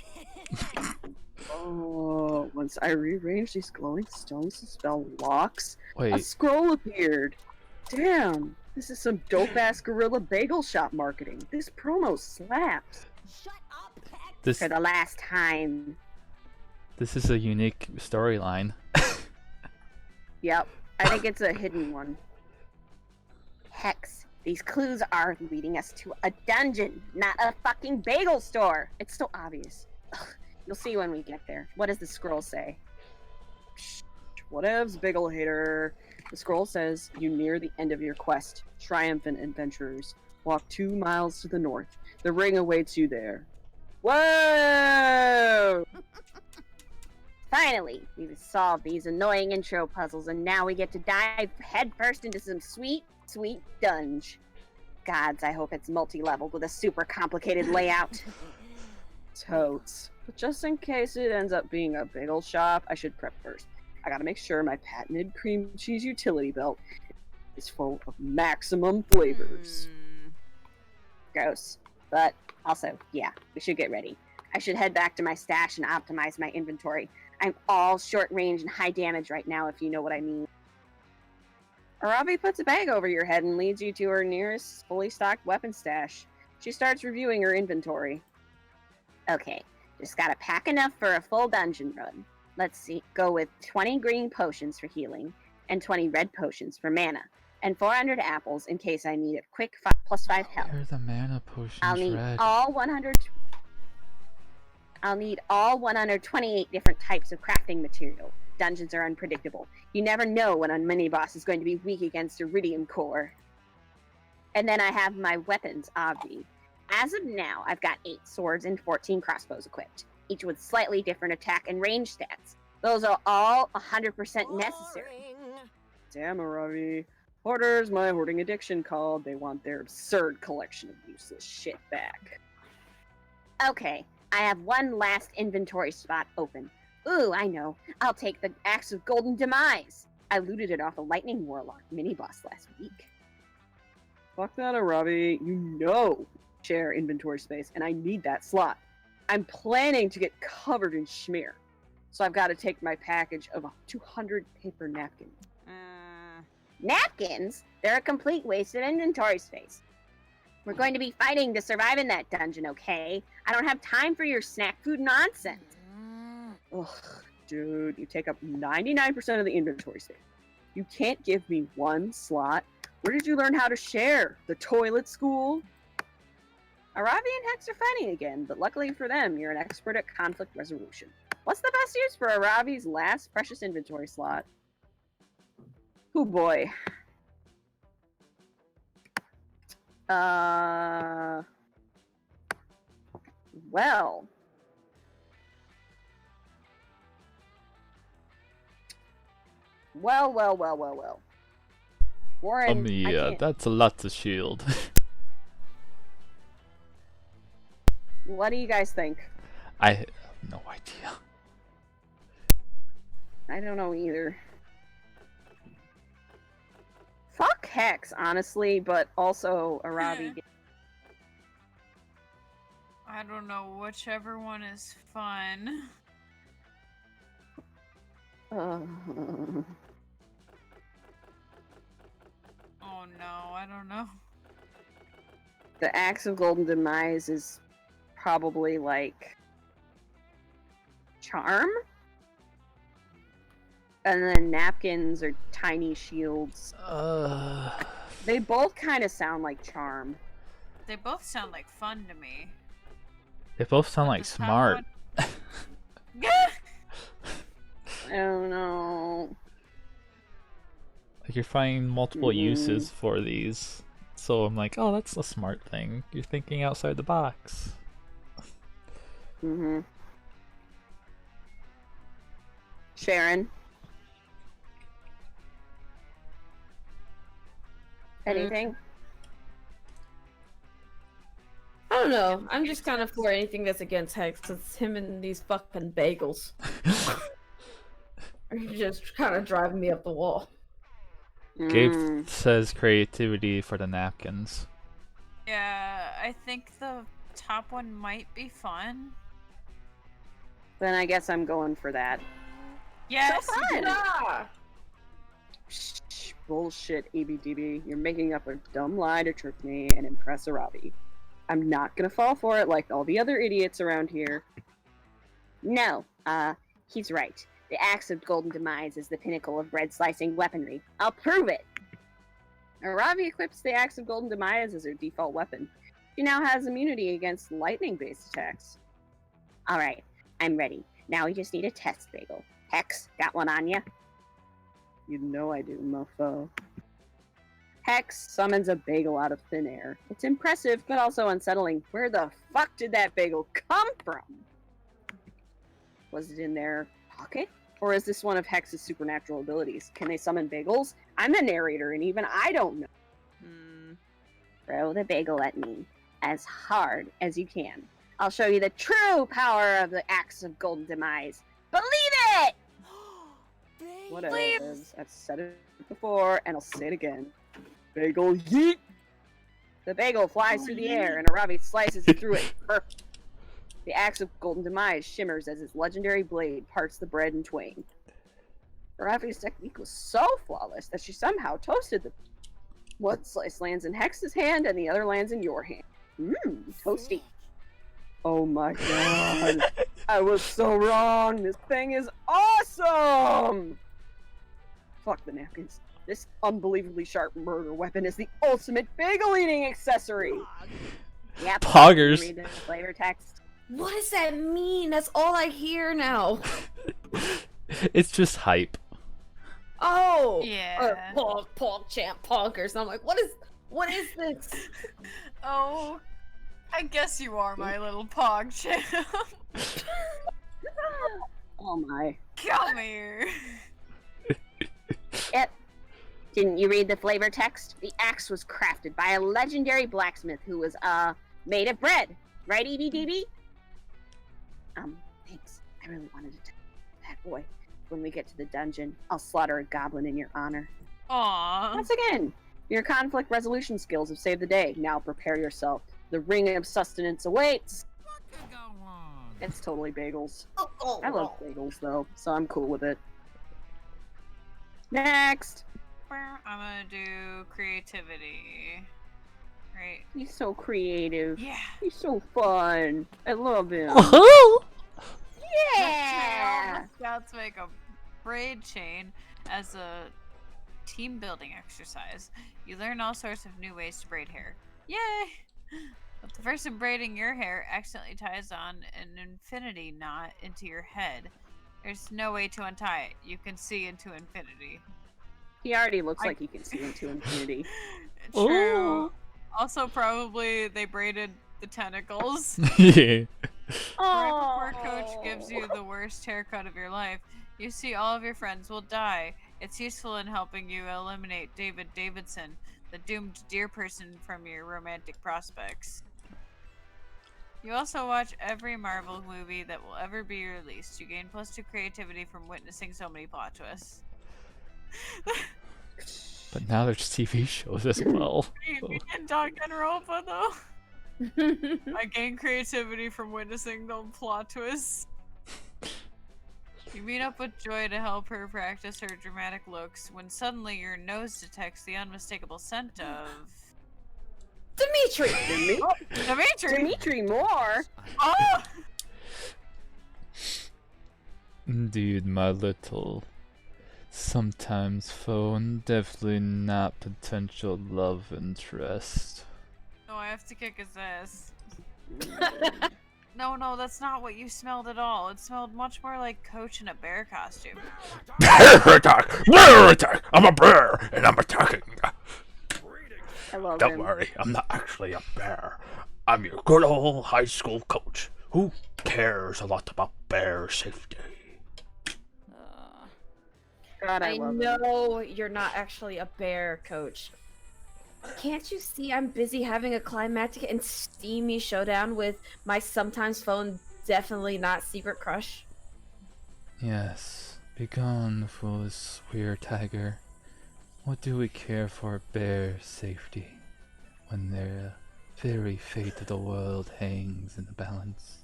Oh, once I rearranged these glowing stones to spell locks, a
Wait,
scroll appeared. Damn, this is some dope-ass gorilla bagel shop marketing. This promo slaps.
this
For the last time.
this is a unique storyline.
Yep, I think it's a hidden one. Hex, these clues are leading us to a dungeon, not a fucking bagel store. It's so obvious. Ugh, you'll see when we get there. What does the scroll say? Psh, whatevs, bagel hater. The scroll says, you near the end of your quest. Triumphant adventurers. Walk 2 miles to the north. The ring awaits you there. Whoa! Finally, we've solved these annoying intro puzzles, and now we get to dive headfirst into some sweet, sweet dunge. Gods, I hope it's multi-leveled with a super complicated layout. Totes. But just in case it ends up being a bagel shop, I should prep first. I gotta make sure my patented cream cheese utility belt is full of maximum flavors. Gross. But also, yeah, we should get ready.
I should head back to my stash and optimize my inventory. I'm all short range and high damage right now, if you know what I mean. Arabi puts a bag over your head and leads you to her nearest fully stocked weapon stash. She starts reviewing her inventory. Okay, just gotta pack enough for a full dungeon run. Let's see, go with 20 green potions for healing, and 20 red potions for mana, and 400 apples in case I need a quick plus 5 health.
Where are the mana potions
I'll need
red?
all 128 different types of crafting material. Dungeons are unpredictable. You never know when a mini-boss is going to be weak against Iridium Core. And then I have my weapons, obvi. As of now, I've got 8 swords and 14 crossbows equipped, each with slightly different attack and range stats. Those are all 100% necessary. Damn, Arabi. Hoarders, my hoarding addiction called. They want their absurd collection of useless shit back. Okay, I have one last inventory spot open. Ooh, I know. I'll take the Axe of Golden Demise. I looted it off a Lightning Warlock mini-boss last week. Fuck that, Arabi. You know share inventory space, and I need that slot. I'm planning to get covered in schmear, so I've got to take my package of 200 paper napkins. Napkins? They're a complete waste of inventory space. We're going to be fighting to survive in that dungeon, okay? I don't have time for your snack food nonsense. Ugh, dude, you take up 99% of the inventory space. You can't give me one slot. Where did you learn how to share? The toilet school? Arabi and Hex are fighting again, but luckily for them, you're an expert at conflict resolution. What's the best use for Arabi's last precious inventory slot? Oh boy. Well. Well. Warren,
yeah, that's a lot to shield.
What do you guys think?
I have no idea.
I don't know either. Fuck Hex, honestly, but also Arabi.
I don't know, whichever one is fun.
Oh
no, I don't know.
The Axe of Golden Demise is probably like Charm? And then napkins are tiny shields. They both kind of sound like Charm.
They both sound like fun to me.
They both sound like smart.
I don't know.
Like you're finding multiple uses for these. So I'm like, oh, that's a smart thing. You're thinking outside the box.
Sharon? Anything?
I don't know. I'm just kind of for anything that's against Hex, because it's him and these fucking bagels. Are just kind of driving me up the wall.
Gabe says creativity for the napkins.
Yeah, I think the top one might be fun.
Then I guess I'm going for that.
Yes!
So fun!
Yeah.
Shh, bullshit, ABDB. You're making up a dumb lie to trick me and impress Arabi. I'm not gonna fall for it like all the other idiots around here. No, he's right. The Axe of Golden Demise is the pinnacle of bread-slicing weaponry. I'll prove it! Arabi equips the Axe of Golden Demise as her default weapon. She now has immunity against lightning-based attacks. Alright, I'm ready. Now we just need a test bagel. Hex, got one on ya? You know I do, mofo. Hex summons a bagel out of thin air. It's impressive, but also unsettling. Where the fuck did that bagel come from? Was it in their pocket? Or is this one of Hex's supernatural abilities? Can they summon bagels? I'm the narrator, and even I don't know. Throw the bagel at me. As hard as you can. I'll show you the true power of the Axe of Golden Demise. Believe it! Whatever. I've said it before, and I'll say it again. Bagel yeet! The bagel flies through the air, and Arabi slices through it.
The axe of Golden Demise shimmers as its legendary blade parts the bread in twain. Her obvious technique was so flawless that she somehow toasted the one slice lands in Hex's hand and the other lands in your hand. Mmm, toasty. Oh my god. I was so wrong. This thing is awesome! Fuck the napkins. This unbelievably sharp murder weapon is the ultimate bagel eating accessory! Yep.
Poggers.
Read the flavor text.
What does that mean? That's all I hear now.
It's just hype.
Oh,
Yeah.
Pog champ poggers. I'm like, what is this?
Oh, I guess you are my little pog champ.
Oh my.
Come here.
Yep. Didn't you read the flavor text? The axe was crafted by a legendary blacksmith who was, made of bread. Right, EDDB? Thanks. I really wanted to tell that boy. When we get to the dungeon, I'll slaughter a goblin in your honor.
Aww.
Once again, your conflict resolution skills have saved the day. Now prepare yourself. The ring of sustenance awaits.
What could go wrong?
It's totally bagels.
Oh,
I love bagels, though, so I'm cool with it. Next!
I'm gonna do creativity. Right.
He's so creative.
Yeah.
He's so fun. I love him.
Yeah!
Scouts make a braid chain as a team building exercise. You learn all sorts of new ways to braid hair. Yay! But the person braiding your hair accidentally ties on an infinity knot into your head. There's no way to untie it. You can see into infinity.
He already looks like he can see into infinity.
True. Also, probably they braided the tentacles.
Yeah.
Right before Coach gives you the worst haircut of your life, you see all of your friends will die. It's useful in helping you eliminate David Davidson, the doomed deer person from your romantic prospects. You also watch every Marvel movie that will ever be released. You gain +2 creativity from witnessing so many plot twists.
But now there's TV shows as well.
We can Danganronpa though. I gain creativity from witnessing the plot twists. You meet up with Joy to help her practice her dramatic looks when suddenly your nose detects the unmistakable scent of...
Dimitri!
Dimitri!
Dimitri Moore!
Oh!
Indeed, my little. Sometimes phone, definitely not potential love interest.
No, I have to kick his ass. No, that's not what you smelled at all. It smelled much more like Coach in a bear costume.
Bear attack! Bear attack! I'm a bear, and I'm attacking.
I love
Don't
him.
worry, I'm not actually a bear. I'm your good old high school coach who cares a lot about bear safety.
God, I
I
love him.
know you're not actually a bear, Coach. Can't you see I'm busy having a climactic and steamy showdown with my sometimes phone, definitely not secret crush?
Yes, begone, foolish weird tiger. What do we care for bear safety when the very fate of the world hangs in the balance?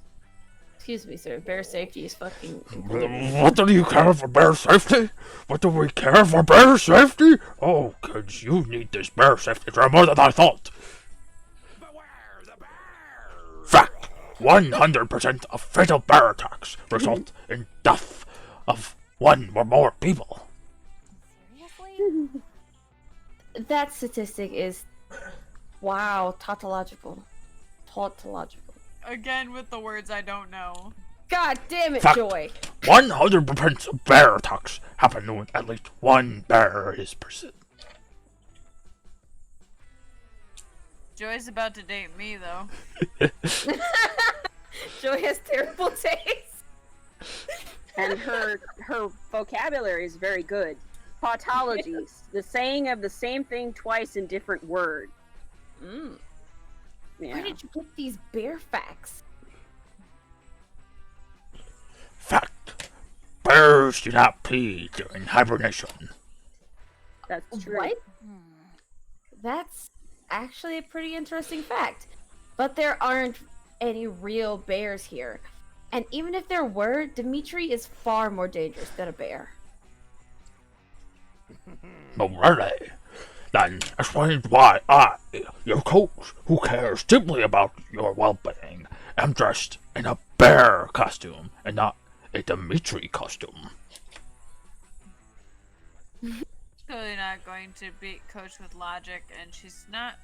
Excuse me, sir. Bear safety is fucking.
What do you care for bear safety? What do we care for bear safety? Oh, kids, you need this bear safety for more than I thought. Fact: 100% of fatal bear attacks result in death of one or more people.
Seriously?
That statistic is, wow, tautological. Tautological.
Again with the words I don't know.
God damn it,
Fact.
Joy.
100% of bear attacks happen when at least one bear is pursued.
Joy's about to date me though.
Joy has terrible taste.
And her vocabulary is very good. Tautology, the saying of the same thing twice in different words.
Mm.
Yeah.
Where did you get these bear facts?
Fact: bears do not pee during hibernation.
That's true.
What? That's actually a pretty interesting fact. But there aren't any real bears here. And even if there were, Dimitri is far more dangerous than a bear.
Alrighty. Then explains why I, your coach, who cares deeply about your well-being, am dressed in a bear costume and not a Dimitri costume.
Clearly not going to beat Coach with logic, and she's not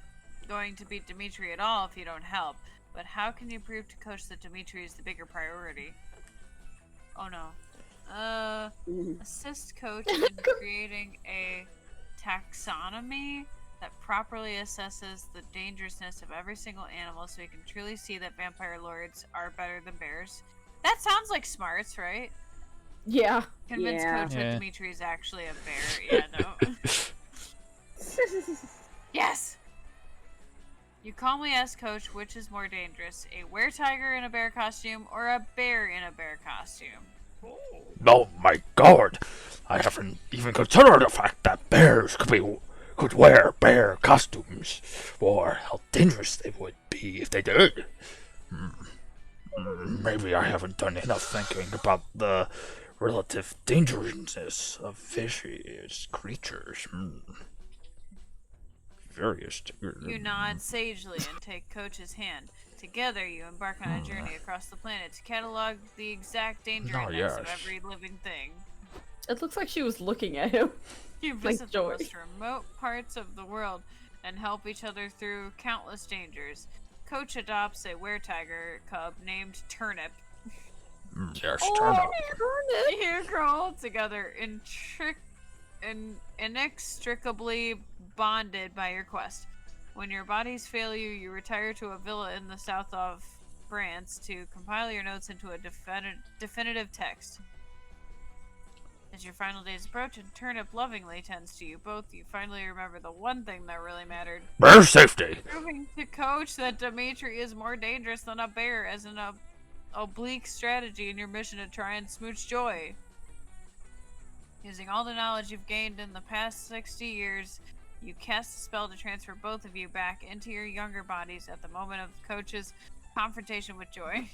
going to beat Dimitri at all if you don't help. But how can you prove to Coach that Dimitri is the bigger priority? Oh no. Assist Coach in creating a taxonomy that properly assesses the dangerousness of every single animal so we can truly see that vampire lords are better than bears. That sounds like smarts, right?
Yeah.
Convince Coach that Dimitri is actually a bear. Yeah, no. Yes! You calmly ask Coach which is more dangerous, a were-tiger in a bear costume or a bear in a bear costume.
Oh my god! I haven't even considered the fact that bears could wear bear costumes, or how dangerous they would be if they did. Maybe I haven't done enough thinking about the relative dangerousness of vicious creatures.
You nod sagely and take Coach's hand. Together, you embark on a journey across the planet to catalog the exact dangerousness of every living thing.
It looks like she was looking at him.
You visit the most remote parts of the world and help each other through countless dangers. Coach adopts a were-tiger cub named Turnip.
Yes, Turnip.
You grow together inextricably bonded by your quest. When your bodies fail you, you retire to a villa in the south of France to compile your notes into a definitive text. As your final days approach and Turnip lovingly tends to you both, you finally remember the one thing that really mattered.
Bear safety!
Proving to Coach that Dimitri is more dangerous than a bear as an oblique strategy in your mission to try and smooch Joy. Using all the knowledge you've gained in the past 60 years, you cast a spell to transfer both of you back into your younger bodies at the moment of Coach's confrontation with Joy.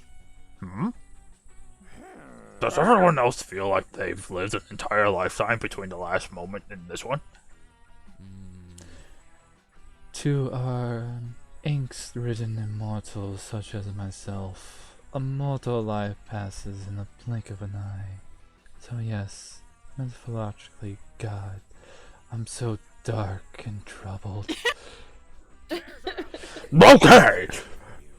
Does everyone else feel like they've lived an entire lifetime between the last moment and this one?
To our angst-ridden immortals such as myself, a mortal life passes in a blink of an eye. So yes, mythologically, God, I'm so dark and troubled.
Okay!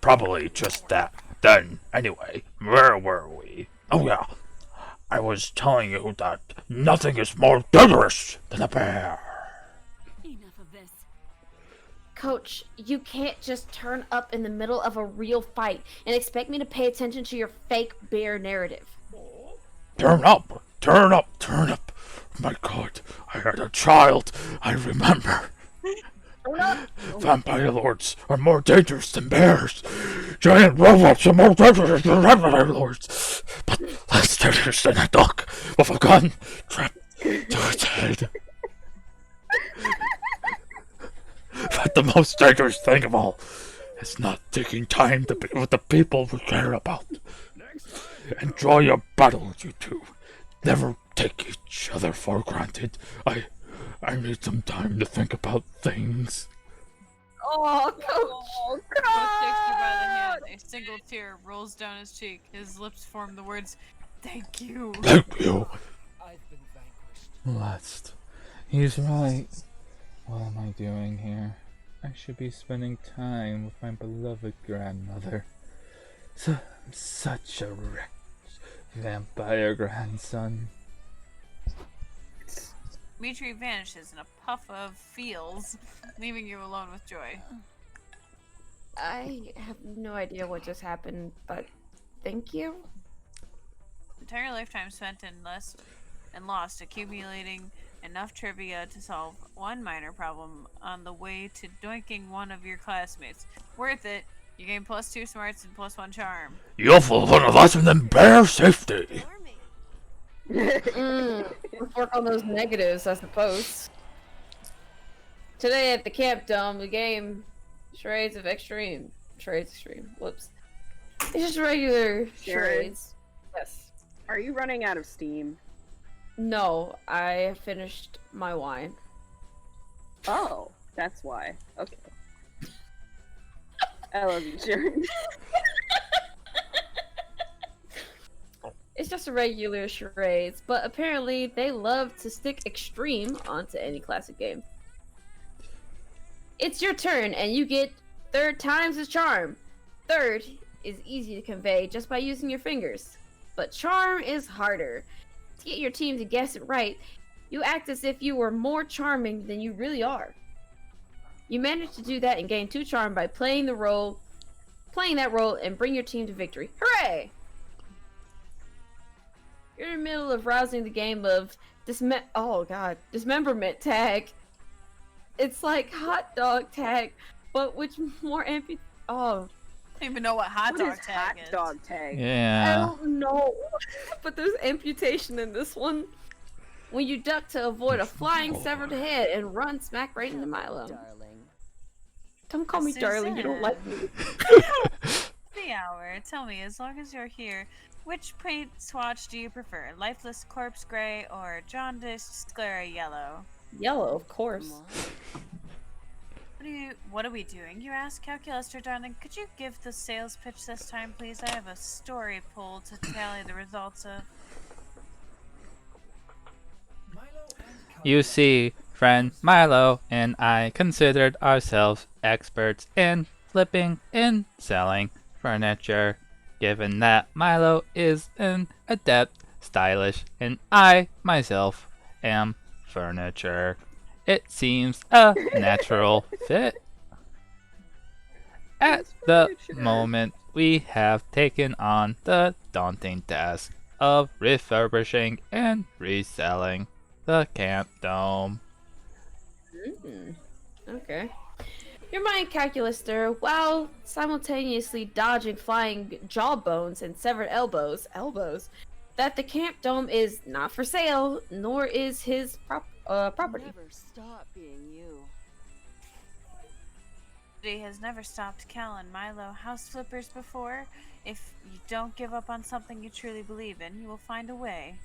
Probably just that. Then, anyway, where were we? Oh yeah, I was telling you that nothing is more dangerous than a bear.
Enough of this.
Coach, you can't just turn up in the middle of a real fight and expect me to pay attention to your fake bear narrative.
Turn up, turn up, turn up. My god, I had a child, I remember. Vampire lords are more dangerous than bears. Giant robots are more dangerous than vampire lords. But less dangerous than a duck with a gun trapped to its head. But the most dangerous thing of all is not taking time to be with the people we care about. Enjoy your battle, you two. Never take each other for granted. I need some time to think about things.
Oh, Coach!
Coach takes you by the hand. A single tear rolls down his cheek. His lips form the words, "Thank you."
Thank you.
Last. He's right. What am I doing here? I should be spending time with my beloved grandmother. Such a wretch. Vampire grandson.
Dimitri vanishes in a puff of feels, leaving you alone with Joy.
I have no idea what just happened, but thank you.
Entire lifetime spent in lost accumulating enough trivia to solve one minor problem on the way to doinking one of your classmates. Worth it. You gain +2 smarts and +1 charm.
You'll learn a lesson in bear safety.
Let's work on those negatives, I suppose. Today at the camp dome, the game Charades Extreme. Whoops. It's just regular
Sharon?
charades. Yes.
Are you running out of steam?
No, I finished my wine.
Oh, that's why. Okay. I love you, Sharon.
It's just a regular charades, but apparently they love to stick extreme onto any classic game. It's your turn, and you get third times as charm. Third is easy to convey just by using your fingers, but charm is harder. To get your team to guess it right, you act as if you were more charming than you really are. You manage to do that and gain 2 charm by playing that role, and bring your team to victory. Hooray! You're in the middle of rousing the game of dismemberment tag. It's like hot dog tag, but with more
I don't even know what hot dog tag
hot
is.
dog tag?
I
Yeah.
don't know, but there's amputation in this one. When you duck to avoid a flying severed head and run smack right into Milo.
Darling.
Don't call me darling, you don't like me.
The hour. Tell me, as long as you're here, which paint swatch do you prefer? Lifeless corpse gray or jaundiced sclera yellow?
Yellow, of course.
What are we doing? You ask, Calculaster darling. Could you give the sales pitch this time, please? I have a story pulled to tally the results of.
You see, friend Milo and I considered ourselves experts in flipping and selling furniture. Given that Milo is an adept, stylish, and I myself am furniture, it seems a natural fit. At the moment, we have taken on the daunting task of refurbishing and reselling the Camp Dome.
Okay. Your mind calculator, while simultaneously dodging flying jawbones and severed elbows, that the Camp Dome is not for sale, nor is his property.
Never stop being you.
He has never stopped Cal and Milo house flippers before. If you don't give up on something you truly believe in, you will find a way.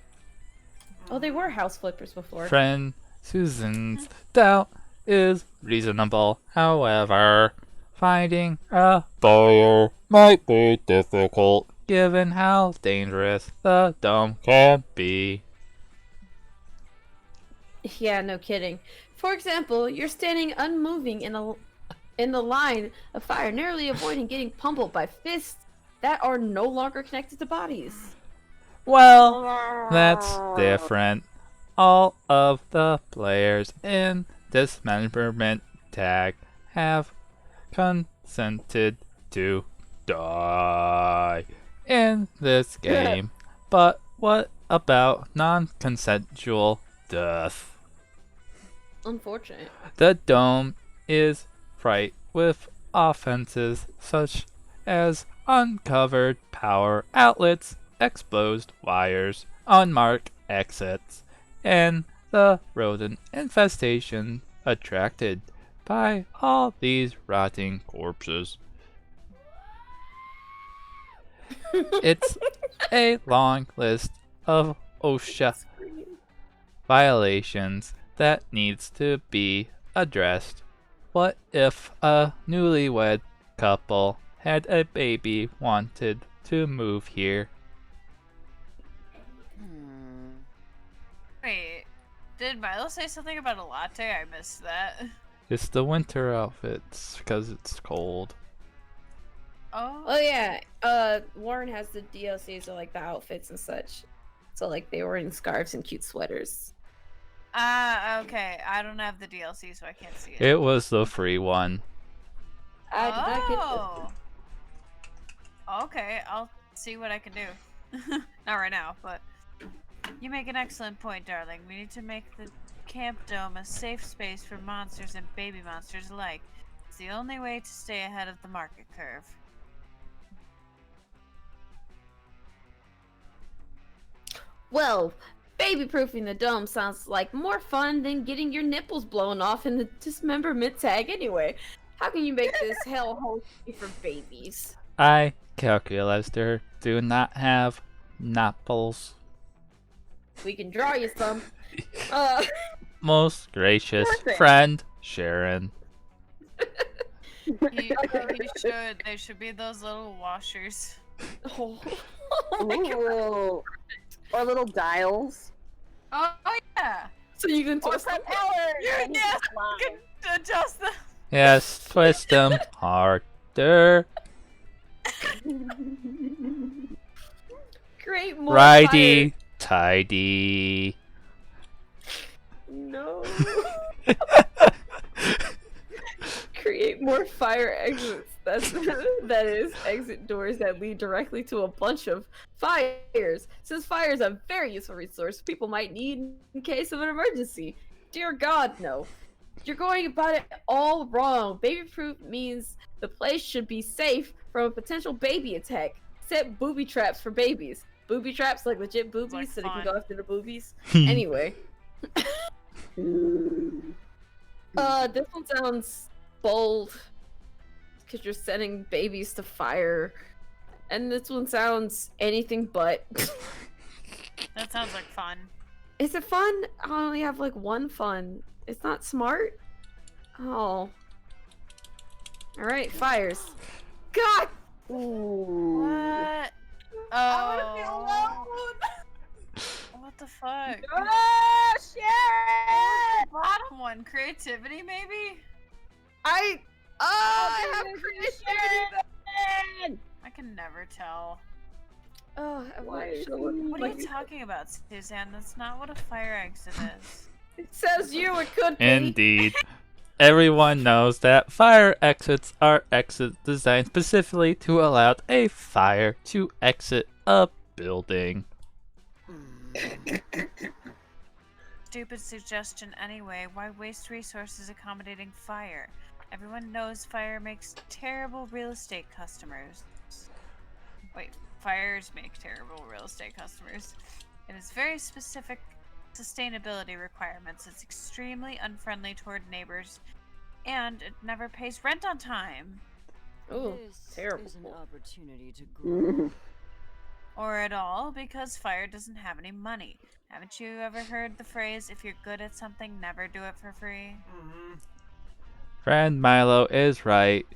Oh, they were house flippers before.
Friend Susan's doubt is reasonable. However, finding a buyer might be difficult given how dangerous the dome can be.
Yeah, no kidding. For example, you're standing unmoving in the line of fire, narrowly avoiding getting pummeled by fists that are no longer connected to bodies.
Well, that's different. All of the players in Dismemberment Tag have consented to die in this game. But what about non-consensual death?
Unfortunate.
The dome is fraught with offenses such as uncovered power outlets, exposed wires, unmarked exits, and the rodent infestation attracted by all these rotting corpses. It's a long list of OSHA violations that needs to be addressed. What if a newlywed couple had a baby wanted to move here?
Wait, did Milo say something about a latte? I missed that.
It's the winter outfits because it's cold.
Oh yeah. Warren has the DLCs, so like the outfits and such. So like they were in scarves and cute sweaters.
Okay. I don't have the DLC, so I can't see it.
It was the free one.
I did not get this.
Okay, I'll see what I can do. Not right now, but you make an excellent point, darling. We need to make the Camp Dome a safe space for monsters and baby monsters alike. It's the only way to stay ahead of the market curve.
Well, baby-proofing the dome sounds like more fun than getting your nipples blown off in the Dismemberment Tag anyway. How can you make this hellhole for babies?
I calculus do not have nipples.
We can draw you some.
Most gracious
Perfect.
friend, Sharon.
He should. They should be those little washers.
Oh.
Ooh. Or little dials.
Oh yeah.
So you can
Or
twist them.
propellers.
Yeah,
and you
yeah.
just fly.
You can adjust them.
Yes, twist them harder.
Create more
Righty, tidy.
No. Create more fire exits. That is exit doors that lead directly to a bunch of fires. Since fire is a very useful resource people might need in case of an emergency. Dear God, no. You're going about it all wrong. Baby-proof means the place should be safe from a potential baby attack. Set booby traps for babies. Booby traps, like legit boobies,
Like
so they can
fun.
go after the boobies. Anyway.
Ooh.
This one sounds bold. Because you're sending babies to fire. And this one sounds anything but.
That sounds like fun.
Is it fun? I only have like one fun. It's not smart? Oh. Alright, fires. God!
Ooh.
What?
I wanna be
Oh. What the fuck?
Oh, shit!
Bottom one, creativity maybe?
I have creativity.
I can never tell.
Oh, I
Why?
What are you talking about, Suzanne? That's not what a fire exit is.
It says you, it could be.
Indeed. Everyone knows that fire exits are exits designed specifically to allow a fire to exit a building.
Stupid suggestion anyway. Why waste resources accommodating fire? Everyone knows fire makes terrible real estate customers. Wait, fires make terrible real estate customers. It has very specific sustainability requirements. It's extremely unfriendly toward neighbors, and it never pays rent on time.
Ooh,
This
terrible.
is an opportunity to grow.
Or at all, because fire doesn't have any money. Haven't you ever heard the phrase, if you're good at something, never do it for free?
Friend Milo is right.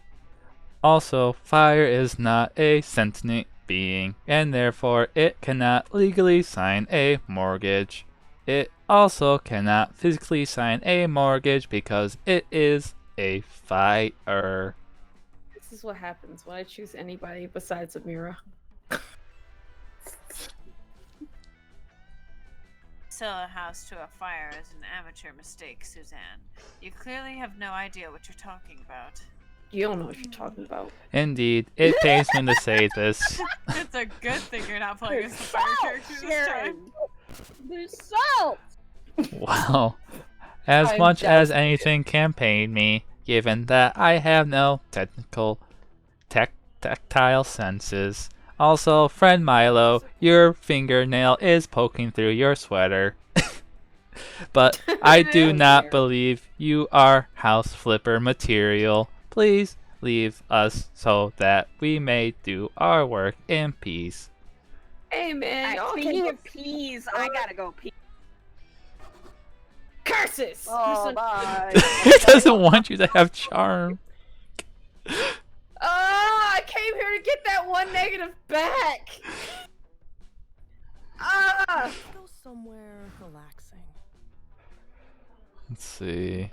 Also, fire is not a sentient being, and therefore it cannot legally sign a mortgage. It also cannot physically sign a mortgage because it is a fire.
This is what happens when I choose anybody besides Amira.
Sell a house to a fire is an amateur mistake, Suzanne. You clearly have no idea what you're talking about.
You don't know what you're talking about.
Indeed, it pains me to say this.
It's a good thing you're not playing as the fire character this time.
There's salt!
Well, as
I'm
much as
devastated.
anything can pain me, given that I have no tactile senses. Also, friend Milo, your fingernail is poking through your sweater. But I do not believe you are house flipper material. Please leave us so that we may do our work in peace.
Hey man, y'all
Speaking
can
of peas, I gotta go pee.
curses!
Oh, bye.
It doesn't want you to have charm.
I came here to get that one negative back!
Go somewhere relaxing.
Let's see.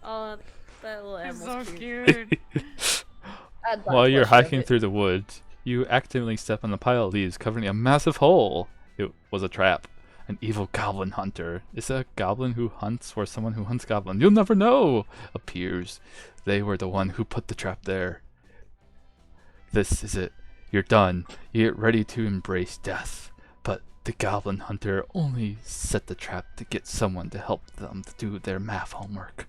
Oh, that little
It's
animal's
so
cute.
cute.
I'd like
While you're
flesh of
hiking
it.
through the woods, you accidentally step on a pile of leaves covering a massive hole. It was a trap. An evil goblin hunter. Is it a goblin who hunts or someone who hunts goblin? You'll never know! Appears. They were the one who put the trap there. This is it. You're done. You get ready to embrace death. But the goblin hunter only set the trap to get someone to help them to do their math homework.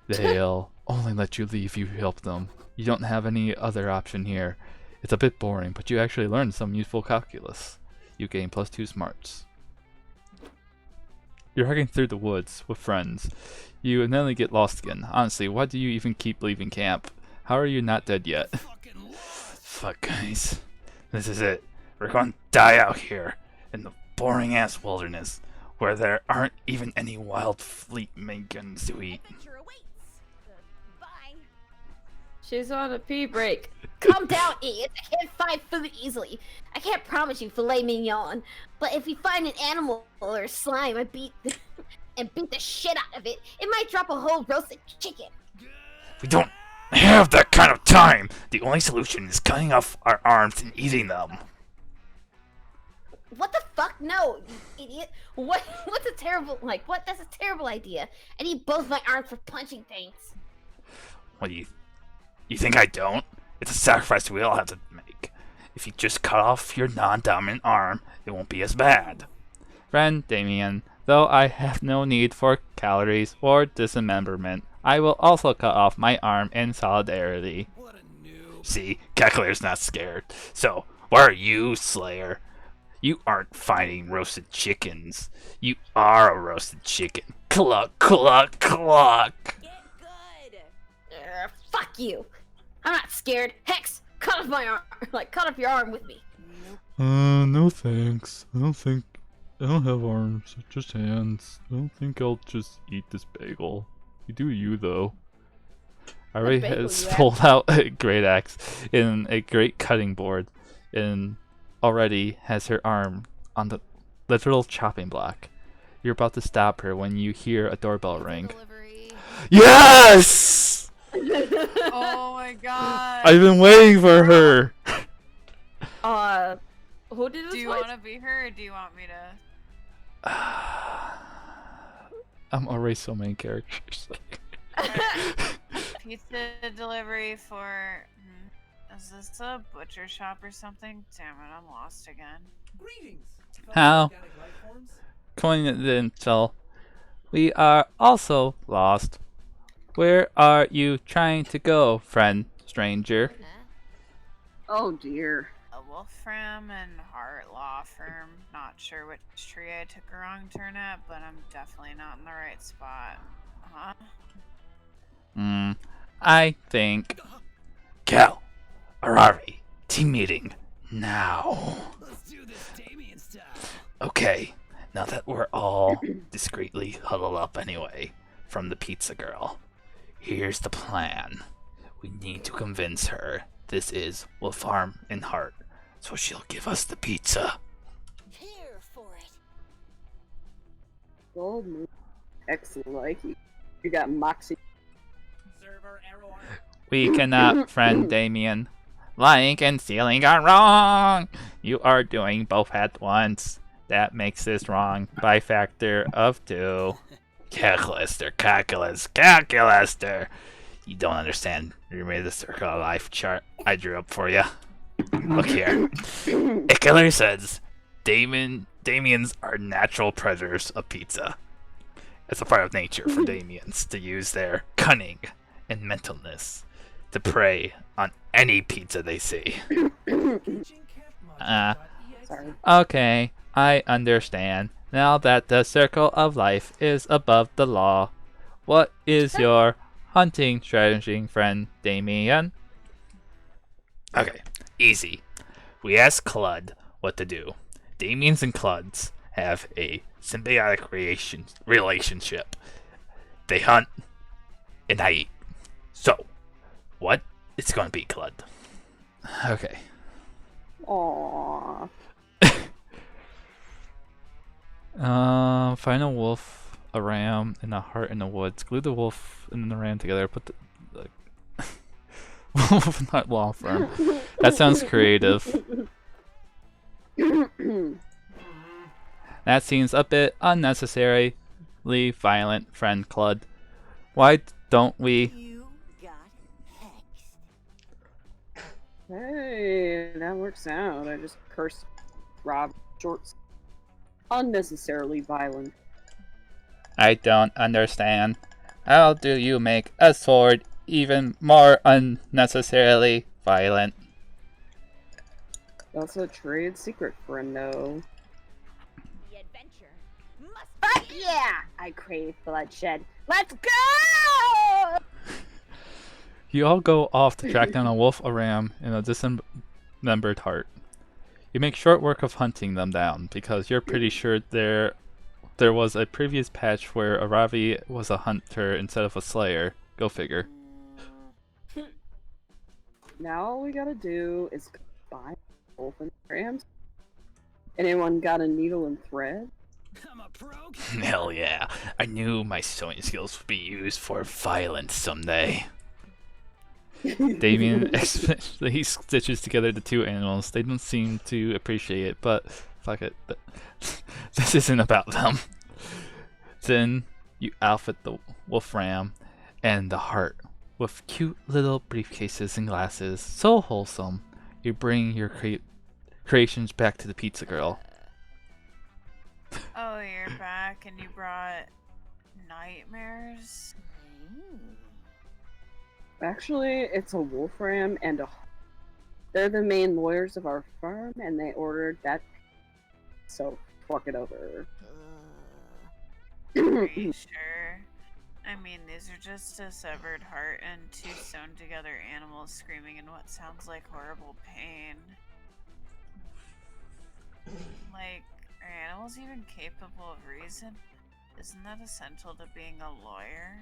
They'll only let you leave if you help them. You don't have any other option here. It's a bit boring, but you actually learned some useful calculus. You gain +2 smarts. You're hiking through the woods with friends. You inevitably get lost again. Honestly, why do you even keep leaving camp? How are you not dead yet?
Fuck, guys. This is it. We're going to die out here in the boring-ass wilderness where there aren't even any wild fleet minions to eat.
Bye.
She's on a pee break.
Calm down, idiots. I can't find food easily. I can't promise you filet mignon, but if we find an animal or a slime and beat the shit out of it, it might drop a whole roasted chicken.
We don't have that kind of time. The only solution is cutting off our arms and eating them.
What the fuck? No, you idiot. What's a terrible, what? That's a terrible idea. I need both my arms for punching things.
What do you think I don't? It's a sacrifice we all have to make. If you just cut off your non-dominant arm, it won't be as bad.
Friend Damien, though I have no need for calories or dismemberment, I will also cut off my arm in solidarity.
See, Calculator's not scared. So, why are you, Slayer? You aren't finding roasted chickens. You are a roasted chicken. Cluck, cluck, cluck.
Fuck you. I'm not scared. Hex, cut off my arm. Cut off your arm with me.
No thanks. I don't have arms, just hands. I don't think I'll just eat this bagel. You do you, though. Ari has pulled out a great axe and a great cutting board and already has her arm on the literal chopping block. You're about to stop her when you hear a doorbell ring.
Yes!
Oh my god.
I've been waiting for her!
Who did this?
Do you want to be her or do you want me to?
I'm already so many characters.
Pizza delivery for... Is this a butcher shop or something? Damn it, I'm lost again.
Greetings.
How? According to the intel, we are also lost. Where are you trying to go, friend stranger?
Oh dear.
A Wolfram and Hart law firm. Not sure which tree I took a wrong turn at, but I'm definitely not in the right spot. Huh?
I think...
Cal, Arari, team meeting, now.
Let's do this Damien style.
Okay, now that we're all discreetly huddled up anyway from the pizza girl, here's the plan. We need to convince her this is Wolf Arm and Heart, so she'll give us the pizza.
Here for it.
Gold move. Excellent, like you got Moxie.
Server arrow arm.
We cannot, friend Damien. Lying and stealing are wrong! You are doing both at once. That makes this wrong by factor of 2.
Calculator. You don't understand. You made the circle of life chart I drew up for you. Look here. Ickler says Damians are natural predators of pizza. It's a part of nature for Damians to use their cunning and mentalness to prey on any pizza they see.
Okay, I understand. Now that the circle of life is above the law, what is your hunting strategy, friend Damien?
Okay, easy. We asked Clud what to do. Damians and Cluds have a symbiotic relationship. They hunt and I eat. So, what it's going to be, Clud?
Okay.
Aww.
Find a wolf, a ram, and a hart in the woods. Glue the wolf and the ram together. Put the wolf and hart law firm. That sounds creative. That seems a bit unnecessarily violent, friend Clud. Why don't we?
You got hexed.
Hey, that works out. I just cursed Rob Shorts. Unnecessarily violent.
I don't understand. How do you make a sword even more unnecessarily violent?
That's a trade secret, friendo.
The adventure Fuck yeah! I crave bloodshed. Let's go!
You all go off to track down a wolf, a ram, and a dismembered heart. You make short work of hunting them down because you're pretty sure there was a previous patch where a Ravi was a hunter instead of a slayer. Go figure.
Now all we gotta do is buy wolf and rams. Anyone got a needle and thread?
I'm a pro.
Hell yeah. I knew my sewing skills would be used for violence someday.
Damien he stitches together the two animals. They don't seem to appreciate it, but fuck it. This isn't about them. Then you outfit the wolf ram and the heart with cute little briefcases and glasses. So wholesome. You bring your creations back to the pizza girl.
Oh, you're back and you brought nightmares?
Actually, it's a wolf ram and a. They're the main lawyers of our firm, and they ordered that. So fuck it over.
Are you sure? I mean, these are just a severed heart and two sewn together animals screaming in what sounds like horrible pain. Like, are animals even capable of reason? Isn't that essential to being a lawyer?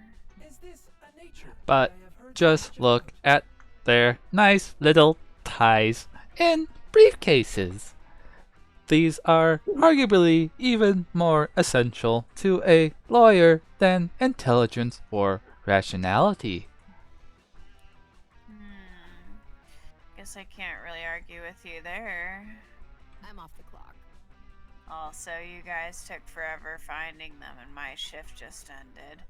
Is this a nature?
But just look at their nice little ties and briefcases. These are arguably even more essential to a lawyer than intelligence or rationality.
Guess I can't really argue with you there.
I'm off the clock.
Also, you guys took forever finding them and my shift just ended.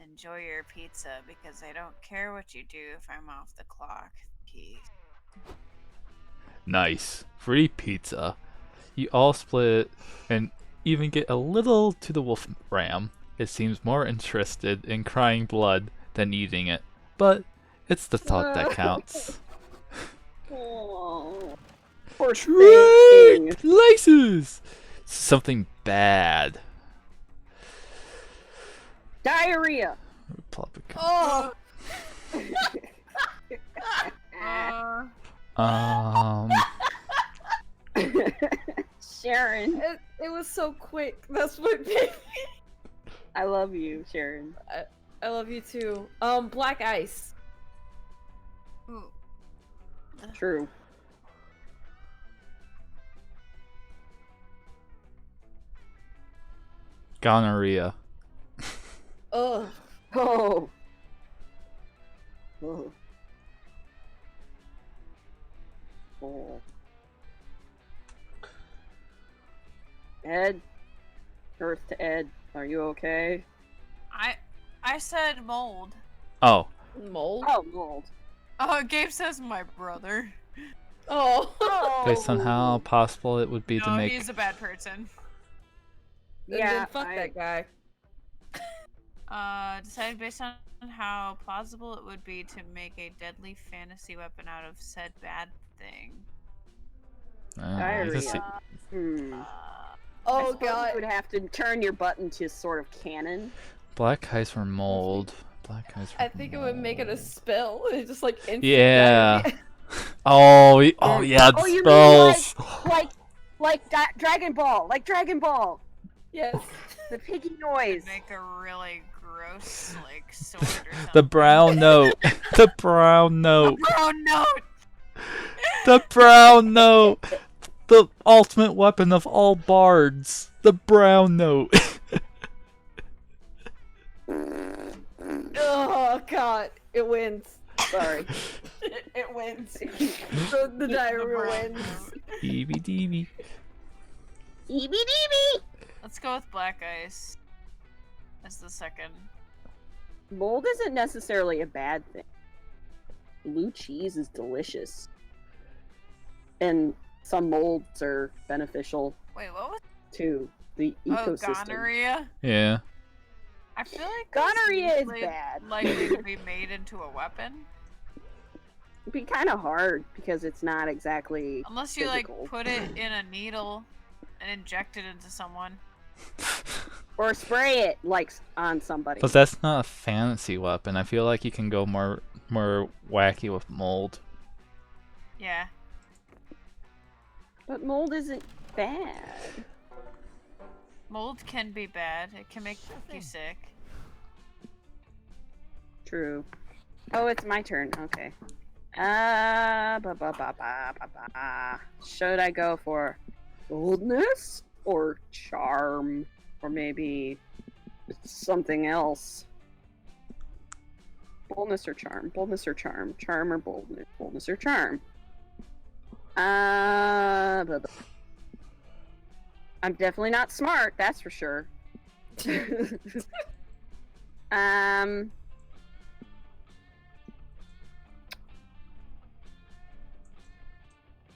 Enjoy your pizza because I don't care what you do if I'm off the clock. Keith.
Nice. Free pizza. You all split it and even get a little to the wolf ram. It seems more interested in crying blood than eating it. But it's the thought that counts.
Oh, poor
Trick!
thing.
Laces! Something bad.
Diarrhea.
Oh!
Sharon.
It was so quick. That's what made me.
I love you, Sharon.
I love you too. Black ice.
True.
Gonorrhea.
Ugh.
Oh. Oh. Oh. Ed? Earth to Ed. Are you okay?
I said mold.
Oh.
Mold?
Oh, mold.
Oh, Gabe says my brother.
Oh.
Based on how possible it would be to
No,
make.
he's a bad person.
Then fuck that guy.
Decided based on how plausible it would be to make a deadly fantasy weapon out of said bad thing.
He's a
Diarrhea.
Oh
I suppose
god.
You would have to turn your button to sort of cannon.
Black eyes for mold. Black eyes for
I think it would make it a spell. It's just like instant
Yeah.
diarrhea.
Oh yeah,
Oh, you
spells.
mean like Dragon Ball, like Dragon Ball.
Yes.
The piggy noise.
Make a really gross like sword or something.
The brown note. The brown note.
Oh no!
The brown note. The ultimate weapon of all bards. The brown note.
Oh god. It wins.
Sorry.
It wins. The diarrhea wins.
EBDB.
EBDB!
Let's go with black ice as the second.
Mold isn't necessarily a bad thing. Blue cheese is delicious. And some molds are beneficial
Wait, what was?
to the ecosystem.
Oh, gonorrhea.
Yeah.
I feel like
Gonorrhea is
usually
bad.
likely to be made into a weapon,
It'd be kind of hard because it's not exactly
unless you
physical.
like put it in a needle and inject it into someone.
Or spray it, like, on somebody.
But that's not a fantasy weapon. I feel like you can go more wacky with mold.
Yeah.
But mold isn't bad.
Mold can be bad. It can make you sick.
True. Oh, it's my turn. Okay. Should I go for boldness or charm? Or maybe something else? Boldness or charm? Boldness or charm? Charm or boldness? Boldness or charm? I'm definitely not smart, that's for sure. I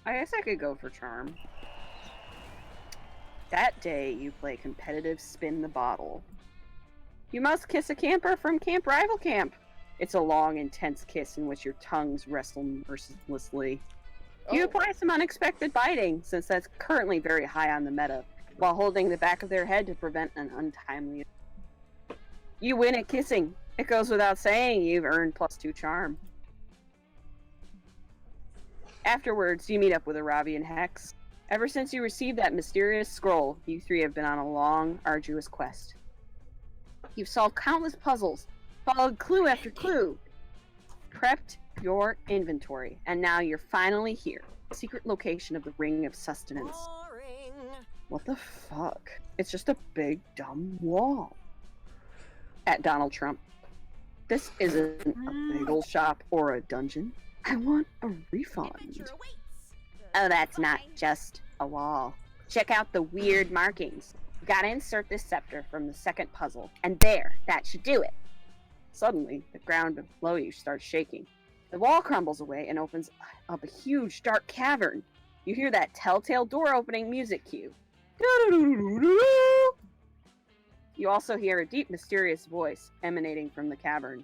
guess I could go for charm. That day, you play competitive spin the bottle. You must kiss a camper from Camp Rival Camp. It's a long, intense kiss in which your tongues wrestle mercilessly. You apply some unexpected biting, since that's currently very high on the meta, while holding the back of their head to prevent an untimely... You win at kissing. It goes without saying you've earned +2 charm. Afterwards, you meet up with Aravi and Hex. Ever since you received that mysterious scroll, you three have been on a long, arduous quest. You've solved countless puzzles, followed clue after clue, prepped your inventory, and now you're finally here. Secret location of the Ring of Sustenance.
Boring.
What the fuck? It's just a big, dumb wall. At Donald Trump. This isn't a bagel shop or a dungeon. I want a refund. Oh, that's not just a wall. Check out the weird markings. You gotta insert this scepter from the second puzzle, and there, that should do it. Suddenly, the ground below you starts shaking. The wall crumbles away and opens up a huge, dark cavern. You hear that telltale door-opening music cue. You also hear a deep, mysterious voice emanating from the cavern.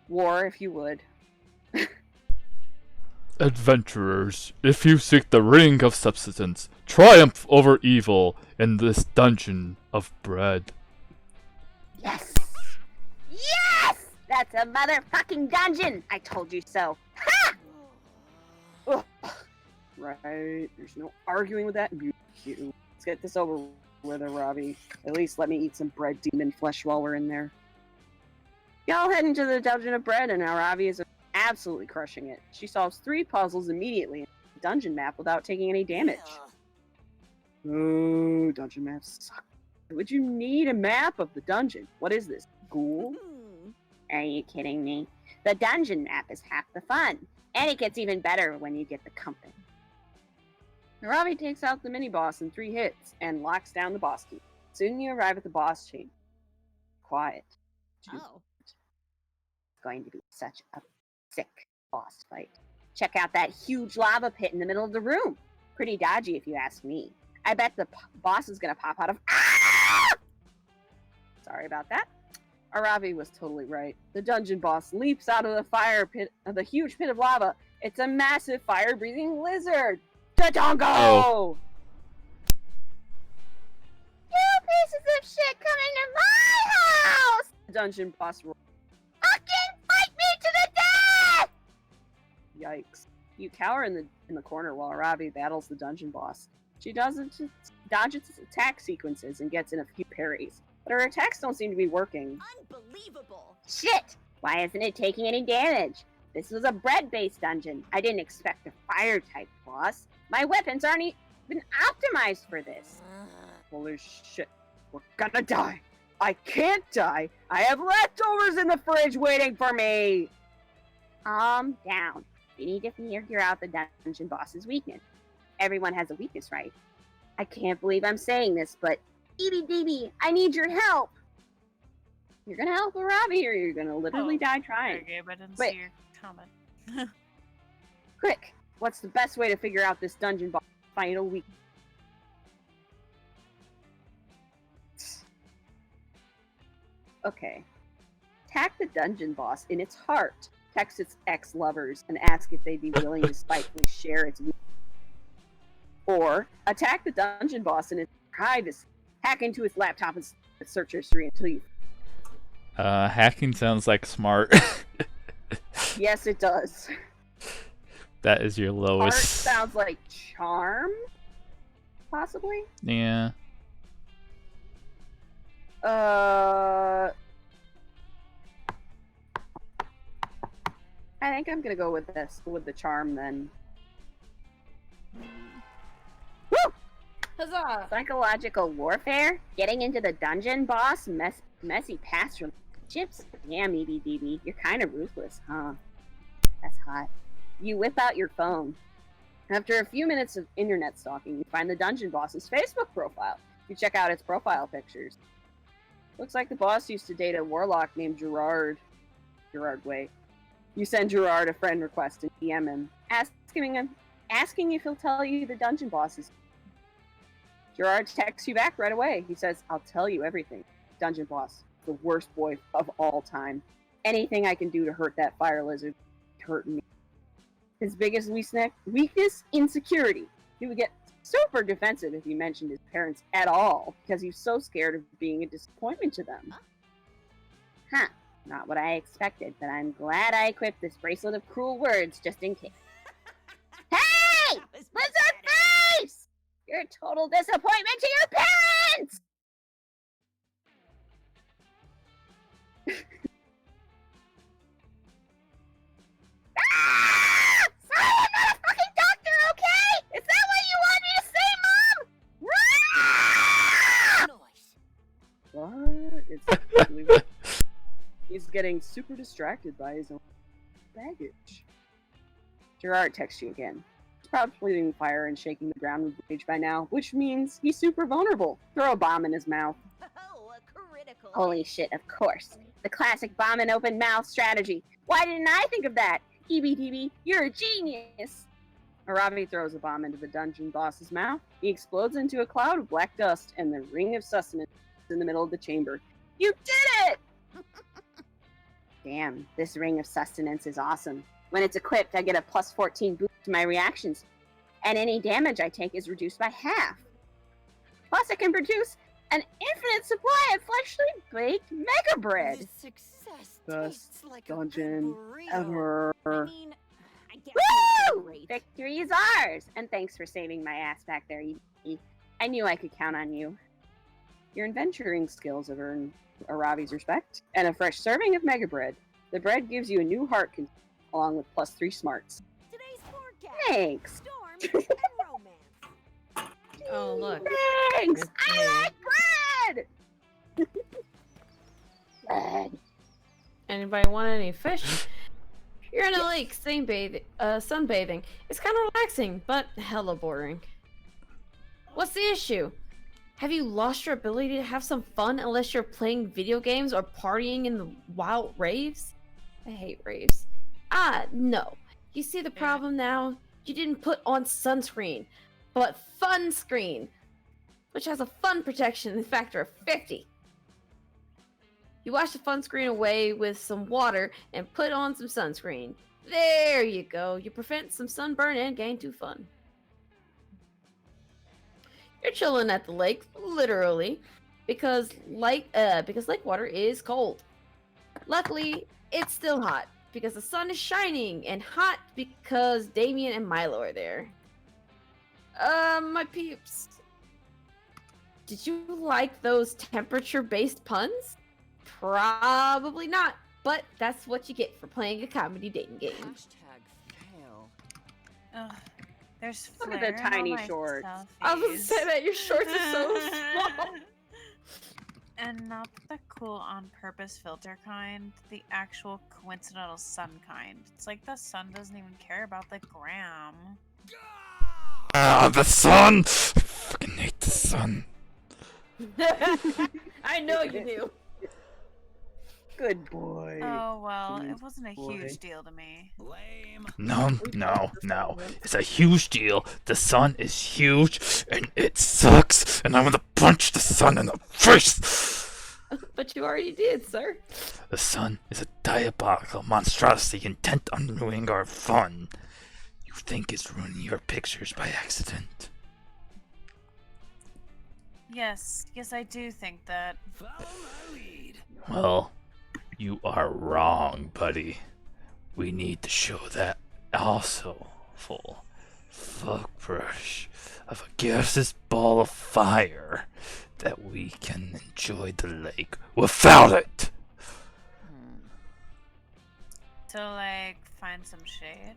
War, if you would.
Adventurers, if you seek the Ring of Substance, triumph over evil in this dungeon of bread.
Yes! Yes! That's a motherfucking dungeon! I told you so. Ha!
Ugh. Right, there's no arguing with that music cue. Let's get this over with, Aravi. At least let me eat some bread demon flesh while we're in there. Y'all head into the Dungeon of Bread, and Aravi is absolutely crushing it. She solves 3 puzzles immediately in the dungeon map without taking any damage. Oh, dungeon maps suck. Would you need a map of the dungeon? What is this? Ghoul?
Are you kidding me? The dungeon map is half the fun, and it gets even better when you get the company.
Aravi takes out the mini-boss in 3 hits and locks down the boss key. Soon you arrive at the boss chamber. Quiet.
Oh. It's going to be such a sick boss fight. Check out that huge lava pit in the middle of the room. Pretty dodgy if you ask me. I bet the boss is gonna pop out of... Ah!
Sorry about that. Aravi was totally right. The dungeon boss leaps out of the fire pit, of the huge pit of lava. It's a massive fire-breathing lizard. Tatongo!
Oh.
You pieces of shit coming to my house!
The dungeon boss roars.
Fucking fight me to the death!
Yikes. You cower in the corner while Aravi battles the dungeon boss. She dodges attack sequences and gets in a few parries, but her attacks don't seem to be working.
Unbelievable! Shit! Why isn't it taking any damage? This was a bread-based dungeon. I didn't expect a fire-type boss. My weapons aren't even optimized for this.
Holy shit. We're gonna die. I can't die. I have leftovers in the fridge waiting for me.
Calm down. We need to figure out the dungeon boss's weakness. Everyone has a weakness, right? I can't believe I'm saying this, but EBDB, I need your help.
You're gonna help Aravi or you're gonna literally die trying.
Okay, but I didn't
Wait.
see your comment.
Quick, what's the best way to figure out this dungeon boss final weakness? Okay. Attack the dungeon boss in its heart. Text its ex-lovers and ask if they'd be willing to spitefully share its weakness. Or attack the dungeon boss in its privacy. Hack into his laptop and search history until you...
Hacking sounds like smart.
Yes, it does.
That is your
Art
lowest.
sounds like charm? Possibly?
Yeah.
I think I'm gonna go with this, with the charm then. Woo!
Huzzah!
Psychological warfare? Getting into the dungeon, boss? Messy past relationships? Damn, EBDB, you're kind of ruthless, huh? That's hot. You whip out your phone. After a few minutes of internet stalking, you find the dungeon boss's Facebook profile. You check out its profile pictures. Looks like the boss used to date a warlock named Gerard. Wait. You send Gerard a friend request and DM him, asking if he'll tell you the dungeon bosses. Gerard texts you back right away. He says, "I'll tell you everything. Dungeon boss, the worst boy of all time. Anything I can do to hurt that fire lizard, hurt me." His biggest weakness, insecurity. He would get super defensive if you mentioned his parents at all, because he was so scared of being a disappointment to them. Huh. Not what I expected, but I'm glad I equipped this bracelet of cruel words just in case. Hey! Lizard face! You're a total disappointment to your parents! Ah! Sorry, I'm not a fucking doctor, okay? Is that what you want me to say, Mom? What? He's getting super distracted by his own baggage. Gerard texts you again. He's probably breathing fire and shaking the ground with rage by now, which means he's super vulnerable. Throw a bomb in his mouth.
Oh, a critical. Holy shit, of course. The classic bomb and open mouth strategy. Why didn't I think of that? EBDB, you're a genius.
Aravi throws a bomb into the dungeon boss's mouth. He explodes into a cloud of black dust, and the ring of sustenance is in the middle of the chamber. You did it! Damn, this ring of sustenance is awesome. When it's equipped, I get a plus 14 boost to my reactions, and any damage I take is reduced by half. Plus, I can produce an infinite supply of freshly baked mega bread.
This success
Best
tastes like
dungeon
a good burrito.
ever.
I mean, I guess
Woo! Victory is ours! And thanks for saving my ass back there, E. I knew I could count on you. Your adventuring skills have earned Aravi's respect, and a fresh serving of mega bread. The bread gives you a new heart along with plus 3 smarts.
Today's forecast.
Thanks!
Storms and romance.
Oh, look.
Thanks!
Okay.
I like bread! Bread.
Anybody want any fish? You're in a lake, sunbathing. It's kind of relaxing, but hella boring. What's the issue? Have you lost your ability to have some fun unless you're playing video games or partying in the wild raves? I hate raves. No. You see the problem now? You didn't put on sunscreen, but fun screen, which has a fun protection factor of 50. You wash the fun screen away with some water and put on some sunscreen. There you go. You prevent some sunburn and gain 2 fun. You're chilling at the lake, literally, because lake water is cold. Luckily, it's still hot because the sun is shining, and hot because Damien and Milo are there. My peeps. Did you like those temperature-based puns? Probably not, but that's what you get for playing a comedy dating game.
#fail.
Ugh, there's
Look
flare
at the
in all
tiny
my
shorts.
I was gonna
selfies.
say that your shorts are so small.
And not the cool on purpose filter kind, the actual coincidental sun kind. It's like the sun doesn't even care about the gram.
Ah, the sun! I fucking hate the sun.
I know you do.
Good boy.
Oh well,
Good
it wasn't a
boy.
huge deal to me.
Lame.
No. It's a huge deal. The sun is huge, and it sucks, and I want to punch the sun in the face!
But you already did, sir.
The sun is a diabolical monstrosity intent on ruining our fun. You think it's ruining your pictures by accident.
Yes, I do think that.
Follow my lead.
Well, you are wrong, buddy. We need to show that also full brush of a gaseous ball of fire that we can enjoy the lake without it.
To, like, find some shade?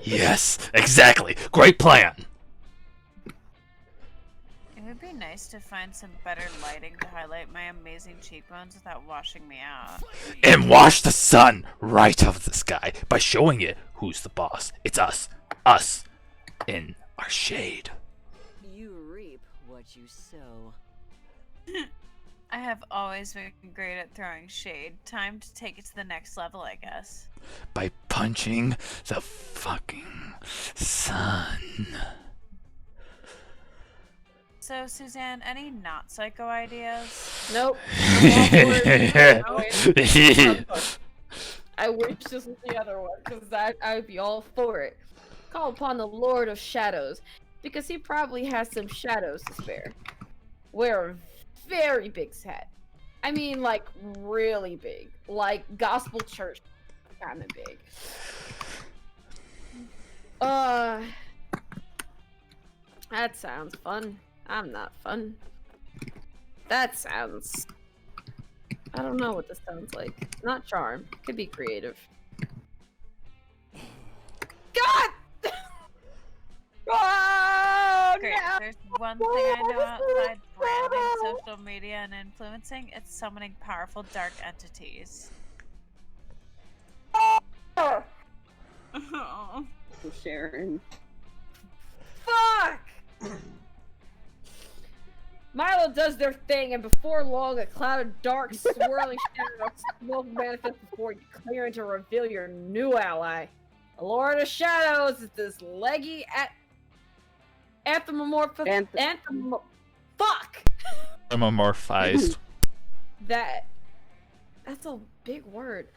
Yes, exactly. Great plan.
It would be nice to find some better lighting to highlight my amazing cheekbones without washing me out.
And wash the sun right out of the sky by showing it who's the boss. It's us. Us. In our shade.
You reap what you sow.
I have always been great at throwing shade. Time to take it to the next level, I guess.
By punching the fucking sun.
So, Suzanne, any not psycho ideas?
Nope. I wish this was the other one, because I would be all for it. Call upon the Lord of Shadows, because he probably has some shadows to spare. Wear a very big hat. I mean, like, really big. Like, gospel church kind of big. That sounds fun. I'm not fun. That sounds... I don't know what this sounds like. Not charm. Could be creative. God! Oh,
Great.
no!
There's one thing I know outside branding, social media, and influencing. It's summoning powerful dark entities.
Oh, Sharon.
Fuck! Milo does their thing, and before long, a cloud of dark, swirling shadow of smoke manifests before you, clearing to reveal your new ally. The Lord of Shadows is this leggy fuck!
Amorphized.
That's a big word.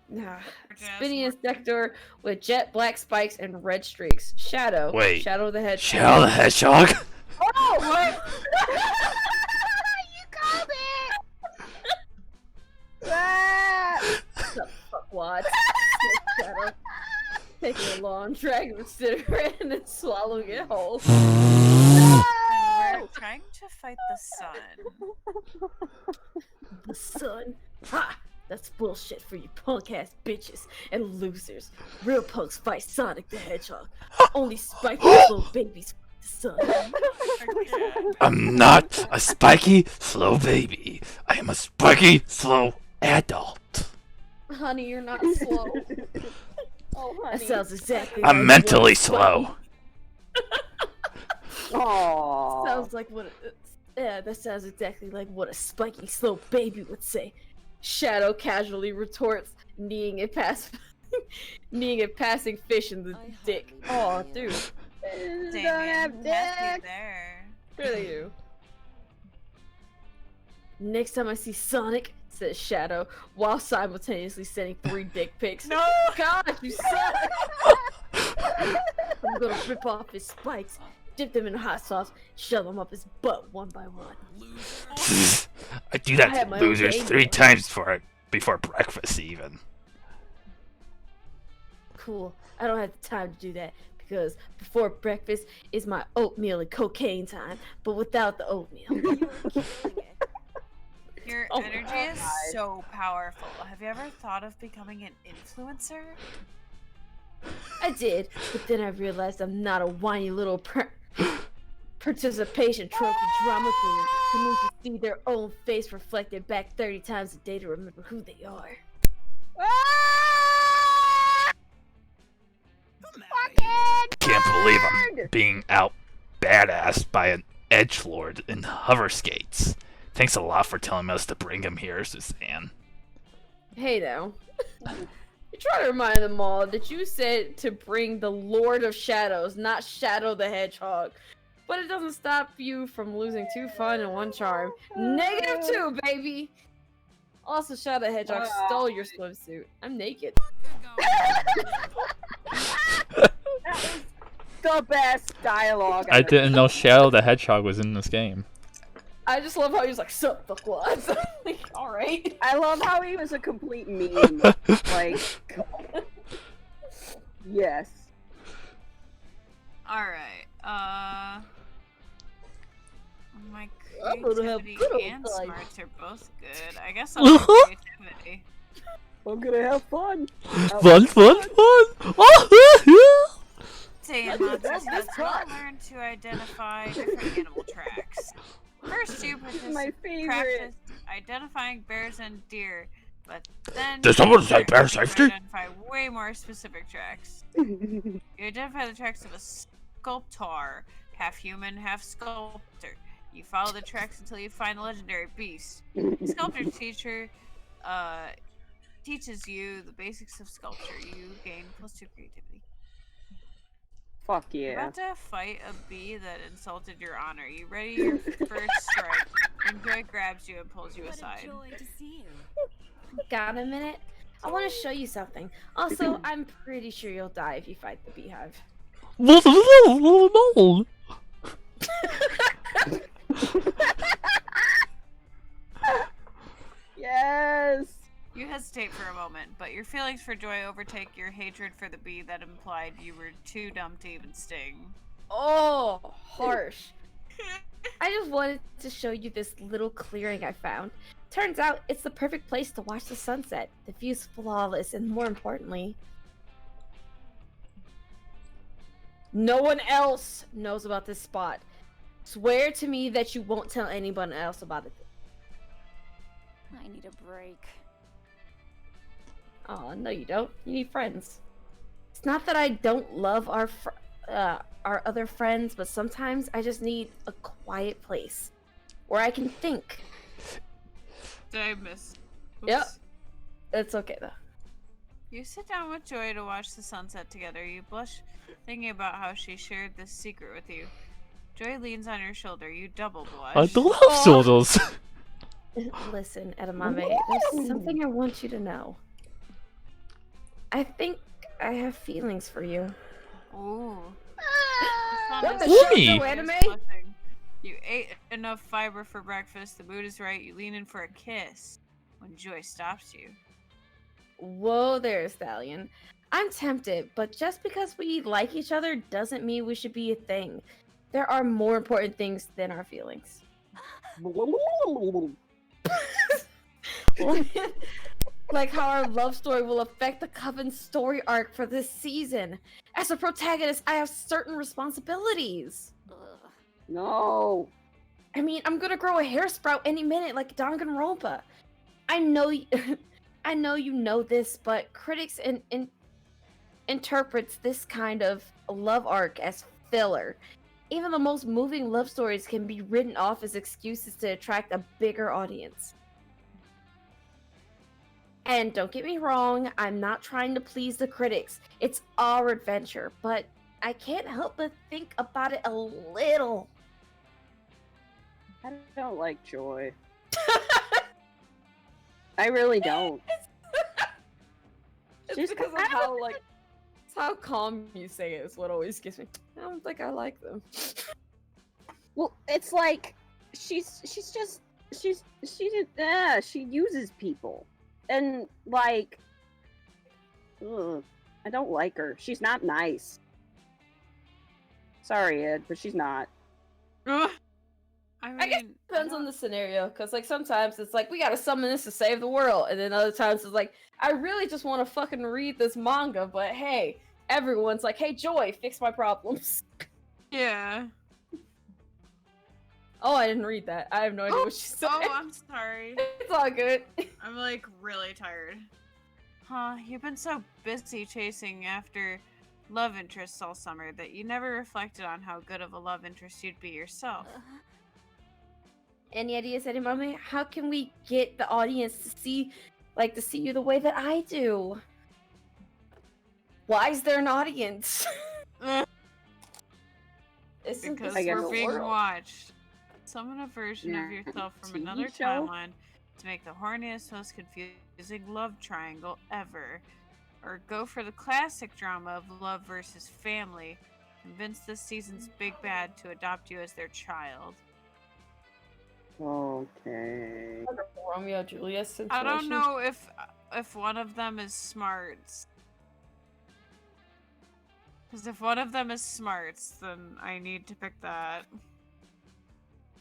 Nah. Spinny insector with jet black spikes and red streaks. Shadow.
Wait.
Shadow the Hedgehog.
Shadow the Hedgehog?
Oh, what?
You called it!
What the fuck, Watts? Shadow. Taking a long drag of cigarette and then swallowing it whole.
And we're trying to fight the sun.
The sun? Ha! That's bullshit for you punk-ass bitches and losers. Real punks fight Sonic the Hedgehog. Only spiky little babies fight the sun.
I'm not a spiky, slow baby. I am a spiky, slow adult.
Honey, you're not slow. Oh, honey. That sounds exactly
I'm
like
mentally
what
slow.
Aww.
Sounds like what... Yeah, that sounds exactly like what a spiky, slow baby would say. Shadow casually retorts, kneeing a passing fish in the dick. Oh, dude.
Damien, messy there.
Sure they do. Next time I see Sonic, says Shadow, while simultaneously sending 3 dick pics. No! God, you suck! I'm gonna rip off his spikes, dip them in hot sauce, shove them up his butt one by one.
I do
I
that
have
to
my own
losers
baby.
3 times before breakfast, even.
Cool. I don't have the time to do that because before breakfast is my oatmeal and cocaine time, but without the oatmeal.
Your
Oh my
energy is so powerful. Have you ever thought of becoming an influencer?
I did, but then I realized I'm not a whiny little participation trophy drama queen who needs to see their own face reflected back 30 times a day to remember who they are.
Can't believe I'm being out badassed by an edgelord in hover skates. Thanks a lot for telling us to bring him here, Suzanne.
Hey now. You try to remind them all that you said to bring the Lord of Shadows, not Shadow the Hedgehog. But it doesn't stop you from losing 2 fun and 1 charm. -2, baby! Also, Shadow the Hedgehog stole your swimsuit. I'm naked.
The best dialogue.
I didn't know Shadow the Hedgehog was in this game.
I just love how he was like, "Sup, the quads." Like, all right.
I love how he was a complete meme. Like, yes.
All right. My
I'm gonna have
creativity
good old
and
time.
smarts are both good. I guess I'll do creativity.
I'm gonna have fun.
Fun.
Saying monsters has well learned to identify different animal tracks. First, you
My favorite.
practice identifying bears and deer, but then
Did someone
you
say bear
start to
safety?
identify way more specific tracks. You identify the tracks of a sculptor, half human, half sculptor. You follow the tracks until you find the legendary beast. The sculptor teacher teaches you the basics of sculpture. You gain +2 creativity.
Fuck
You're
yeah.
about to fight a bee that insulted your honor. You ready your first strike, and Joy grabs you and pulls you aside.
Joy to see you.
Got a minute? I want to show you something. Also, I'm pretty sure you'll die if you fight the beehive.
Yes.
You hesitate for a moment, but your feelings for Joy overtake your hatred for the bee that implied you were too dumb to even sting.
Oh, harsh. I just wanted to show you this little clearing I found. Turns out it's the perfect place to watch the sunset. The view's flawless, and more importantly, no one else knows about this spot. Swear to me that you won't tell anyone else about it.
I need a break.
Oh, no you don't. You need friends. It's not that I don't love our other friends, but sometimes I just need a quiet place where I can think.
Did I miss? Oops.
Yep. It's okay though.
You sit down with Joy to watch the sunset together. You blush thinking about how she shared this secret with you. Joy leans on your shoulder. You double blush.
I don't have shoulders.
Listen, Edamame, there's something I want you to know. I think I have feelings for you.
Ooh.
What the
Why?
shit, anime?
You ate enough fiber for breakfast. The mood is right. You lean in for a kiss when Joy stops you.
Whoa there, Stallion. I'm tempted, but just because we like each other doesn't mean we should be a thing. There are more important things than our feelings. Like how our love story will affect the Coven's story arc for this season. As a protagonist, I have certain responsibilities.
No.
I mean, I'm gonna grow a hair sprout any minute like Danganronpa. I know I know you know this, but critics interprets this kind of love arc as filler. Even the most moving love stories can be written off as excuses to attract a bigger audience. And don't get me wrong, I'm not trying to please the critics. It's our adventure, but I can't help but think about it a little.
I don't like Joy. I really don't.
It's
She's
because of
kind of
how it's how calm you say it is what always gets me. I don't think I like them.
Well, it's like she uses people, and like, I don't like her. She's not nice. Sorry, Ed, but she's not.
I guess it depends on the scenario, because like sometimes it's like we gotta summon this to save the world, and then other times it's like I really just want to fucking read this manga, but hey, everyone's like, hey Joy, fix my problems.
Yeah.
Oh, I didn't read that. I have no idea what she said.
Oh, I'm sorry.
It's all good.
I'm like really tired. Huh, you've been so busy chasing after love interests all summer that you never reflected on how good of a love interest you'd be yourself.
Any ideas, Edamame? How can we get the audience to see you the way that I do? Why is there an audience?
Because
I guess
we're being
world.
watched. Summon a version of
Yeah.
yourself from
TV
another
show?
timeline to make the horniest, most confusing love triangle ever. Or go for the classic drama of love versus family convince this season's big bad to adopt you as their child.
Okay.
Romeo Juliet situation.
I don't know if one of them is smarts. Because if one of them is smarts, then I need to pick that.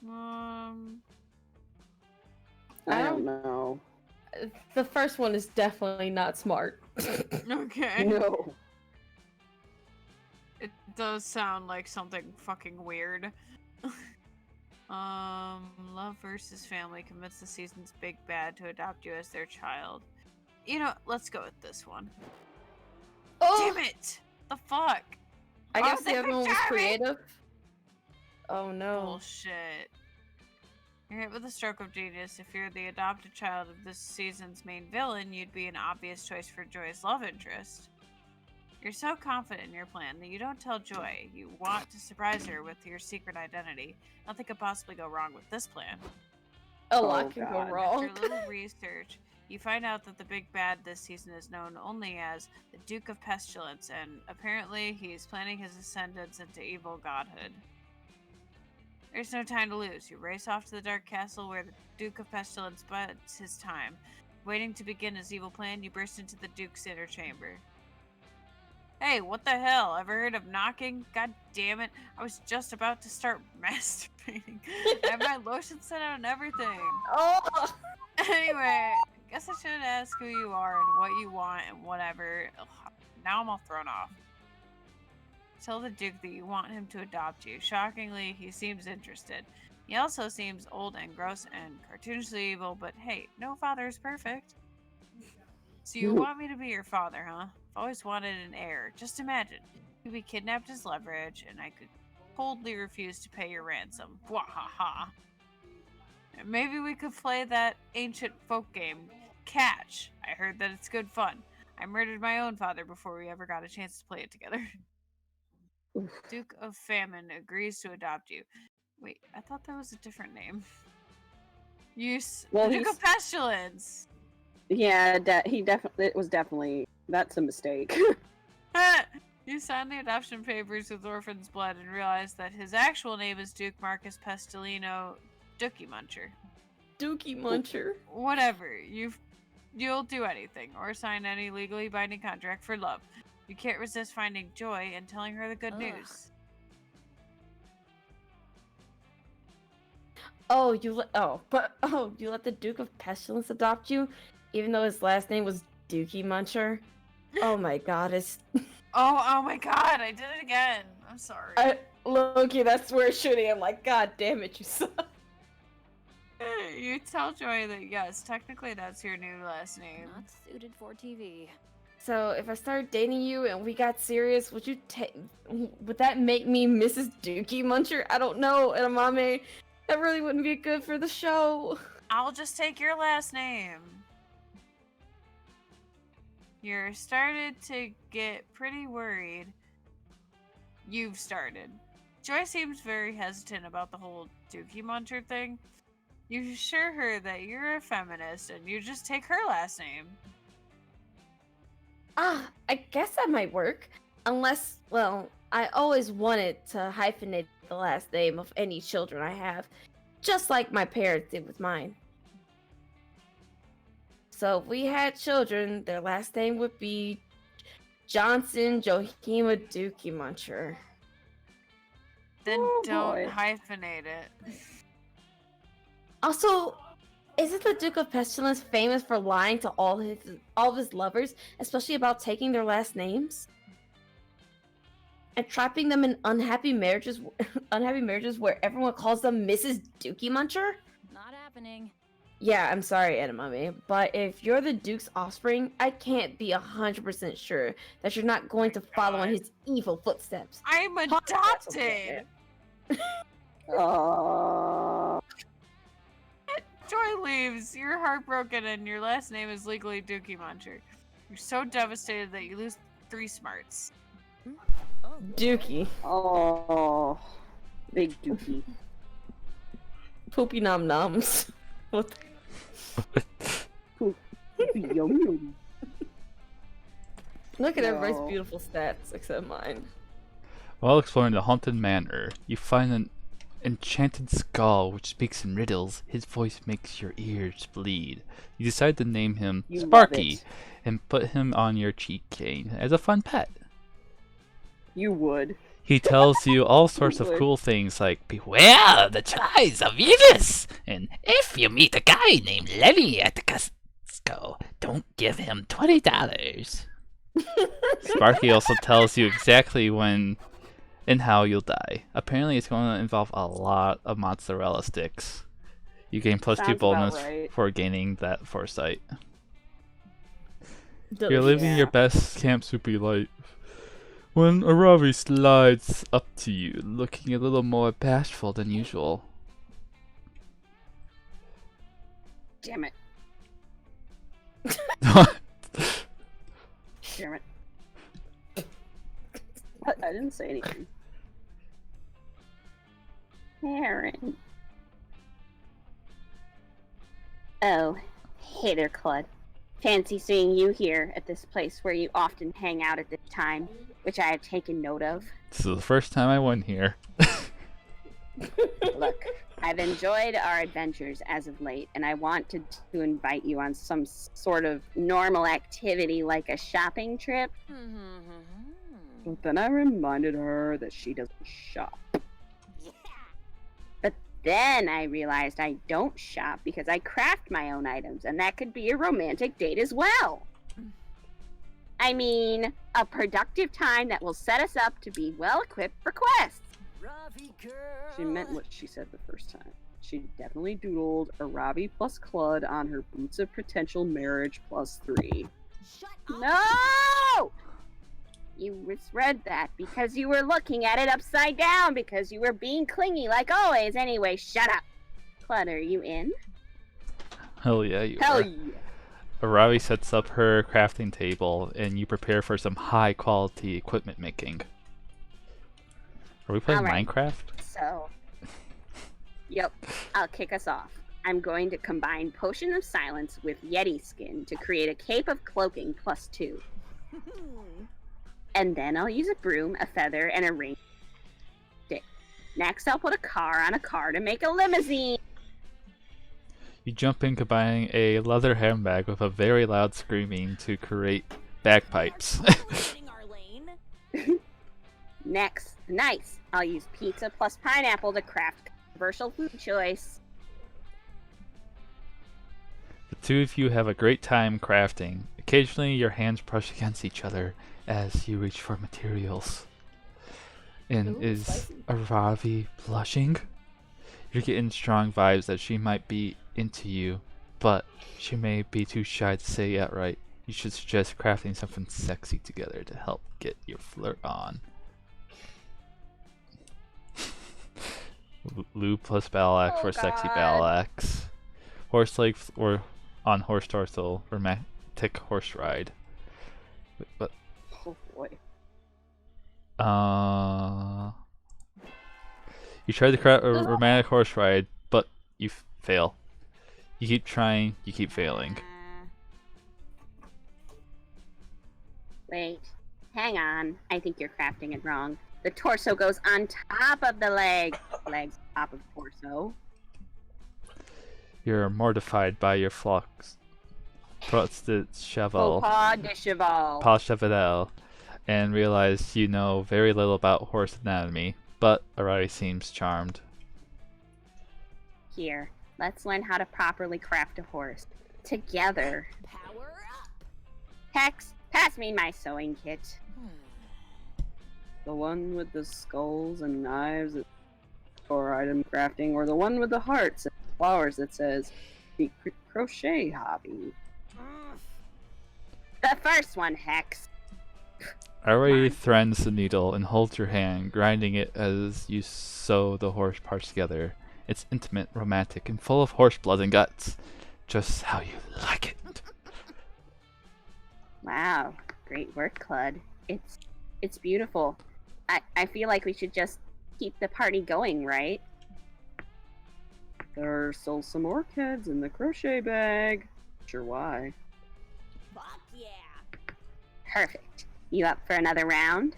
I don't know.
The first one is definitely not smart.
Okay.
No.
It does sound like something fucking weird. Love versus family. Convince the season's big bad to adopt you as their child. You know, let's go with this one.
Oh!
Damn it! The fuck?
I guess
they
the other one was
picked Jeremy!
creative. Oh no.
Bullshit. You're hit with a stroke of genius. If you're the adopted child of this season's main villain, you'd be an obvious choice for Joy's love interest. You're so confident in your plan that you don't tell Joy. You want to surprise her with your secret identity. Nothing could possibly go wrong with this plan.
A lot can go wrong.
After a little research, you find out that the big bad this season is known only as the Duke of Pestilence, and apparently he's planning his ascendance into evil godhood. There's no time to lose. You race off to the Dark Castle where the Duke of Pestilence buds his time. Waiting to begin his evil plan, you burst into the Duke's inner chamber. Hey, what the hell? Ever heard of knocking? God damn it. I was just about to start masturbating. I have my lotion set out and everything.
Oh!
Anyway, guess I should ask who you are and what you want and whatever. Ugh, now I'm all thrown off. Tell the Duke that you want him to adopt you. Shockingly, he seems interested. He also seems old and gross and cartoonishly evil, but hey, no father is perfect. So you want me to be your father, huh? I've always wanted an heir. Just imagine. You'd be kidnapped as leverage, and I could coldly refuse to pay your ransom. Wahaha. Maybe we could play that ancient folk game, Catch. I heard that it's good fun. I murdered my own father before we ever got a chance to play it together. Duke of Famine agrees to adopt you. Wait, I thought that was a different name. Duke of Pestilence!
Yeah, it was definitely, that's a mistake.
You signed the adoption papers with Orphan's Blood and realized that his actual name is Duke Marcus Pestilino Dookie Muncher.
Dookie Muncher.
Whatever. You'll do anything, or sign any legally binding contract for love. You can't resist finding Joy and telling her the good news.
You let the Duke of Pestilence adopt you, even though his last name was Dookie Muncher. Oh my god, it's.
Oh my god, I did it again. I'm sorry.
Loki, that's where it's shooting. I'm like, god damn it, you suck.
You tell Joy that yes, technically that's your new last name.
Not suited for TV.
So if I started dating you and we got serious, would that make me Mrs. Dookie Muncher? I don't know, Edamame. That really wouldn't be good for the show.
I'll just take your last name. You're started to get pretty worried. You've started. Joy seems very hesitant about the whole Dookie Muncher thing. You assure her that you're a feminist and you just take her last name.
I guess that might work. Unless, well, I always wanted to hyphenate the last name of any children I have, just like my parents did with mine. So if we had children, their last name would be Johnson Johima Dookie Muncher.
Then don't hyphenate it.
Also, isn't the Duke of Pestilence famous for lying to all of his lovers, especially about taking their last names? And trapping them in unhappy marriages where everyone calls them Mrs. Dookie Muncher?
Not happening.
Yeah, I'm sorry, Edamame, but if you're the Duke's offspring, I can't be 100% sure that you're not going to follow in his evil footsteps.
I'm adopted! Joy leaves. You're heartbroken and your last name is legally Dookie Muncher. You're so devastated that you lose 3 smarts.
Dookie.
Oh, big Dookie.
Poopy nom noms. What?
Poopy yum yum.
Look at everybody's beautiful stats except mine.
While exploring the haunted manor, you find an enchanted skull which speaks in riddles. His voice makes your ears bleed. You decide to name him
You love
Sparky
it.
and put him on your cheek cane as a fun pet.
You would.
He tells you all sorts of
would.
cool things like,
Beware of the ties of Venus! And if you meet a guy named Lenny at the Costco, don't give him $20.
Sparky also tells you exactly when and how you'll die. Apparently it's going to involve a lot of mozzarella sticks. You gain +2
Sounds
bonus
about right.
for gaining that foresight. You're
Delicious.
living your best Camp Soupy life when Aravi slides up to you, looking a little more bashful than usual.
Damn it. Damn it. What? I didn't say anything.
Sharon. Oh, hey there, Claude. Fancy seeing you here at this place where you often hang out at this time, which I have taken note of.
This is the first time I went here.
Look, I've enjoyed our adventures as of late, and I wanted to invite you on some sort of normal activity like a shopping trip.
But then I reminded her that she doesn't shop.
But then I realized I don't shop because I craft my own items, and that could be a romantic date as well. I mean, a productive time that will set us up to be well equipped for quests.
She meant what she said the first time. She definitely doodled a Ravi plus Clud on her boots of potential marriage +3.
No! You misread that because you were looking at it upside down because you were being clingy like always. Anyway, shut up. Clud, are you in?
Hell yeah, you
Hell
are.
yeah.
Aravi sets up her crafting table, and you prepare for some high-quality equipment making. Are we playing
Alright.
Minecraft?
So, yep, I'll kick us off. I'm going to combine Potion of Silence with Yeti Skin to create a Cape of Cloaking +2. And then I'll use a broom, a feather, and a ring stick. Next, I'll put a car on a car to make a limousine.
You jump in combining a leather handbag with a very loud screaming to create bagpipes.
Next, nice. I'll use pizza plus pineapple to craft controversial food choice.
The two of you have a great time crafting. Occasionally, your hands brush against each other as you reach for materials. And
Ooh,
is
spicy.
Aravi blushing? You're getting strong vibes that she might be into you, but she may be too shy to say it outright. You should suggest crafting something sexy together to help get your flirt on. Lube plus battle axe for sexy battle axe. Horse leg or on horse torso, romantic horse ride. Wait, what?
Oh boy.
You try to craft a romantic horse ride, but you fail. You keep trying, you keep failing.
Wait, hang on. I think you're crafting it wrong. The torso goes on top of the leg. Legs top of torso.
You're mortified by your flux. Trusted cheval.
Pas de cheval.
Pas cheval. And realize you know very little about horse anatomy, but Arai seems charmed.
Here, let's learn how to properly craft a horse. Together.
Power up.
Hex, pass me my sewing kit.
The one with the skulls and knives for item crafting, or the one with the hearts and flowers that says the crochet hobby.
The first one, Hex.
Arai threads the needle and holds your hand, grinding it as you sew the horse parts together. It's intimate, romantic, and full of horse blood and guts. Just how you like it.
Wow, great work, Clud. It's beautiful. I feel like we should just keep the party going, right?
There are still some orc heads in the crochet bag. Sure why.
Fuck yeah.
Perfect. You up for another round?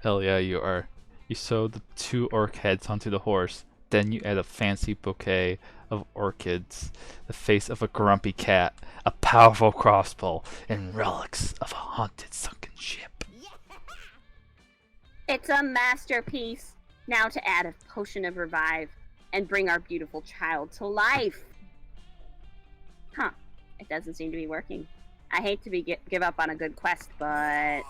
Hell yeah, you are. You sew the 2 orc heads onto the horse, then you add a fancy bouquet of orchids, the face of a grumpy cat, a powerful crossbow, and relics of a haunted sunken ship.
It's a masterpiece. Now to add a potion of revive and bring our beautiful child to life. Huh. It doesn't seem to be working. I hate to give up on a good quest, but...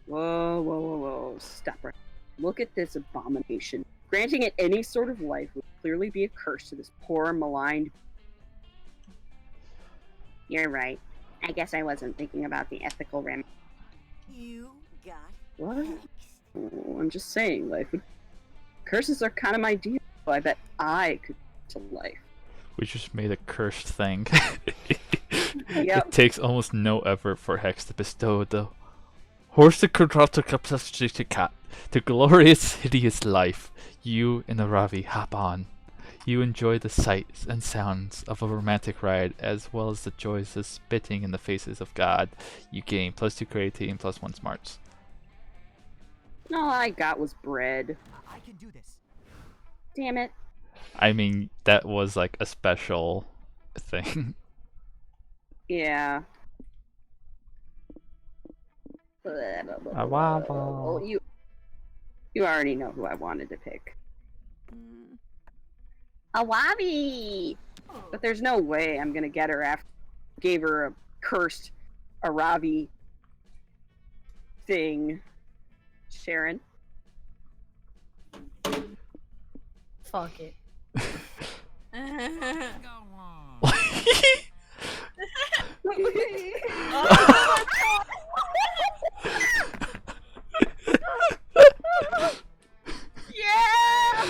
Whoa. Stop right. Look at this abomination. Granting it any sort of life would clearly be a curse to this poor, maligned... You're right. I guess I wasn't thinking about the ethical ram.
You got
What? Oh, I'm just saying, life. Curses are kind of my deal. I bet I could to life.
We just made a cursed thing.
Yep.
It takes almost no effort for Hex to bestow the horse to cat, the glorious, hideous life. You and the Ravi hop on. You enjoy the sights and sounds of a romantic ride, as well as the joys of spitting in the faces of God. You gain +2 creativity and +1 smarts.
All I got was bread.
I can do this.
Damn it.
I mean, that was like a special thing.
Yeah. Oh, you already know who I wanted to pick. Awabi! But there's no way I'm gonna get her after gave her a cursed Arabi thing. Sharon.
Fuck it.
Yeah!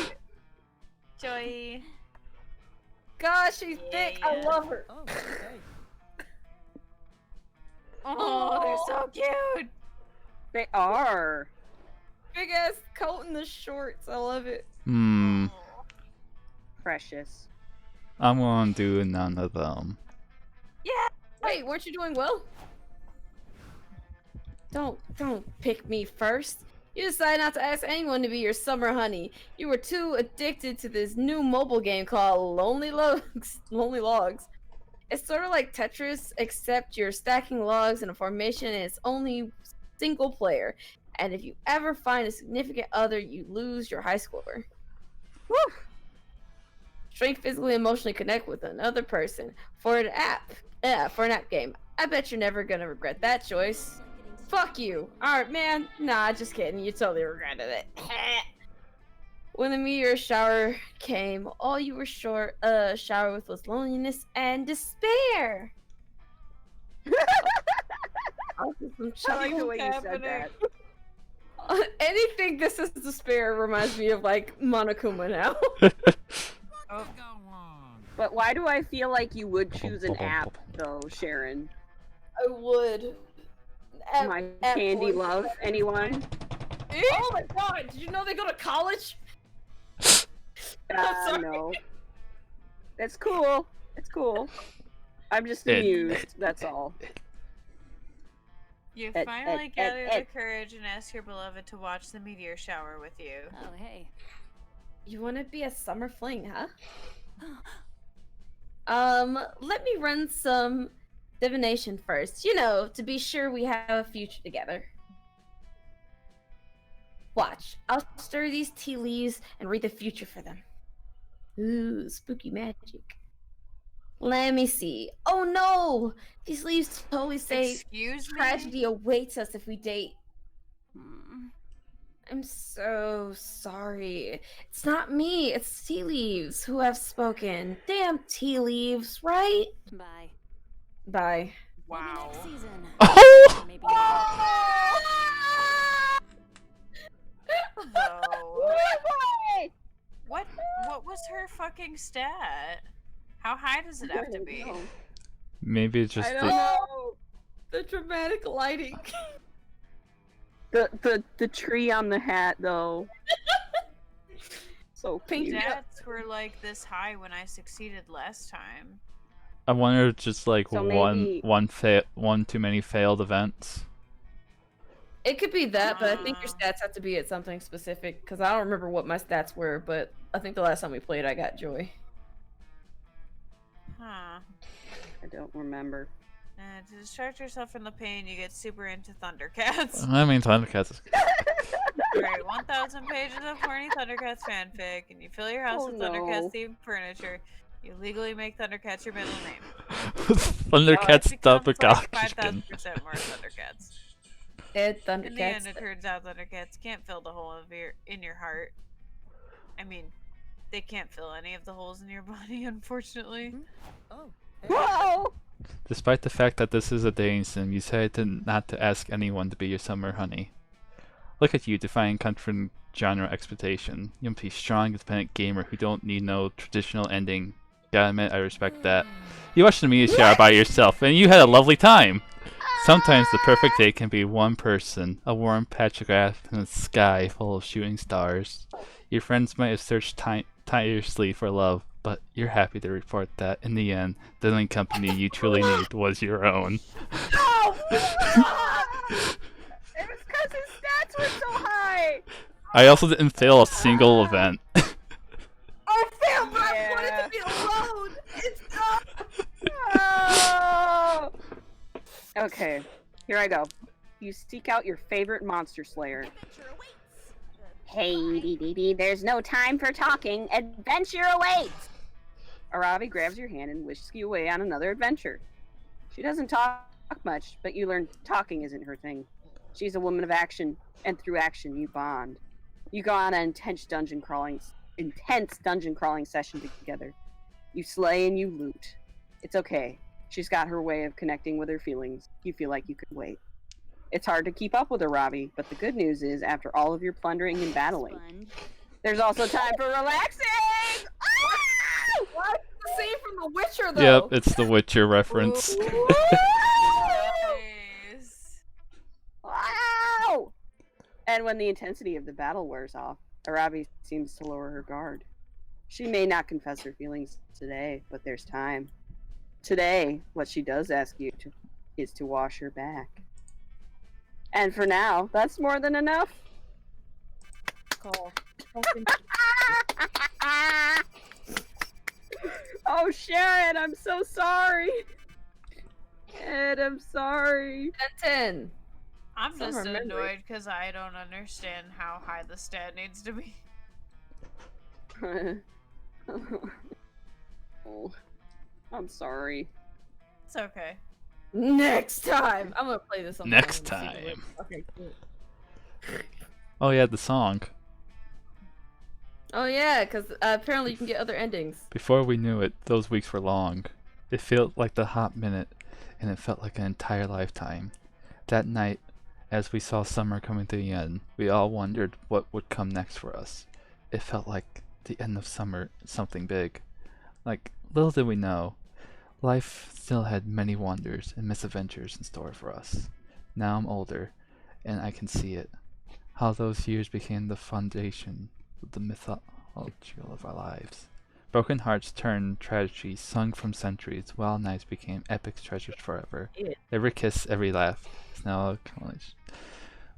Joy.
Gosh, she's thick. I love her.
Oh, okay.
Oh, they're so cute.
They are.
Big ass coat and the shorts. I love it.
Precious.
I'm gonna do none of them.
Yeah. Wait, weren't you doing well? Don't pick me first. You decided not to ask anyone to be your summer honey. You were too addicted to this new mobile game called Lonely Logs. Lonely Logs. It's sort of like Tetris, except you're stacking logs in a formation and it's only single player. And if you ever find a significant other, you lose your high score. Woo! Strength physically and emotionally connect with another person for an app. Yeah, for an app game. I bet you're never gonna regret that choice. Fuck you. Alright, man. Nah, just kidding. You totally regretted it. When the meteor shower came, all you were shower with was loneliness and despair.
I like the way you said that.
Anything this is despair reminds me of like Monokuma now.
But why do I feel like you would choose an app though, Sharon?
I would.
My candy love, anyone?
Oh my god, did you know they go to college?
No. That's cool. It's cool. I'm just amused, that's all.
You finally gathered the courage and asked your beloved to watch the meteor shower with you.
Oh, hey.
You want to be a summer fling, huh? Let me run some divination first. You know, to be sure we have a future together. Watch. I'll stir these tea leaves and read the future for them. Ooh, spooky magic. Let me see. Oh no! These leaves totally say
Excuse me?
tragedy awaits us if we date. I'm so sorry. It's not me, it's tea leaves who have spoken. Damn tea leaves, right?
Bye.
Bye.
Wow.
Next season.
Oh!
Maybe
No. What was her fucking stat? How high does it have to be?
Maybe it's just
I don't know. The dramatic lighting.
The tree on the hat though. So
Pink
cute.
Stats were like this high when I succeeded last time.
I wonder if just like
So
one
maybe-
one too many failed events.
It could be that, but I think your stats have to be at something specific because I don't remember what my stats were, but I think the last time we played, I got joy.
Huh.
I don't remember.
To distract yourself from the pain, you get super into Thundercats.
I mean, Thundercats is
Write 1,000 pages of horny Thundercats fanfic, and you fill your house with Thundercats themed furniture. You legally make Thundercats your middle name.
Thundercats
It becomes like
Doppelganger.
5,000% more Thundercats.
Thundercats.
In the end, it turns out Thundercats can't fill the hole in your heart. I mean, they can't fill any of the holes in your body, unfortunately.
Oh.
Whoa!
Despite the fact that this is a dating sim, you decided not to ask anyone to be your summer honey. Look at you, defying comfort genre expectation. You must be a strong, independent gamer who don't need no traditional ending. Gotta admit, I respect that. You watched the media shower by yourself, and you had a lovely time. Sometimes the perfect day can be one person, a warm patch of grass in a sky full of shooting stars. Your friends might have searched tirelessly for love, but you're happy to report that, in the end, the only company you truly need was your own.
Oh, it was because his stats were so high!
I also didn't fail a single event.
I failed, but I wanted to be alone! It's
Oh! Okay, here I go. You seek out your favorite monster slayer.
Hey, dee, there's no time for talking. Adventure awaits!
Aravi grabs your hand and whisks you away on another adventure. She doesn't talk much, but you learn talking isn't her thing. She's a woman of action, and through action you bond. You go on an intense dungeon crawling session together. You slay and you loot. It's okay. She's got her way of connecting with her feelings. You feel like you could wait. It's hard to keep up with Aravi, but the good news is, after all of your plundering and battling, there's also time for relaxing!
Why is it the same from The Witcher, though?
Yep, it's the Witcher reference.
Nice.
Wow! And when the intensity of the battle wears off, Aravi seems to lower her guard. She may not confess her feelings today, but there's time. Today, what she does ask you is to wash her back. And for now, that's more than enough.
Call.
Oh, Sharon, I'm so sorry. Ed, I'm sorry.
10.
I'm
Some
just
are memory.
annoyed because I don't understand how high the stat needs to be.
Oh, I'm sorry.
It's okay.
Next time! I'm gonna play this on my
Next
own and see
time.
what- Okay, cool.
Oh yeah, the song.
Oh yeah, because apparently you can get other endings.
Before we knew it, those weeks were long. It felt like the hot minute, and it felt like an entire lifetime. That night, as we saw summer coming to the end, we all wondered what would come next for us. It felt like the end of summer, something big. Like, little did we know, life still had many wonders and misadventures in store for us. Now I'm older, and I can see it. How those years became the foundation of the mythology of our lives. Broken hearts turned tragedy sung from centuries. Wild nights became epic treasures forever.
Yeah.
Every kiss, every laugh is now acknowledged.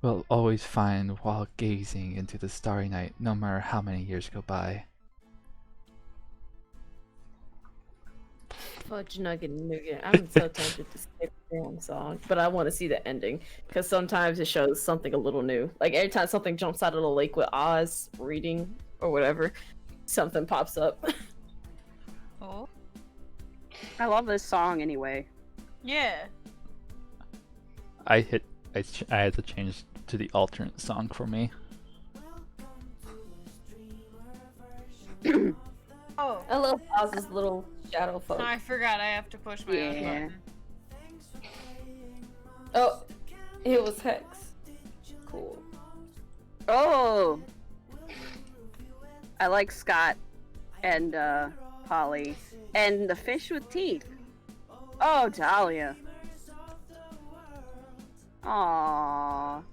We'll always find while gazing into the starry night, no matter how many years go by.
Fudge nugget nougat. I'm so tempted to skip the damn song, but I want to see the ending because sometimes it shows something a little new. Like every time something jumps out of the lake with Oz reading or whatever, something pops up.
Oh.
I love this song anyway.
Yeah.
I had to change to the alternate song for me.
Oh.
I love Oz's little shadow folk.
I forgot I have to push my own button.
Oh, it was Hex. Cool.
Oh! I like Scott and Polly. And the fish with teeth. Oh, Dahlia. Aww.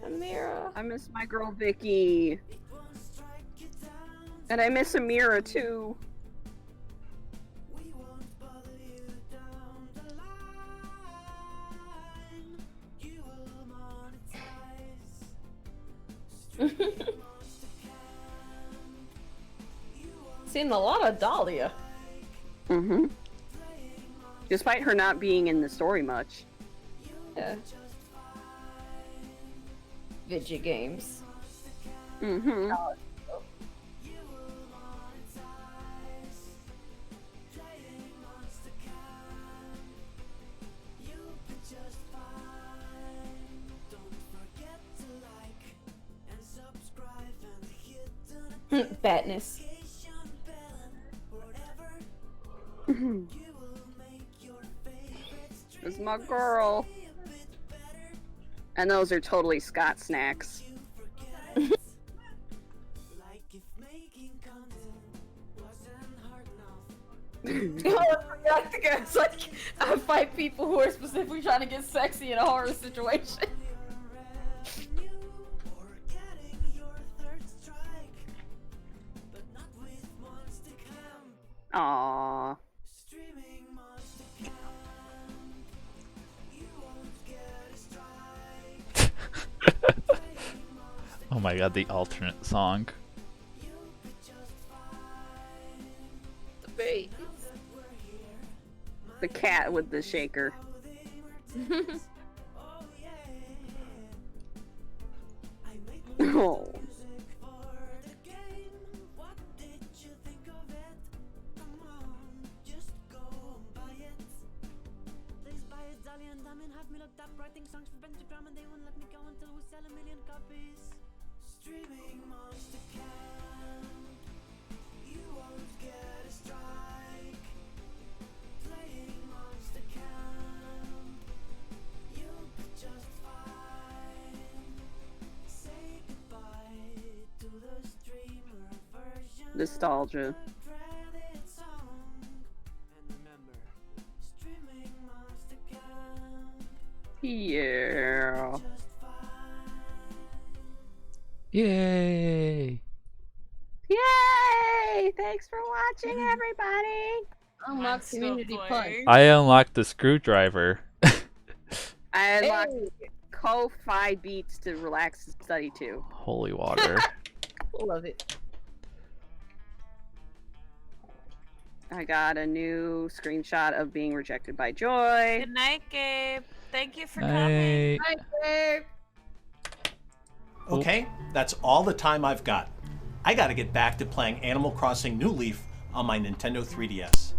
Amira.
I miss my girl Vicky. And I miss Amira too.
Seen a lot of Dahlia.
Mm-hmm. Despite her not being in the story much.
Yeah. Video games.
Mm-hmm.
Fatness.
It's my girl. And those are totally Scott snacks.
I forgot the guys like I fight people who are specifically trying to get sexy in a horror situation.
Aww.
Oh my god, the alternate song.
The bass.
The cat with the shaker. Oh. Nostalgia. Yeah.
Yay!
Yay! Thanks for watching, everybody.
Unlock community punch.
I unlocked the screwdriver.
I unlocked Ko-Fi beats to relax and study to.
Holy water.
Love it.
I got a new screenshot of being rejected by Joy.
Good night, Gabe. Thank you for
Night.
coming.
Hi, Gabe.
Okay, that's all the time I've got. I gotta get back to playing Animal Crossing New Leaf on my Nintendo 3DS.